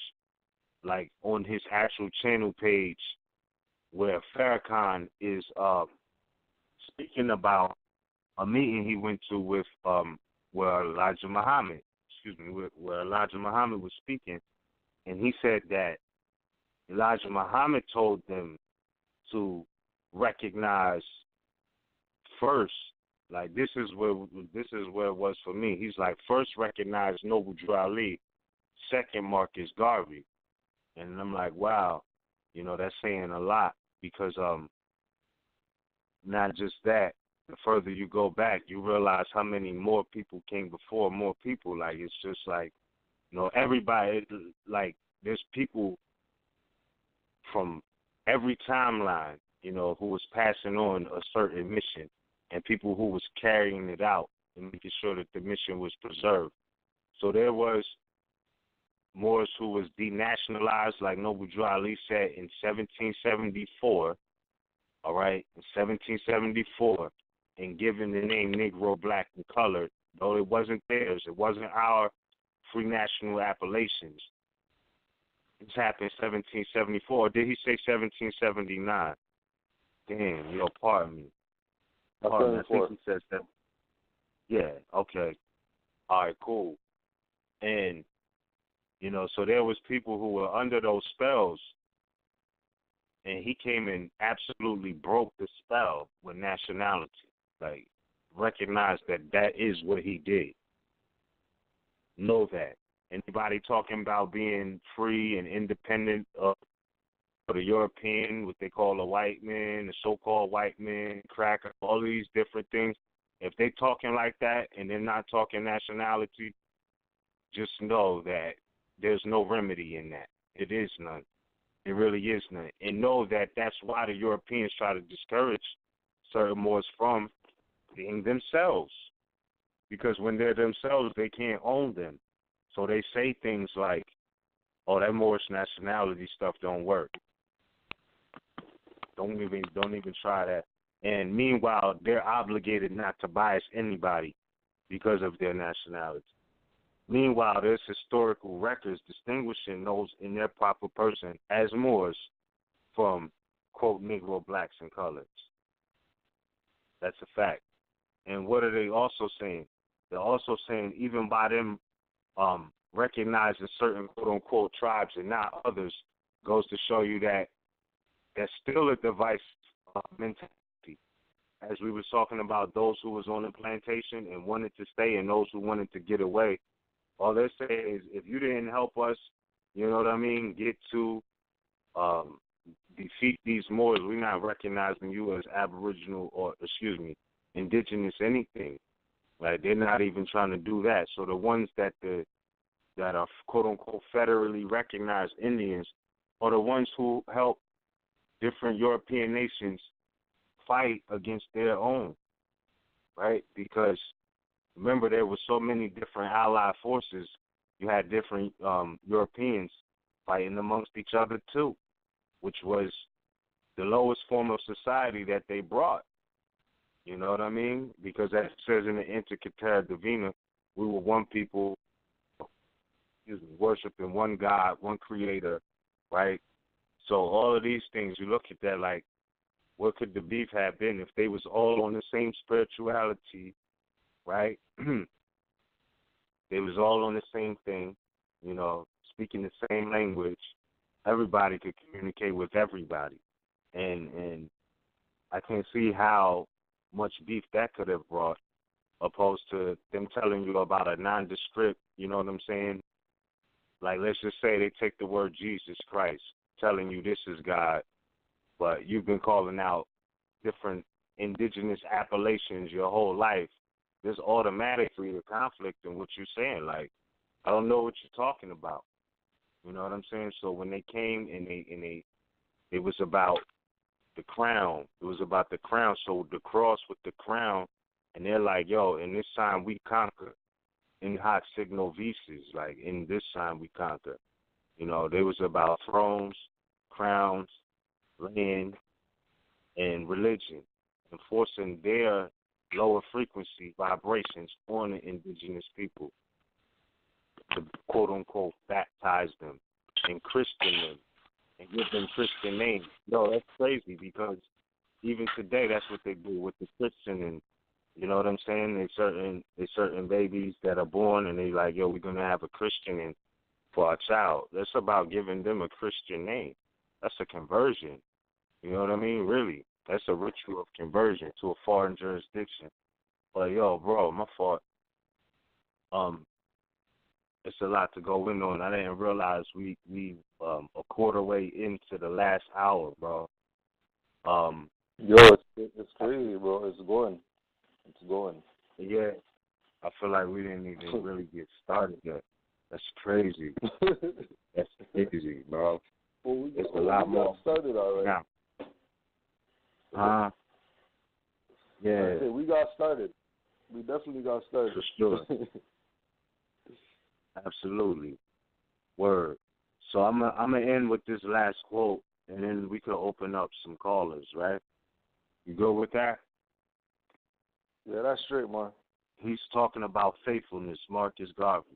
like on his actual channel page, where Farrakhan is speaking about a meeting he went to with where Elijah Muhammad was speaking, and he said that Elijah Muhammad told them to recognize first, like this is where it was for me. He's like, first recognize Noble Drew Ali, second Marcus Garvey. And I'm like, wow, you know, that's saying a lot, because not just that, the further you go back, you realize how many more people came before more people. Like, it's just like, you know, everybody, like, there's people from every timeline, you know, who was passing on a certain mission, and people who was carrying it out and making sure that the mission was preserved. So there was Moors who was denationalized, like Noble Drew Ali said, in 1774, all right, in 1774, and given the name Negro, Black, and Colored, though it wasn't theirs, it wasn't our free national appellations. This happened in 1774. Did he say 1779? Damn, yo, pardon me. Pardon, I think he says that. Yeah, okay. All right, cool. And, you know, so there was people who were under those spells, and he came and absolutely broke the spell with nationality. Like, recognize that is what he did. Know that. Anybody talking about being free and independent of the European, what they call a white man, the so-called white man, cracker, all these different things, if they talking like that and they're not talking nationality, just know that there's no remedy in that. It is none. It really is none. And know that that's why the Europeans try to discourage certain Moors from being themselves. Because when they're themselves, they can't own them. So they say things like, oh, that Moorish nationality stuff don't work. Don't even try that. And meanwhile, they're obligated not to bias anybody because of their nationality. Meanwhile, there's historical records distinguishing those in their proper person as Moors from, quote, Negro, blacks, and coloreds. That's a fact. And what are they also saying? They're also saying even by them recognizing certain, quote, unquote, tribes and not others goes to show you that that's still a device mentality. As we were talking about those who was on the plantation and wanted to stay and those who wanted to get away, all they're saying is if you didn't help us, you know what I mean, get to defeat these Moors, we're not recognizing you as Aboriginal or, indigenous anything. Like, they're not even trying to do that. So the ones that are, quote-unquote, federally recognized Indians are the ones who help different European nations fight against their own, right? Because, remember, there were so many different allied forces. You had different Europeans fighting amongst each other, too, which was the lowest form of society that they brought. You know what I mean? Because as it says in the Intercatera Divina, we were one people, worshiping one God, one creator, right? So all of these things, you look at that like, what could the beef have been if they was all on the same spirituality, right? They was all on the same thing, you know, speaking the same language. Everybody could communicate with everybody. And I can't see how much beef that could have brought, opposed to them telling you about a nondescript, you know what I'm saying? Like, let's just say they take the word Jesus Christ, telling you this is God, but you've been calling out different indigenous appellations your whole life. There's automatically a conflict in what you're saying. Like, I don't know what you're talking about. You know what I'm saying? So when they came and it was about the crown. It was about the crown. So the cross with the crown, and they're like, yo, in this time we conquer. In hot signal visas, like in this time we conquer. You know, they was about thrones, crowns, land, and religion, enforcing their lower frequency vibrations on the indigenous people to, quote-unquote, baptize them and Christian them and give them Christian names. Yo, that's crazy because even today that's what they do with the Christian, and you know what I'm saying? There's certain babies that are born and they like, yo, we're going to have a Christian name for our child. That's about giving them a Christian name. That's a conversion. You know what I mean? Really. That's a ritual of conversion to a foreign jurisdiction. But, yo, bro, my fault. It's a lot to go in on. I didn't realize we a quarter way into the last hour, bro. Yo, it's crazy, bro. It's going. Yeah. I feel like we didn't even really get started yet. That's crazy. That's crazy, bro. Well, it's a lot more. Started already. Now. Yeah. We got started. We definitely got started. For sure. Absolutely. Word. So I'm gonna end with this last quote, and then we could open up some callers, right? You good with that? Yeah, that's straight, man. He's talking about faithfulness, Marcus Garvey.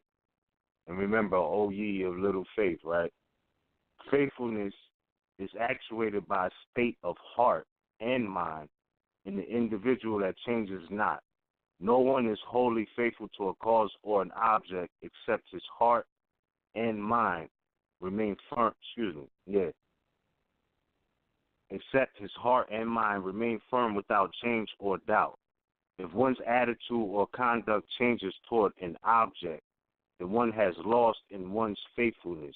And remember, O ye of little faith, right? Faithfulness is actuated by a state of heart and mind in the individual that changes not. No one is wholly faithful to a cause or an object except his heart and mind remain firm. Except his heart and mind remain firm without change or doubt. If one's attitude or conduct changes toward an object, then one has lost in one's faithfulness.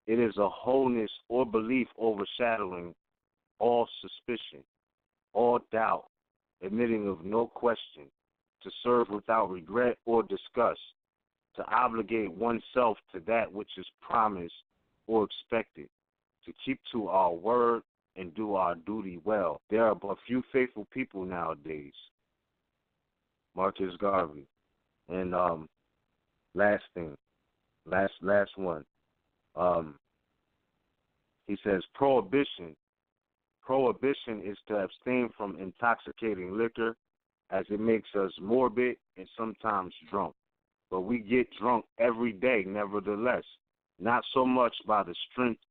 It is a wholeness or belief overshadowing all suspicion, all doubt, admitting of no question, to serve without regret or disgust, to obligate oneself to that which is promised or expected, to keep to our word and do our duty well. There are but few faithful people nowadays. Marcus Garvey. And last thing, last one. He says prohibition. Prohibition is to abstain from intoxicating liquor, as it makes us morbid and sometimes drunk. But we get drunk every day, nevertheless, not so much by the strength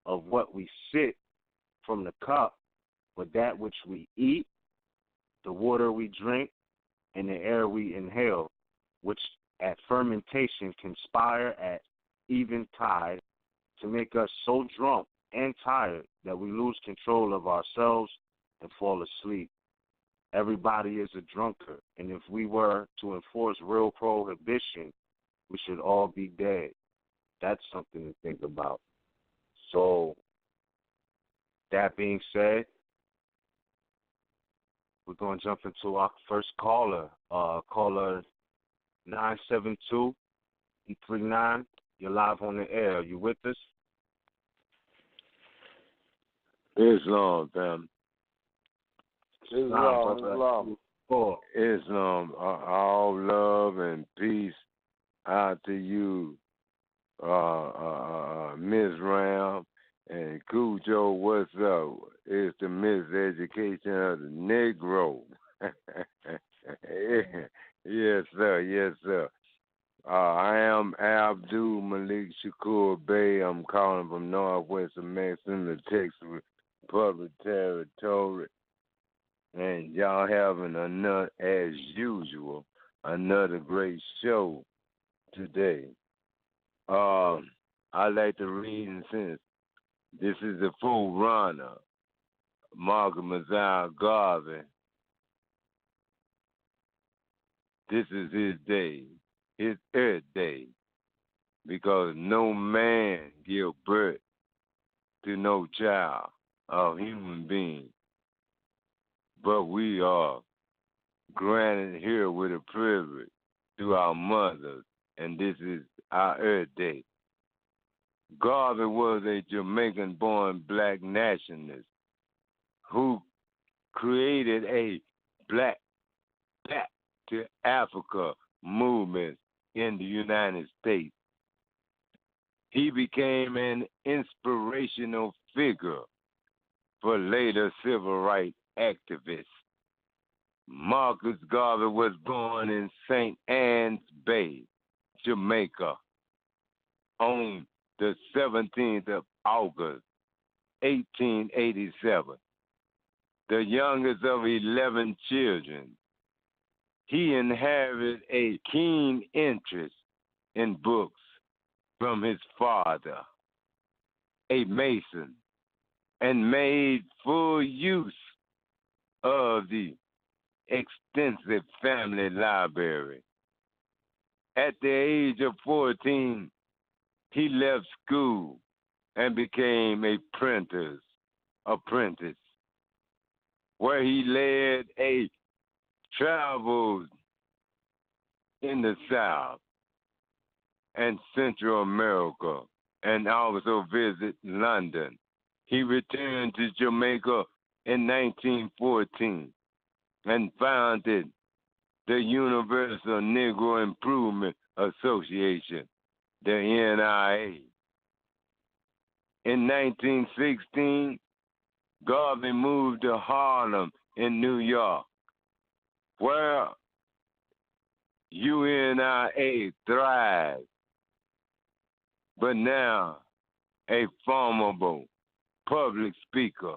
of what we sip from the cup, but that which we eat, the water we drink, and the air we inhale, which at fermentation conspire at even tide to make us so drunk and tired that we lose control of ourselves and fall asleep. Everybody is a drunkard, and if we were to enforce real prohibition, we should all be dead. That's something to think about. So, that being said, we're going to jump into our first caller. Caller 972-339. You're live on the air. Are you with us? Islam, fam. Islam. Islam. All love and peace out to you, Miss Ram. And Cujo, what's up? It's the miseducation of the Negro. Yes, sir. Yes, sir. I am Abdul Malik Shakur Bey. I'm calling from Northwest Mexico, the Texas Republic Territory. And y'all having another, as usual, another great show today. I like to read, and since this is the full runner, Malcolm Azar Garvey. This is his day, his earth day, because no man give birth to no child, a human being, but we are granted here with a privilege to our mothers, and this is our earth day. Garvey was a Jamaican-born black nationalist who created a black back to Africa movement in the United States. He became an inspirational figure for later civil rights activists. Marcus Garvey was born in St. Ann's Bay, Jamaica, on the 17th of August, 1887. The youngest of 11 children, he inherited a keen interest in books from his father, a Mason, and made full use of the extensive family library. At the age of 14, he left school and became a apprentice, where he led a travels in the South and Central America and also visit London. He returned to Jamaica in 1914 and founded the Universal Negro Improvement Association, the NIA. In 1916, Garvey moved to Harlem in New York, where UNIA thrived, but now a formidable public speaker.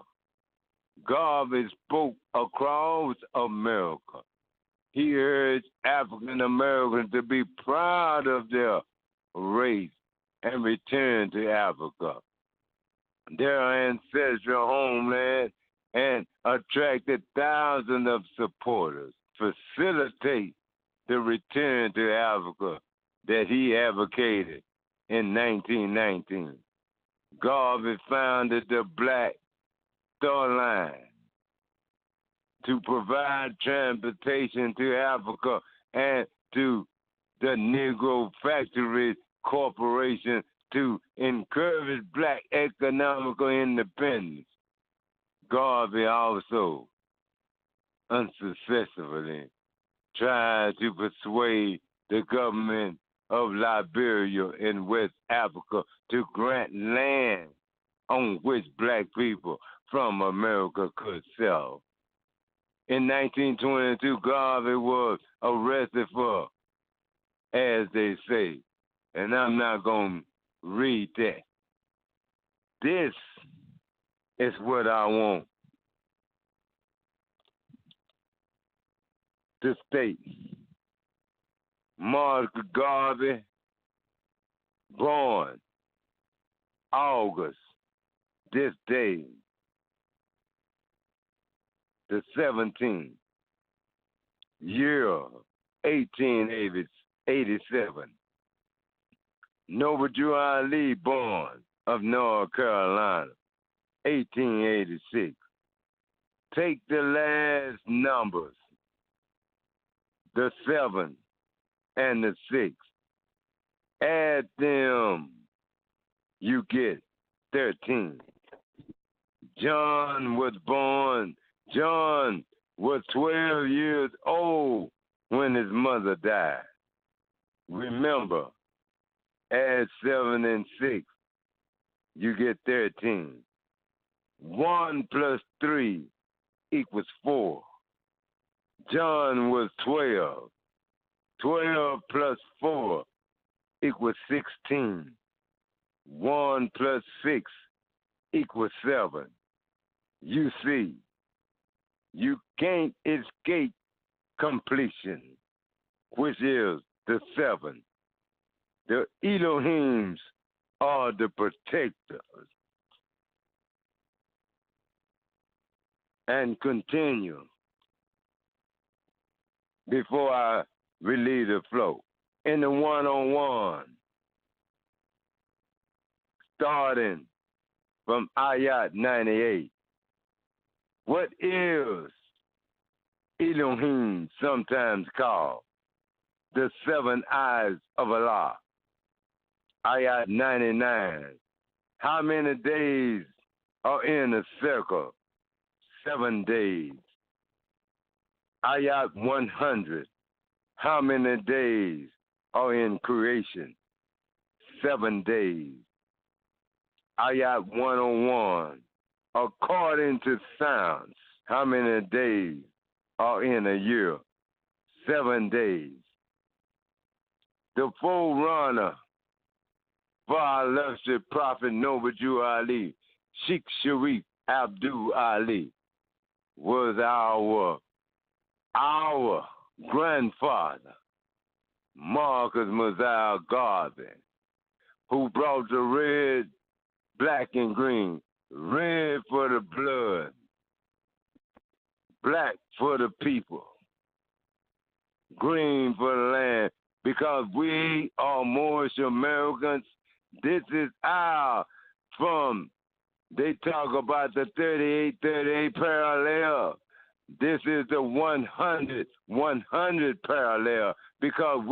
Garvey spoke across America. He urged African Americans to be proud of their race and return to Africa, their ancestral homeland, and attracted thousands of supporters. Facilitate the return to Africa that he advocated in 1919. Garvey founded the Black Star Line to provide transportation to Africa and to the Negro Factory Corporation to encourage black economical independence. Garvey also unsuccessfully tried to persuade the government of Liberia in West Africa to grant land on which black people from America could sell. In 1922, Garvey was arrested for, as they say, and I'm not going to read that. This is what I want to state. Marcus Garvey, born August, this day, the 17th, year 1887. Noble Drew Ali, born of North Carolina, 1886. Take the last numbers, the 7 and the 6. Add them, you get 13. John was 12 years old when his mother died. Remember, add 7 and 6, you get 13. 1 plus 3 equals 4. John was 12. 12 plus 4 equals 16. 1 plus 6 equals 7. You see, you can't escape completion, which is the 7. The Elohims are the protectors. And continue before I relieve the flow. In the one-on-one, starting from Ayat 98, what is Elohim sometimes called? The 7 eyes of Allah. Ayat 99, how many days are in a circle? 7 days. Ayat 100, how many days are in creation? 7 days. Ayat 101, according to science, how many days are in a year? 7 days. The forerunner for our illustrious Prophet Noble Jew Ali, Sheikh Sharif Abdul Ali, was our grandfather, Marcus Mosiah Garvey, who brought the red, black, and green. Red for the blood, black for the people, green for the land, because we are Moorish Americans. This is they talk about the 38 parallel. This is the 100 parallel, because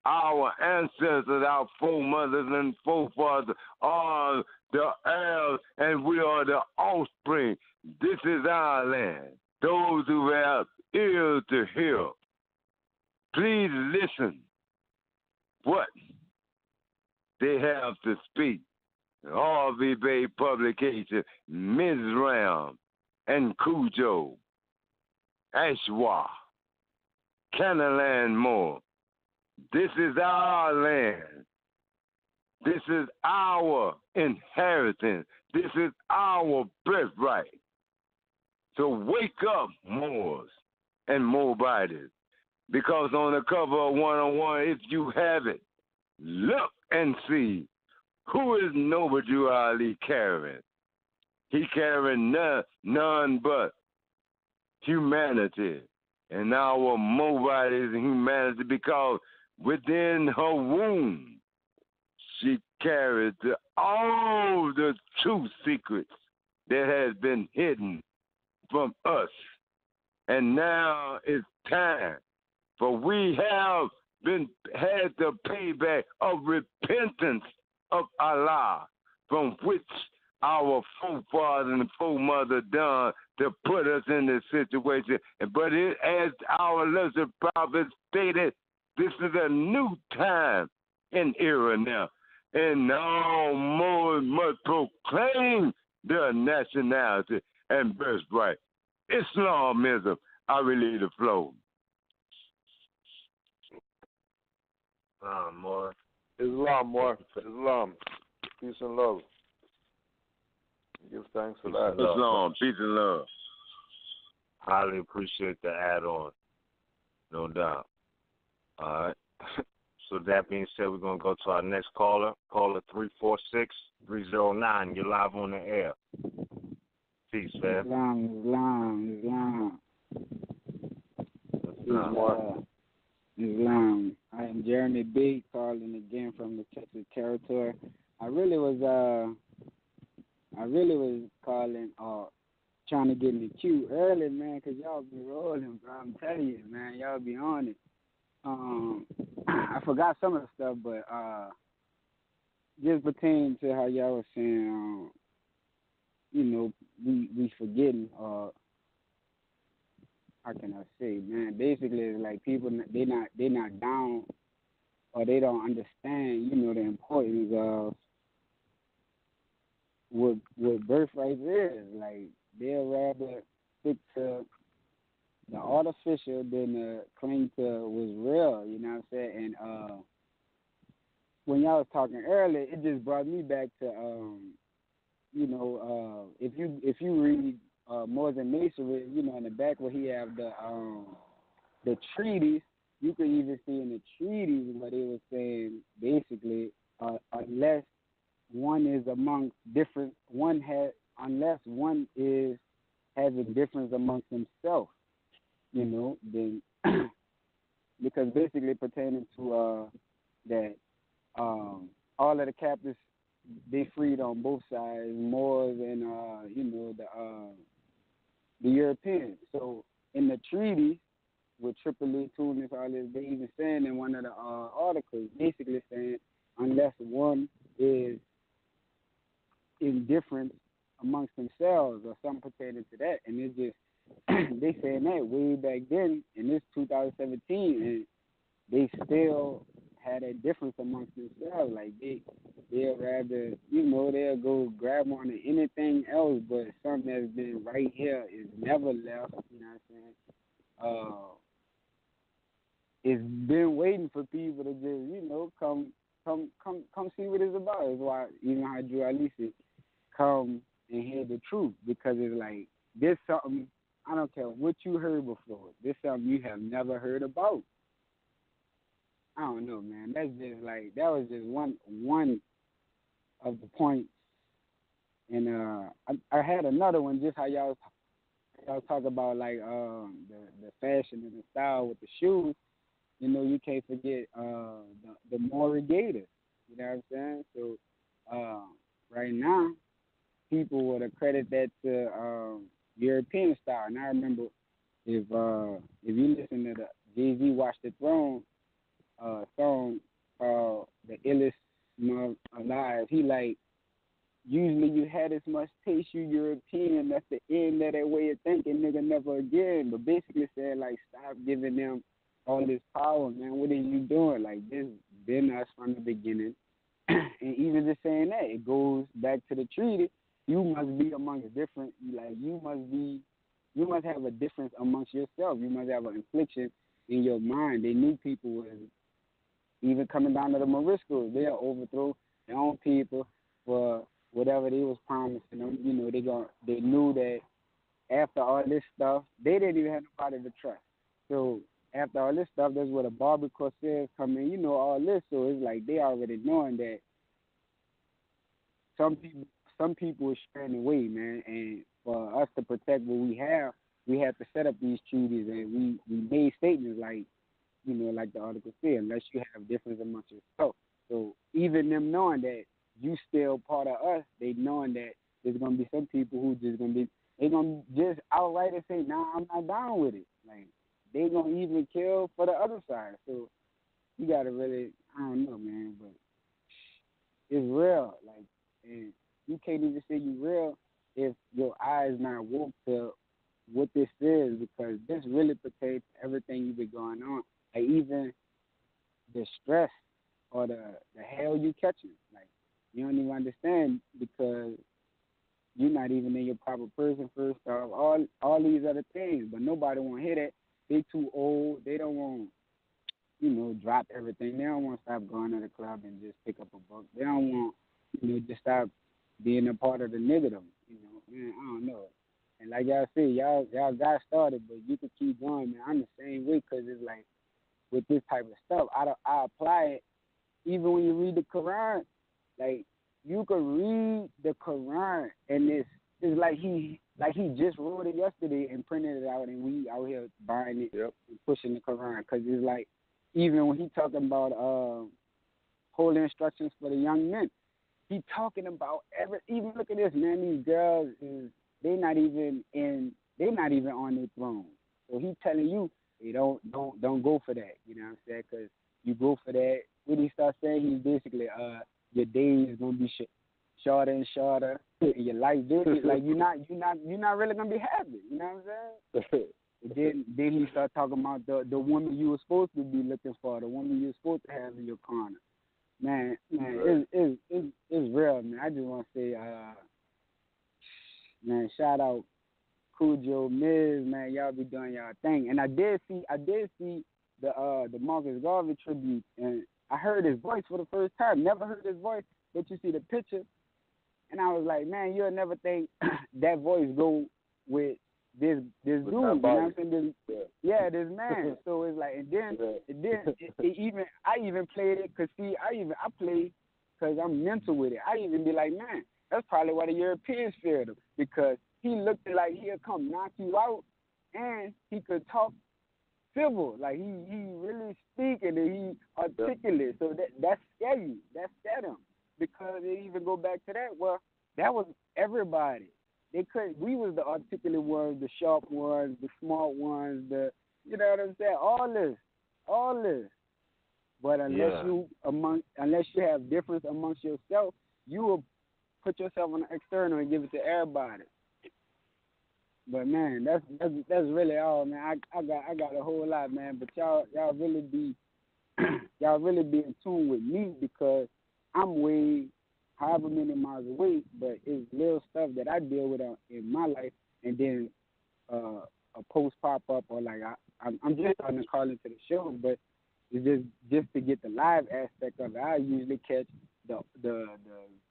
our ancestors, our foremothers and forefathers are the heirs, and we are the offspring. This is our land. Those who have ears to hear, please listen what they have to speak. RVBey publication, Mizram and Cujo, Ashwa, Canaland Moor. This is our land. This is our inheritance. This is our birthright. So wake up, Moors and Moabites, because on the cover of one-on-one, if you have it, look and see who is Noble Jew Ali carrying. He carrying none but humanity, and our Moabite is humanity, because within her womb, she carried all the true secrets that has been hidden from us. And now it's time, for we have had the payback of repentance of Allah, from which our forefather and foremother done to put us in this situation. But as our lesser prophet stated, This is a new time and era now. And all Moors must proclaim their nationality and birthright. Islamism. I relay the flow. Moor. Islam, Moor. Islam. Peace and love. Give thanks for that. Islam. Peace and love. Highly appreciate the add-on. No doubt. All right. So that being said, we're going to go to our next caller. Caller 346-309. You're live on the air. Peace, man. Islam. I am Jeremy B. calling again from the Texas territory. I really was calling trying to get in the queue early, man, because y'all be rolling, bro. I'm telling you, man, y'all be on it. I forgot some of the stuff, but just pertaining to how y'all was saying, we forgetting, how can I say, man? Basically, it's like people they not down, or they don't understand, the importance of what birthright is. Like, they'll rather stick to the artificial than cling to what's real. You know what I'm saying? And when y'all was talking earlier, it just brought me back to if you read Moors and Masonry, in the back where he have the treaties, you could even see in the treaties where they were saying basically unless one is amongst different, unless one has a difference amongst themselves, then because basically pertaining to that all of the captives they freed on both sides, Moors and the Europeans. So in the treaty with Tripoli, Tunis, all this, they even saying in one of the articles, basically saying unless one is indifferent amongst themselves or something pertaining to that, and it's just they saying that way back then, and it's 2017, and they still had a difference amongst themselves. Like they'll rather, they'll go grab on to anything else, but something that's been right here is never left. You know what I'm saying? It's been waiting for people to just, come see what it's about. It's why even how Drew Ali said, come and hear the truth, because it's like this something. I don't care what you heard before. This something you have never heard about. I don't know, man. That's just like that was just one of the points. And I had another one, just how y'all talk about like the fashion and the style with the shoes. You can't forget the Moor Gators. You know what I'm saying? So right now, people would accredit that to European style. And I remember if you listen to the Jay-Z Watch the Throne song called The Illest Month Alive, he like, usually you had as much taste, you European, that's the end of that way of thinking, nigga, never again. But basically saying, like, stop giving them all this power, man. What are you doing? Like, this been us from the beginning. And even just saying that, it goes back to the treaty. You must be amongst different, like, you must have a difference amongst yourself. You must have an infliction in your mind. They knew people was, even coming down to the Moriscos, they'll overthrow their own people for whatever they was promising them. They knew that after all this stuff, they didn't even have nobody to trust. So after all this stuff, that's where the Barbary Corsairs come in, all this. So it's like they already knowing that some people are straying away, man. And for us to protect what we have to set up these treaties, and we made statements like, like the article said, unless you have difference amongst yourself. So even them knowing that you still part of us, they knowing that there's going to be some people who just going to be, they going to just outright and say, nah, I'm not down with it. Like, they going to even kill for the other side. So you got to really, I don't know, man, but it's real. Like, and you can't even say you real if your eyes not woke to what this is, because this really pertains to everything you've been going on. Like, even not even in your proper person first off. All these other things, but nobody want to hear that. They too old. They don't want, drop everything. They don't want to stop going to the club and just pick up a book. They don't want, just stop being a part of the negative. Man, I don't know. And like y'all say, y'all got started, but you can keep going, man. I'm the same way because it's like with this type of stuff, I apply it. Even when you read the Quran, like you could read the Quran and it's like he just wrote it yesterday and printed it out, and we out here buying it and pushing the Quran because it's like even when he talking about holy instructions for the young men, he talking about even look at this, man. These girls they're not even on their throne. So he telling you, hey, don't go for that. You know what I'm saying? Because you go for that. What he starts saying, he's basically your days is gonna be shorter and shorter, and your life like you're not really gonna be happy. You know what I'm saying? And then he start talking about the woman you were supposed to be looking for, the woman you were supposed to have in your corner. Man, it's real, man. I just want to say, man, shout out Cujo, Miz, man, y'all be doing y'all thing. And I did see the Marcus Garvey tribute, and I heard his voice for the first time. Never heard his voice, but you see the picture, and I was like, man, you'll never think that voice go with this dude. You know what I'm saying? This man. So it's like, and then I even played it because I play because I'm mental with it. I even be like, man, that's probably why the Europeans feared him, because he looked like he'll come knock you out, and he could talk civil, like he really speaking and he articulate. So that's scary. That scared him, because they even go back to that. Well, that was everybody. We was the articulate ones, the sharp ones, the smart ones, you know what I'm saying? All this. But unless you have difference amongst yourself, you will put yourself on the external and give it to everybody. But man, that's really all, man. I got a whole lot, man. But y'all really be in tune with me, because I'm way however many miles away, but it's little stuff that I deal with in my life, and then a post pop up, or like I'm just starting to call into the show, but it's just to get the live aspect of it. I usually catch the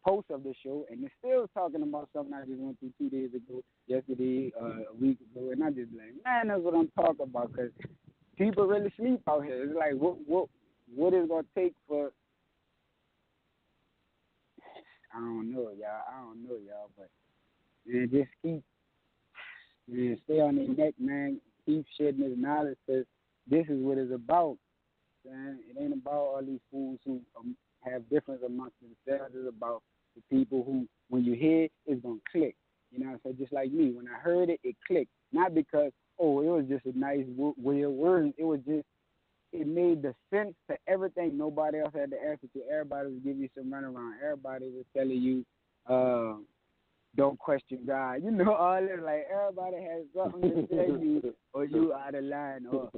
post of the show, and it's still talking about something I just went through 2 days ago, yesterday, a week ago, and I just like, man, that's what I'm talking about, because people really sleep out here. It's like, what is gonna take for? I don't know, y'all, but man, just stay on their neck, man. Keep shedding this knowledge, because this is what it's about, man. It ain't about all these fools who have difference amongst themselves. It's about the people who, when you hear it, it's going to click. You know what I'm saying? Just like me. When I heard it, it clicked. Not because, it was just a nice weird word. It was just, it made the sense to everything. Nobody else had the answer to. Everybody was giving you some runaround. Everybody was telling you, don't question God. You know, all that. Like, everybody has something to tell you, or you out of line, or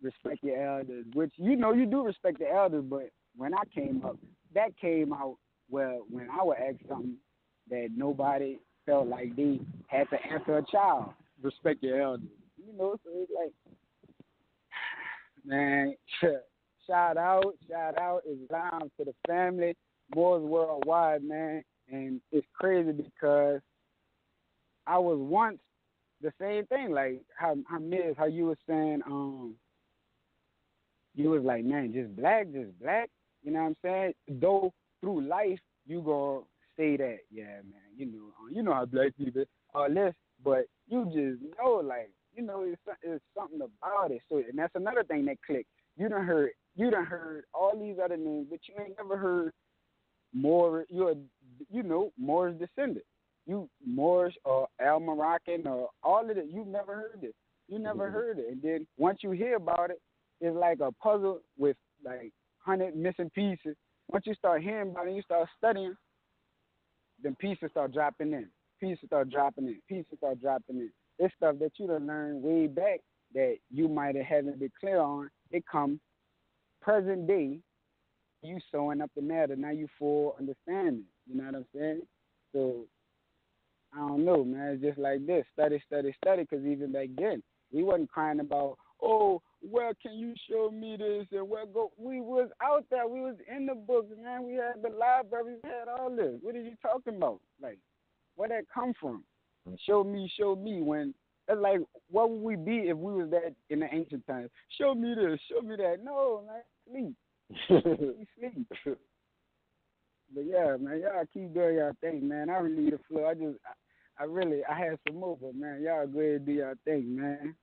respect your elders, which, you do respect the elders, but when I came up, that came out when I would ask something that nobody felt like they had to answer a child. Respect your elders. So it's like, man, shout out Islam to the family, Moors worldwide, man. And it's crazy because I was once the same thing, like how you were saying, you was like, man, just black. You know what I'm saying? Though through life you gonna say that, yeah, man, you know how black people are this, but you just know, like, it's something about it. So, and that's another thing that clicked. You done heard all these other names, but you ain't never heard Moor. Moorish descendant. You Moorish or Al Moroccan or all of it. You've never heard it. You never heard it. And then once you hear about it, it's like a puzzle with like 100 missing pieces. Once you start hearing about it, you start studying, then pieces start dropping in. It's stuff that you done learned way back that you might have haven't been clear on. It comes present day, you sewing up the matter. Now you full understanding. You know what I'm saying? So don't know, man. It's just like this. Study, because even back then, we wasn't crying about, oh, where can you show me this and where go? We was out there. We was in the books, man. We had the library. We had all this. What are you talking about? Like, where that come from? Show me. When it's like, what would we be if we was that in the ancient times? Show me this. Show me that. No, man. Sleep. We sleep. But yeah, man, y'all keep doing y'all thing, man. I really need the flow. I had some more, but man, y'all go ahead and do y'all thing, man.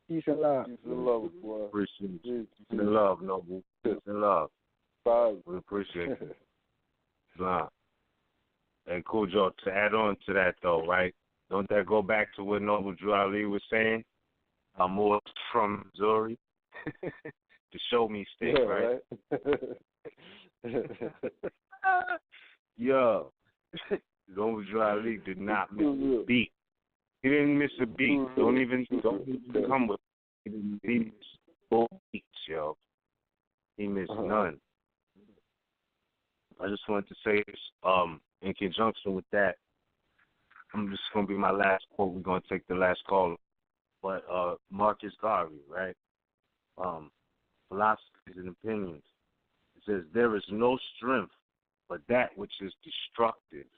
Peace and love. Peace and love, boy. Appreciate you. Peace and love, Noble. Peace and love. Bye. We appreciate it. Nah. Hey, cool, Joe. To add on to that, though, right? Don't that go back to what Noble Drew Ali was saying? I'm more from Missouri. To show me state, right? Yo, Noble Drew Ali did not miss a beat. He didn't miss a beat. Don't even come with it. He missed both beats, yo. He missed none. I just wanted to say this, in conjunction with that, I'm just going to be my last quote. We're going to take the last call. But Marcus Garvey, right? Philosophies and opinions. It says, there is no strength but that which is destructive.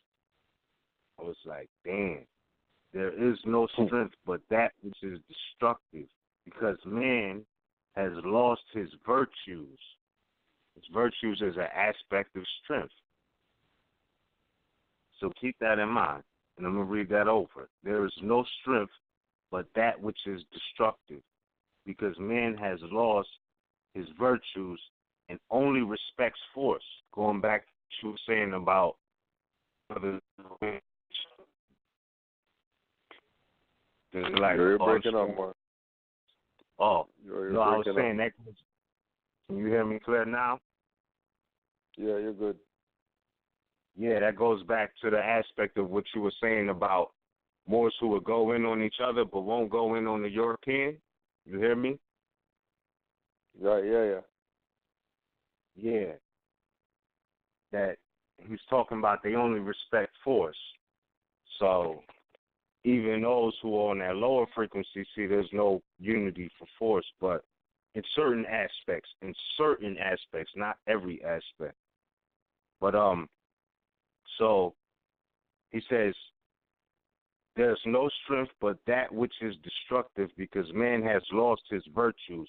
I was like, damn. There is no strength but that which is destructive, because man has lost his virtues. His virtues is an aspect of strength. So keep that in mind, and I'm going to read that over. There is no strength but that which is destructive, because man has lost his virtues and only respects force. Going back to what you were saying about like, you're breaking up more. No, I was saying that. Can you hear me clear now? Yeah, you're good. Yeah, that goes back to the aspect of what you were saying about Moors who would go in on each other but won't go in on the European. You hear me? Right, yeah. Yeah. That he's talking about they only respect force. So even those who are on that lower frequency see there's no unity for force, but in certain aspects, not every aspect. But so he says, there's no strength but that which is destructive, because man has lost his virtues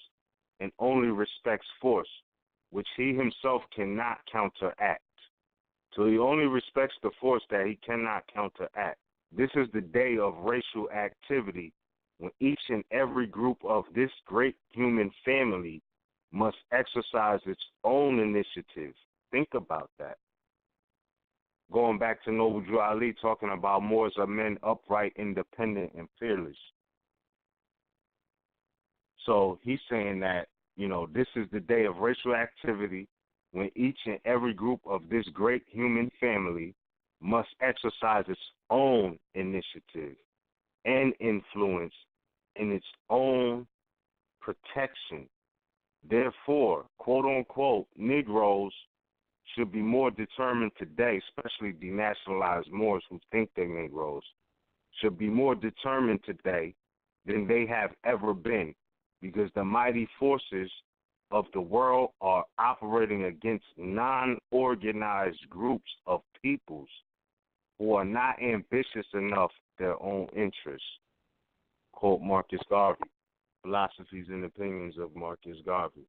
and only respects force, which he himself cannot counteract. So he only respects the force that he cannot counteract. This is the day of racial activity, when each and every group of this great human family must exercise its own initiative. Think about that. Going back to Noble Drew Ali talking about Moors are men upright, independent, and fearless. So he's saying that, this is the day of racial activity, when each and every group of this great human family must exercise its own initiative and influence in its own protection. Therefore, quote unquote, Negroes should be more determined today, especially denationalized Moors who think they're Negroes, should be more determined today than they have ever been, because the mighty forces of the world are operating against non-organized groups of peoples who are not ambitious enough their own interests. Quote Marcus Garvey, Philosophies and Opinions of Marcus Garvey.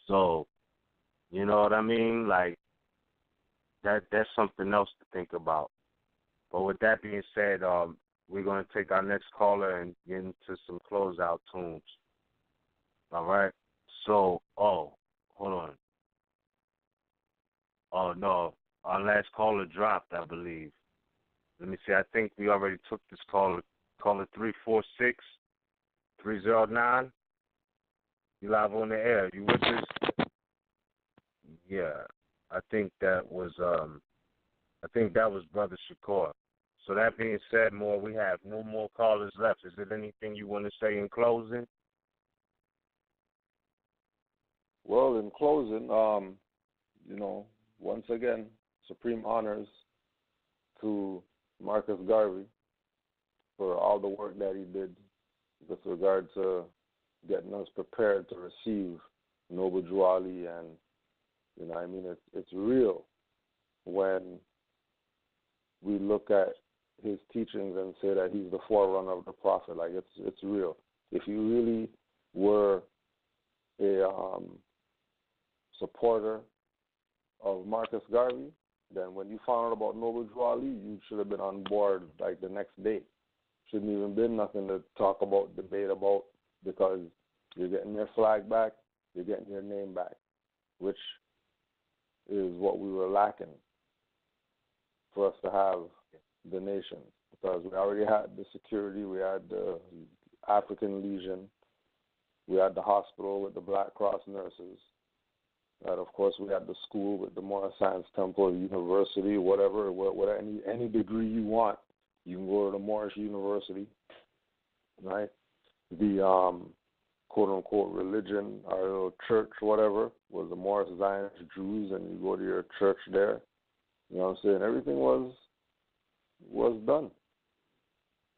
So, you know what I mean? Like, that's something else to think about. But with that being said, we're going to take our next caller and get into some closeout tunes. All right? So, hold on. Oh, no. Our last caller dropped, I believe. Let me see. I think we already took this caller. Caller 346-309. You live on the air. You with us? Yeah. I think that was Brother Shakur. So that being said, Moore, we have no more callers left. Is there anything you want to say in closing? Well, in closing, once again, supreme honors to Marcus Garvey for all the work that he did with regard to getting us prepared to receive Noble Drew Ali. And, you know, I mean, it's real when we look at his teachings and say that he's the forerunner of the Prophet. Like, it's real. If you really were a supporter of Marcus Garvey, then when you found out about Noble Drew Ali, you should have been on board like the next day. Shouldn't even been nothing to talk about, debate about, because you're getting your flag back, you're getting your name back, which is what we were lacking for us to have the nation. Because we already had the security, we had the African Legion, we had the hospital with the Black Cross nurses, and of course we had the school with the Moorish Science Temple, university, whatever, any degree you want, you can go to the Moorish University, right? The quote-unquote religion or church, whatever, was the Moorish Zionist Jews, and you go to your church there. You know what I'm saying? Everything was done.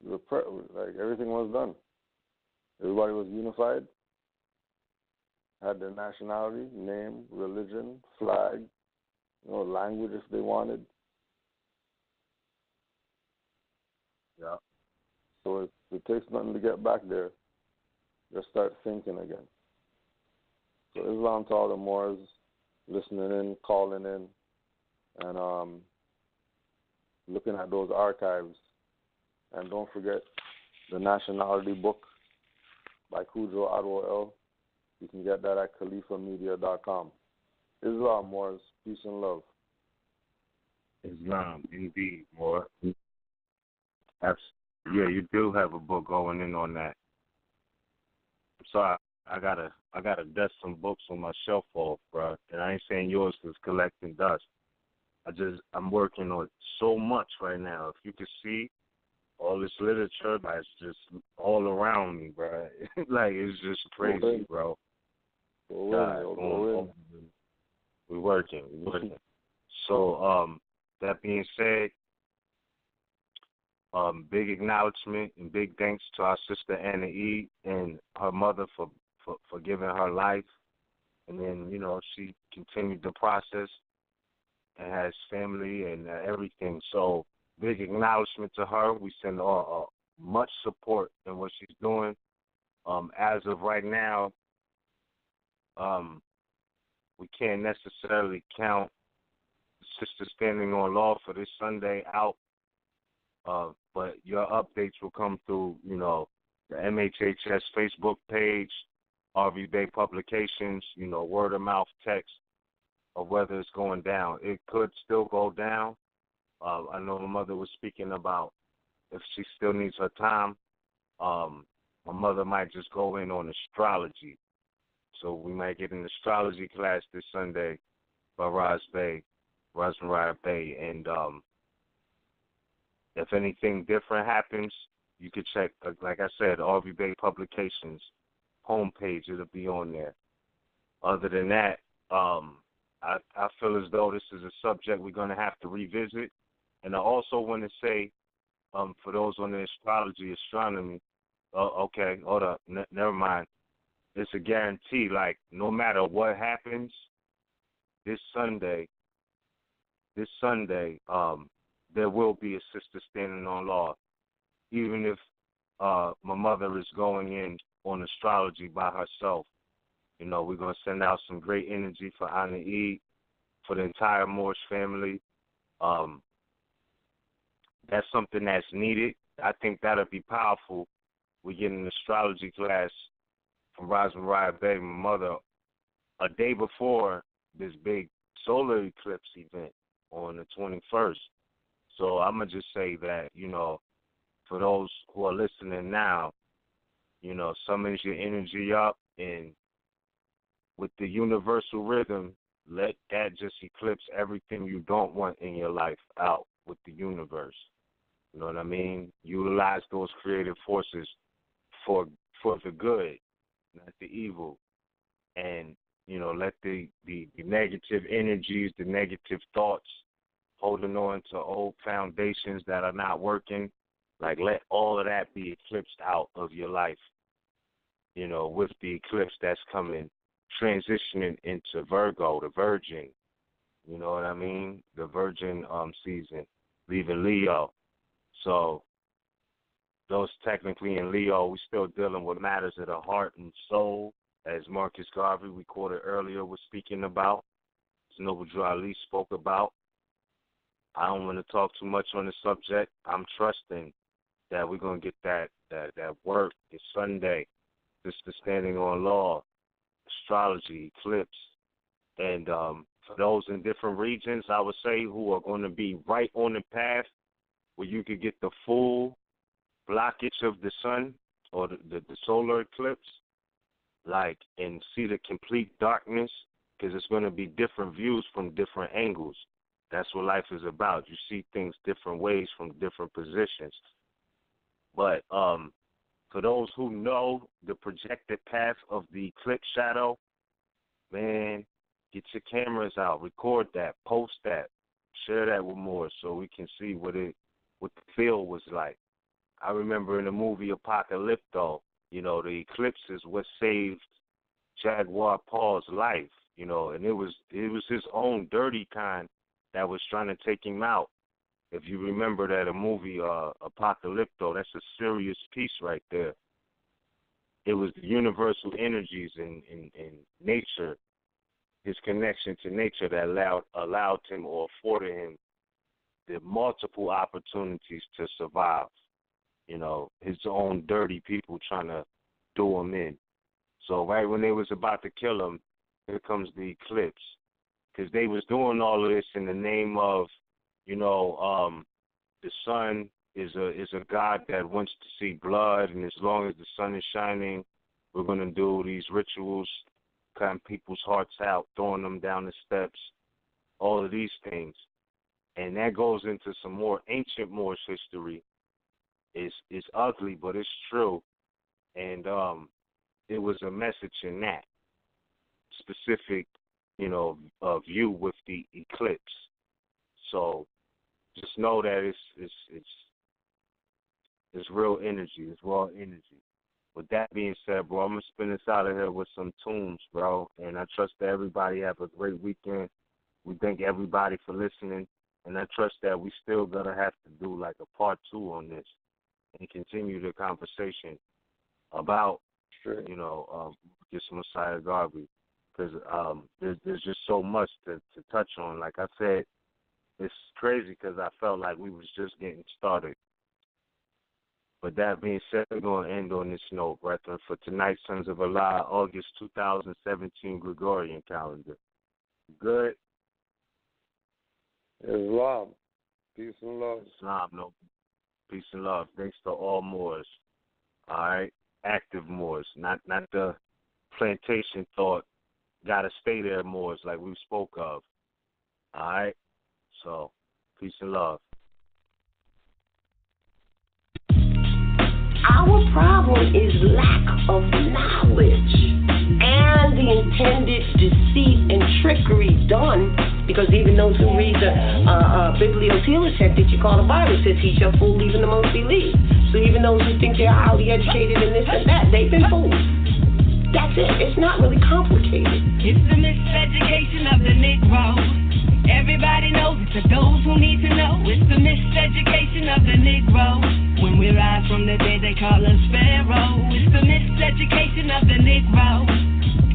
Like, everything was done. Everybody was unified, had their nationality, name, religion, flag, you know, language if they wanted. Yeah. So it takes nothing to get back there. Just start thinking again. So Islam to all the Moors listening in, calling in, and looking at those archives. And don't forget the nationality book by Kudjo Adwo. You can get that at khalifamedia.com. Islam, Moors, peace and love. Islam, indeed, Moor. Yeah, you do have a book going in on that. So I gotta dust some books on my shelf off, bro. And I ain't saying yours is collecting dust. I'm working on so much right now. If you could see all this literature that's just all around me, bro. Like, it's just crazy, bro. We're working. So, that being said, big acknowledgement and big thanks to our sister Anna E. and her mother for giving her life. And then, you know, she continued the process and has family and everything. So, big acknowledgement to her. We send much support in what she's doing. As of right now, we can't necessarily count Sister Standing on Law for this Sunday out. But your updates will come through, you know, the MHHS Facebook page, RVBey Publications, you know, word of mouth text of whether it's going down. It could still go down. I know my mother was speaking about if she still needs her time. My mother might just go in on astrology. So we might get an astrology class this Sunday by RVBey. And if anything different happens, you could check, like I said, RVBey Publications homepage. It'll be on there. Other than that, I feel as though this is a subject we're going to have to revisit. And I also want to say, for those on the astronomy, okay, hold up, never mind. It's a guarantee, like, no matter what happens, this Sunday, there will be a Sister Standing on Law, even if my mother is going in on astrology by herself. You know, we're going to send out some great energy for Anna E, for the entire Moorish family. That's something that's needed. I think that'll be powerful. We get an astrology class from RVBey, my mother, a day before this big solar eclipse event on the 21st. So I'm going to just say that, you know, for those who are listening now, you know, summons your energy up, and with the universal rhythm, let that just eclipse everything you don't want in your life out with the universe. You know what I mean? Utilize those creative forces for the good, not the evil. And, you know, let the negative energies, the negative thoughts, holding on to old foundations that are not working, Like, let all of that be eclipsed out of your life, you know, with the eclipse that's coming, transitioning into Virgo, the Virgin, you know what I mean? The Virgin season, leaving Leo. So those technically in Leo, we're still dealing with matters of the heart and soul, as Marcus Garvey, we quoted earlier, was speaking about, as Noble Drew Ali spoke about. I don't want to talk too much on the subject. I'm trusting that we're going to get that work this Sunday, just the standing on law, astrology, eclipse. And for those in different regions, I would say, who are going to be right on the path where you could get the full blockage of the sun or the solar eclipse, like, and see the complete darkness, because it's going to be different views from different angles. That's what life is about. You see things different ways from different positions. But for those who know the projected path of the eclipse shadow, man, get your cameras out, record that, post that, share that with more so we can see what the feel was like. I remember in the movie Apocalypto, you know, the eclipse is what saved Jaguar Paul's life, you know, and it was his own dirty kind that was trying to take him out. If you remember that a movie, Apocalypto, that's a serious piece right there. It was the universal energies in nature, his connection to nature that allowed him or afforded him the multiple opportunities to survive. You know, his own dirty people trying to do him in. So right when they was about to kill him, here comes the eclipse. Because they was doing all of this in the name of, you know, the sun is a god that wants to see blood, and as long as the sun is shining, we're going to do these rituals, cutting people's hearts out, throwing them down the steps, all of these things. And that goes into some more ancient Moorish history. It's ugly, but it's true. And it was a message in that specific, you know, view with the eclipse. So just know that it's real energy, it's raw energy. With that being said, bro, I'm going to spin us out of here with some tunes, bro. And I trust that everybody have a great weekend. We thank everybody for listening. And I trust that we still going to have to do like a part 2 on this and continue the conversation about, you know, this Messiah Garvey. Because there's just so much to touch on. Like I said, it's crazy because I felt like we was just getting started. But that being said, we're going to end on this note, brethren, for tonight's Sons of Allah, August 2017 Gregorian calendar. Good? Islam. Peace and love. Islam, no. Peace and love. Thanks to all Moors. All right? Active Moors, not the plantation thought, got to stay there Moors like we spoke of. All right? So, peace and love. Our problem is lack of knowledge and the intended deceit and trickery done, because even those who read the biblioteca that you call the Bible says he shall fool even the most believe. So even those who think they're highly educated and this and that, they've been fooled. That's it. It's not really complicated. It's the miseducation of the Negro. Everybody knows it, to those who need to know. It's the miseducation of the Negro. When we rise from the dead, they call us Pharaoh. It's the miseducation of the Negro.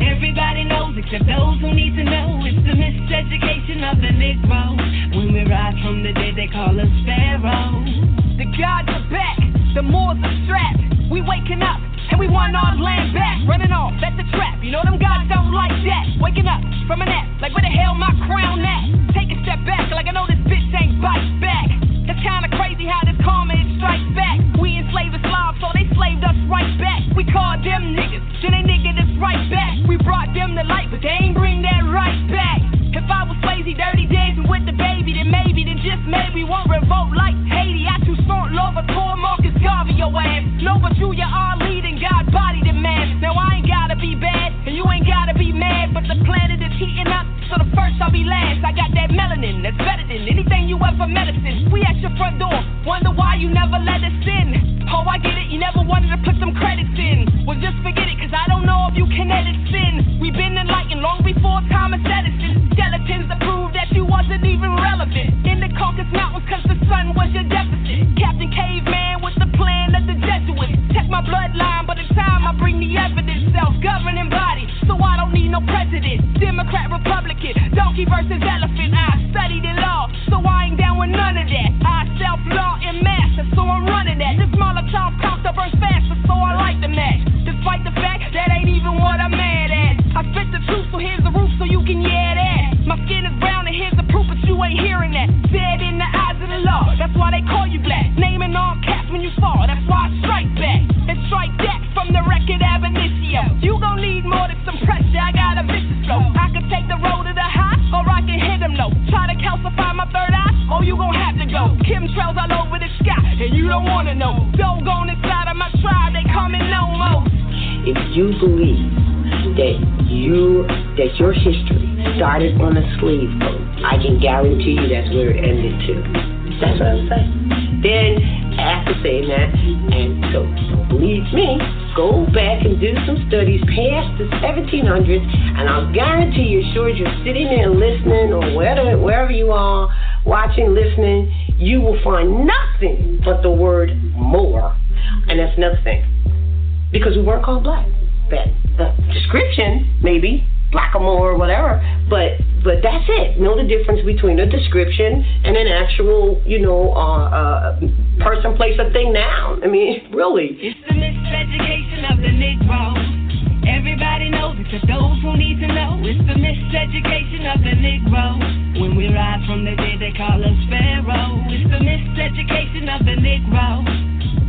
Everybody knows except those who need to know. It's the miseducation of the Negro. When we rise from the dead, they call us Pharaoh. The gods are back, the Moors are strapped. We waking up, and we want our land back. Running off, that's a trap. You know them gods don't like that. Waking up from a nap, like where the hell my crown at? Take a step back, like I know this bitch ain't bite back. It's kinda crazy how this karma it strikes back. We enslaved Islam, so they slaved us right back. We called them niggas, then they niggered us right back. We brought them the light, but they ain't bring that right back. If I was lazy, dirty dancing with the baby, then just maybe won't revolt like Haiti. I too smart, love a tour, Marcus Garvey, your ass. No, but you are leading, God body the man. Now I ain't gotta be bad, and you ain't gotta be mad, but the planet is heating up, so the first I'll be last. I got that melanin that's better than anything you ever medicine. We at your front door, wonder why you never let us in. wicked. Donkey versus elephant, I studied in law, so I ain't down with none of that. I self-law and master, so I'm running that. This Molotov cocked up burns faster, so I like the match. Despite the fact that ain't even what I'm mad at. I spit the truth, so here's the roof, so you can that. My skin is brown and here's the proof, but you ain't hearing that. Dead in the eyes of the law, that's why they call you black. Naming all caps when you fall, that's why I strike back. And strike that from the record ab initio. You gon' need more than some pressure, I got a vicious flow. I can take the road to the high, or I can hit them low. Try to calcify my third eye, or you gon' have to go. Chemtrails all over the sky, and you don't wanna know. Doggone inside of my tribe, they coming no more. If you believe that your history started on a slave boat, I can guarantee you that's where it ended too. That's what I'm saying. Then, after saying that, and so don't believe me, go back and do some studies past the 1700s, and I'll guarantee you, sure as you're sitting there listening, or wherever you are, watching, listening, you will find nothing but the word Moor, and that's another thing. Because we weren't called black. That description, maybe, black or more or whatever, but that's it. Know the difference between a description and an actual, person, place, or thing now. I mean, really. It's the miseducation of the Negro. Everybody knows it, to those who need to know. It's the miseducation of the Negro. When we rise from the dead, they call us Pharaoh. It's the miseducation of the Negro.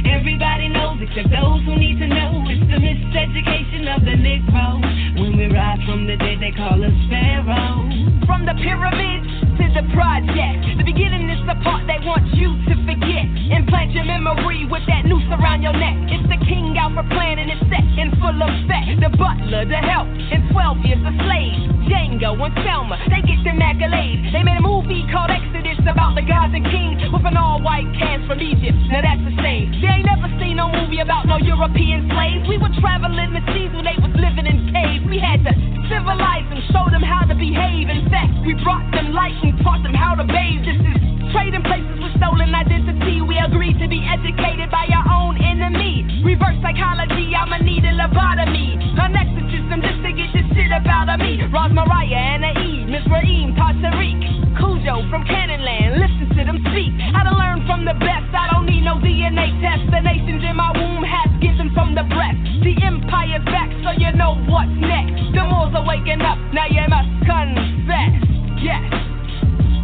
Everybody knows except those who need to know. It's the miseducation of the Negro. When we rise from the dead, they call us Pharaoh. From the pyramids to the project, the beginning is the part they want you to forget. Implant your memory with that noose around your neck. It's the King Alpha plan and it's set in full effect. The butler, the help, and 12 years a slave. Django and Selma, they get them accolades. They made a movie called Exodus about the gods and kings with an all-white cast from Egypt. Now that's the same. They ain't never seen no movie about no European slaves. We were traveling the seas when they was living in caves. We had to civilize them, show them how to behave. In fact, we brought them light and taught them how to bathe. This is trading places with stolen identity. We agreed to be educated by our own enemy. Reverse psychology, I'ma need a lobotomy. An exorcism just to get this shit about me. Roz Mariah, Anna E, Miss Raheem, Tariq, Cujo from Cannonland. Listen to them speak. I done learned from the best. I don't need no DNA test. The nations in my womb has given from the breast. The empire's back, so you know what's next. The Moors are waking up, now you must confess. Yes,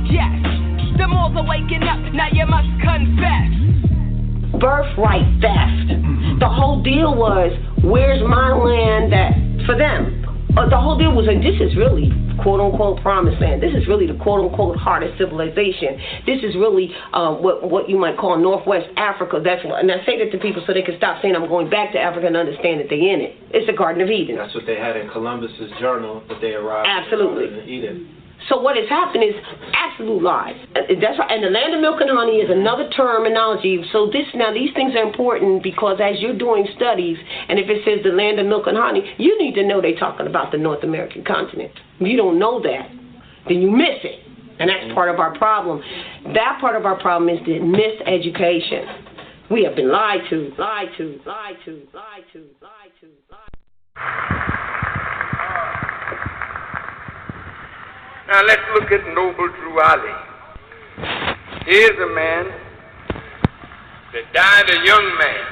yes. The Moors are waking up, now you must confess. Birthright theft. The whole deal was, where's my land that, for them? The whole deal was, this is really quote-unquote promised land. This is really the quote-unquote heart of civilization. This is really what you might call Northwest Africa. That's what, and I say that to people so they can stop saying I'm going back to Africa and understand that they're in it. It's the Garden of Eden. That's what they had in Columbus's journal that they arrived in Eden. So what has happened is absolute lies. That's right. And the land of milk and honey is another terminology. So these things are important because as you're doing studies, and if it says the land of milk and honey, you need to know they're talking about the North American continent. If you don't know that, then you miss it. And that's part of our problem. That part of our problem is the miseducation. We have been lied to, lied to, lied to, lied to, lied to, lied to. Now let's look at Noble Drew Ali. Here's a man that died a young man.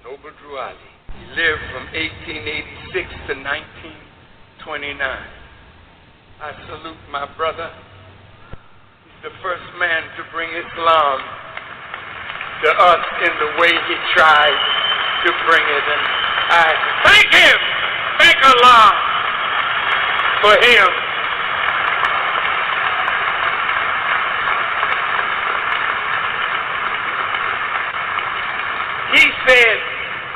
Noble Drew Ali. He lived from 1886 to 1929. I salute my brother. He's the first man to bring Islam to us in the way he tried to bring it. And I thank him. Thank Allah for him. He said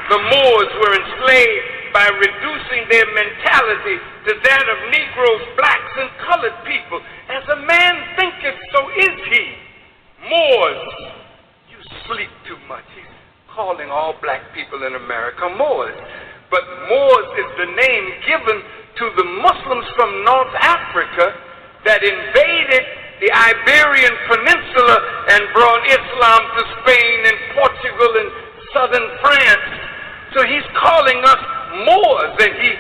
the Moors were enslaved by reducing their mentality to that of Negroes, blacks, and colored people. As a man thinketh, so is he. Moors, you sleep too much. He's calling all black people in America Moors. But Moors is the name given to the Muslims from North Africa that invaded the Iberian Peninsula and brought Islam to Spain and Portugal and southern France. So he's calling us Moors, and he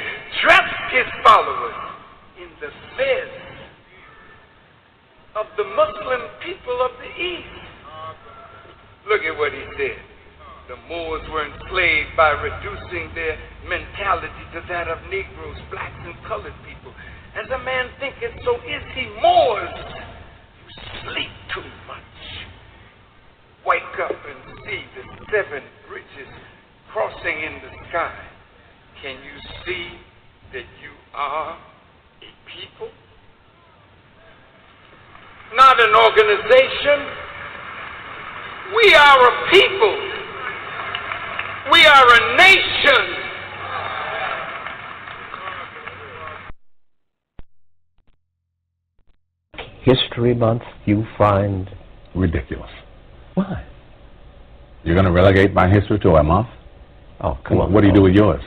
dressed his followers Look at what he said. The Moors were enslaved by reducing their mentality to that of Negroes, blacks, and colored people. As a man thinketh, so is he. Moors, you sleep too much. Wake up and see the 7 bridges crossing in the sky. Can you see that you are a people? Not an organization. We are a people. We are a nation. History Month you find ridiculous. Why? You're going to relegate my history to a month? Oh, come on. What do you do with yours?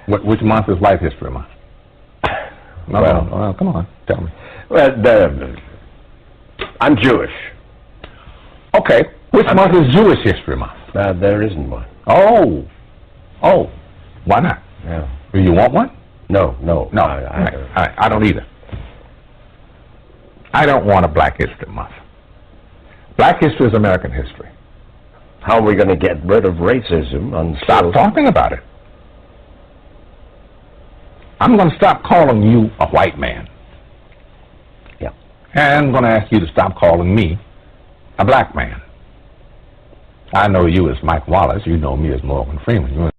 Which month is White History Month? Well, come on, tell me. Well, I'm Jewish. Okay, which month is Jewish History Month? There isn't one. Oh, why not? Yeah. Do you want one? No. I don't either. I don't want a Black History Month. Black history is American history. How are we going to get rid of racism? Stop talking about it. I'm going to stop calling you a white man. Yeah. And I'm going to ask you to stop calling me a black man. I know you as Mike Wallace. You know me as Morgan Freeman. You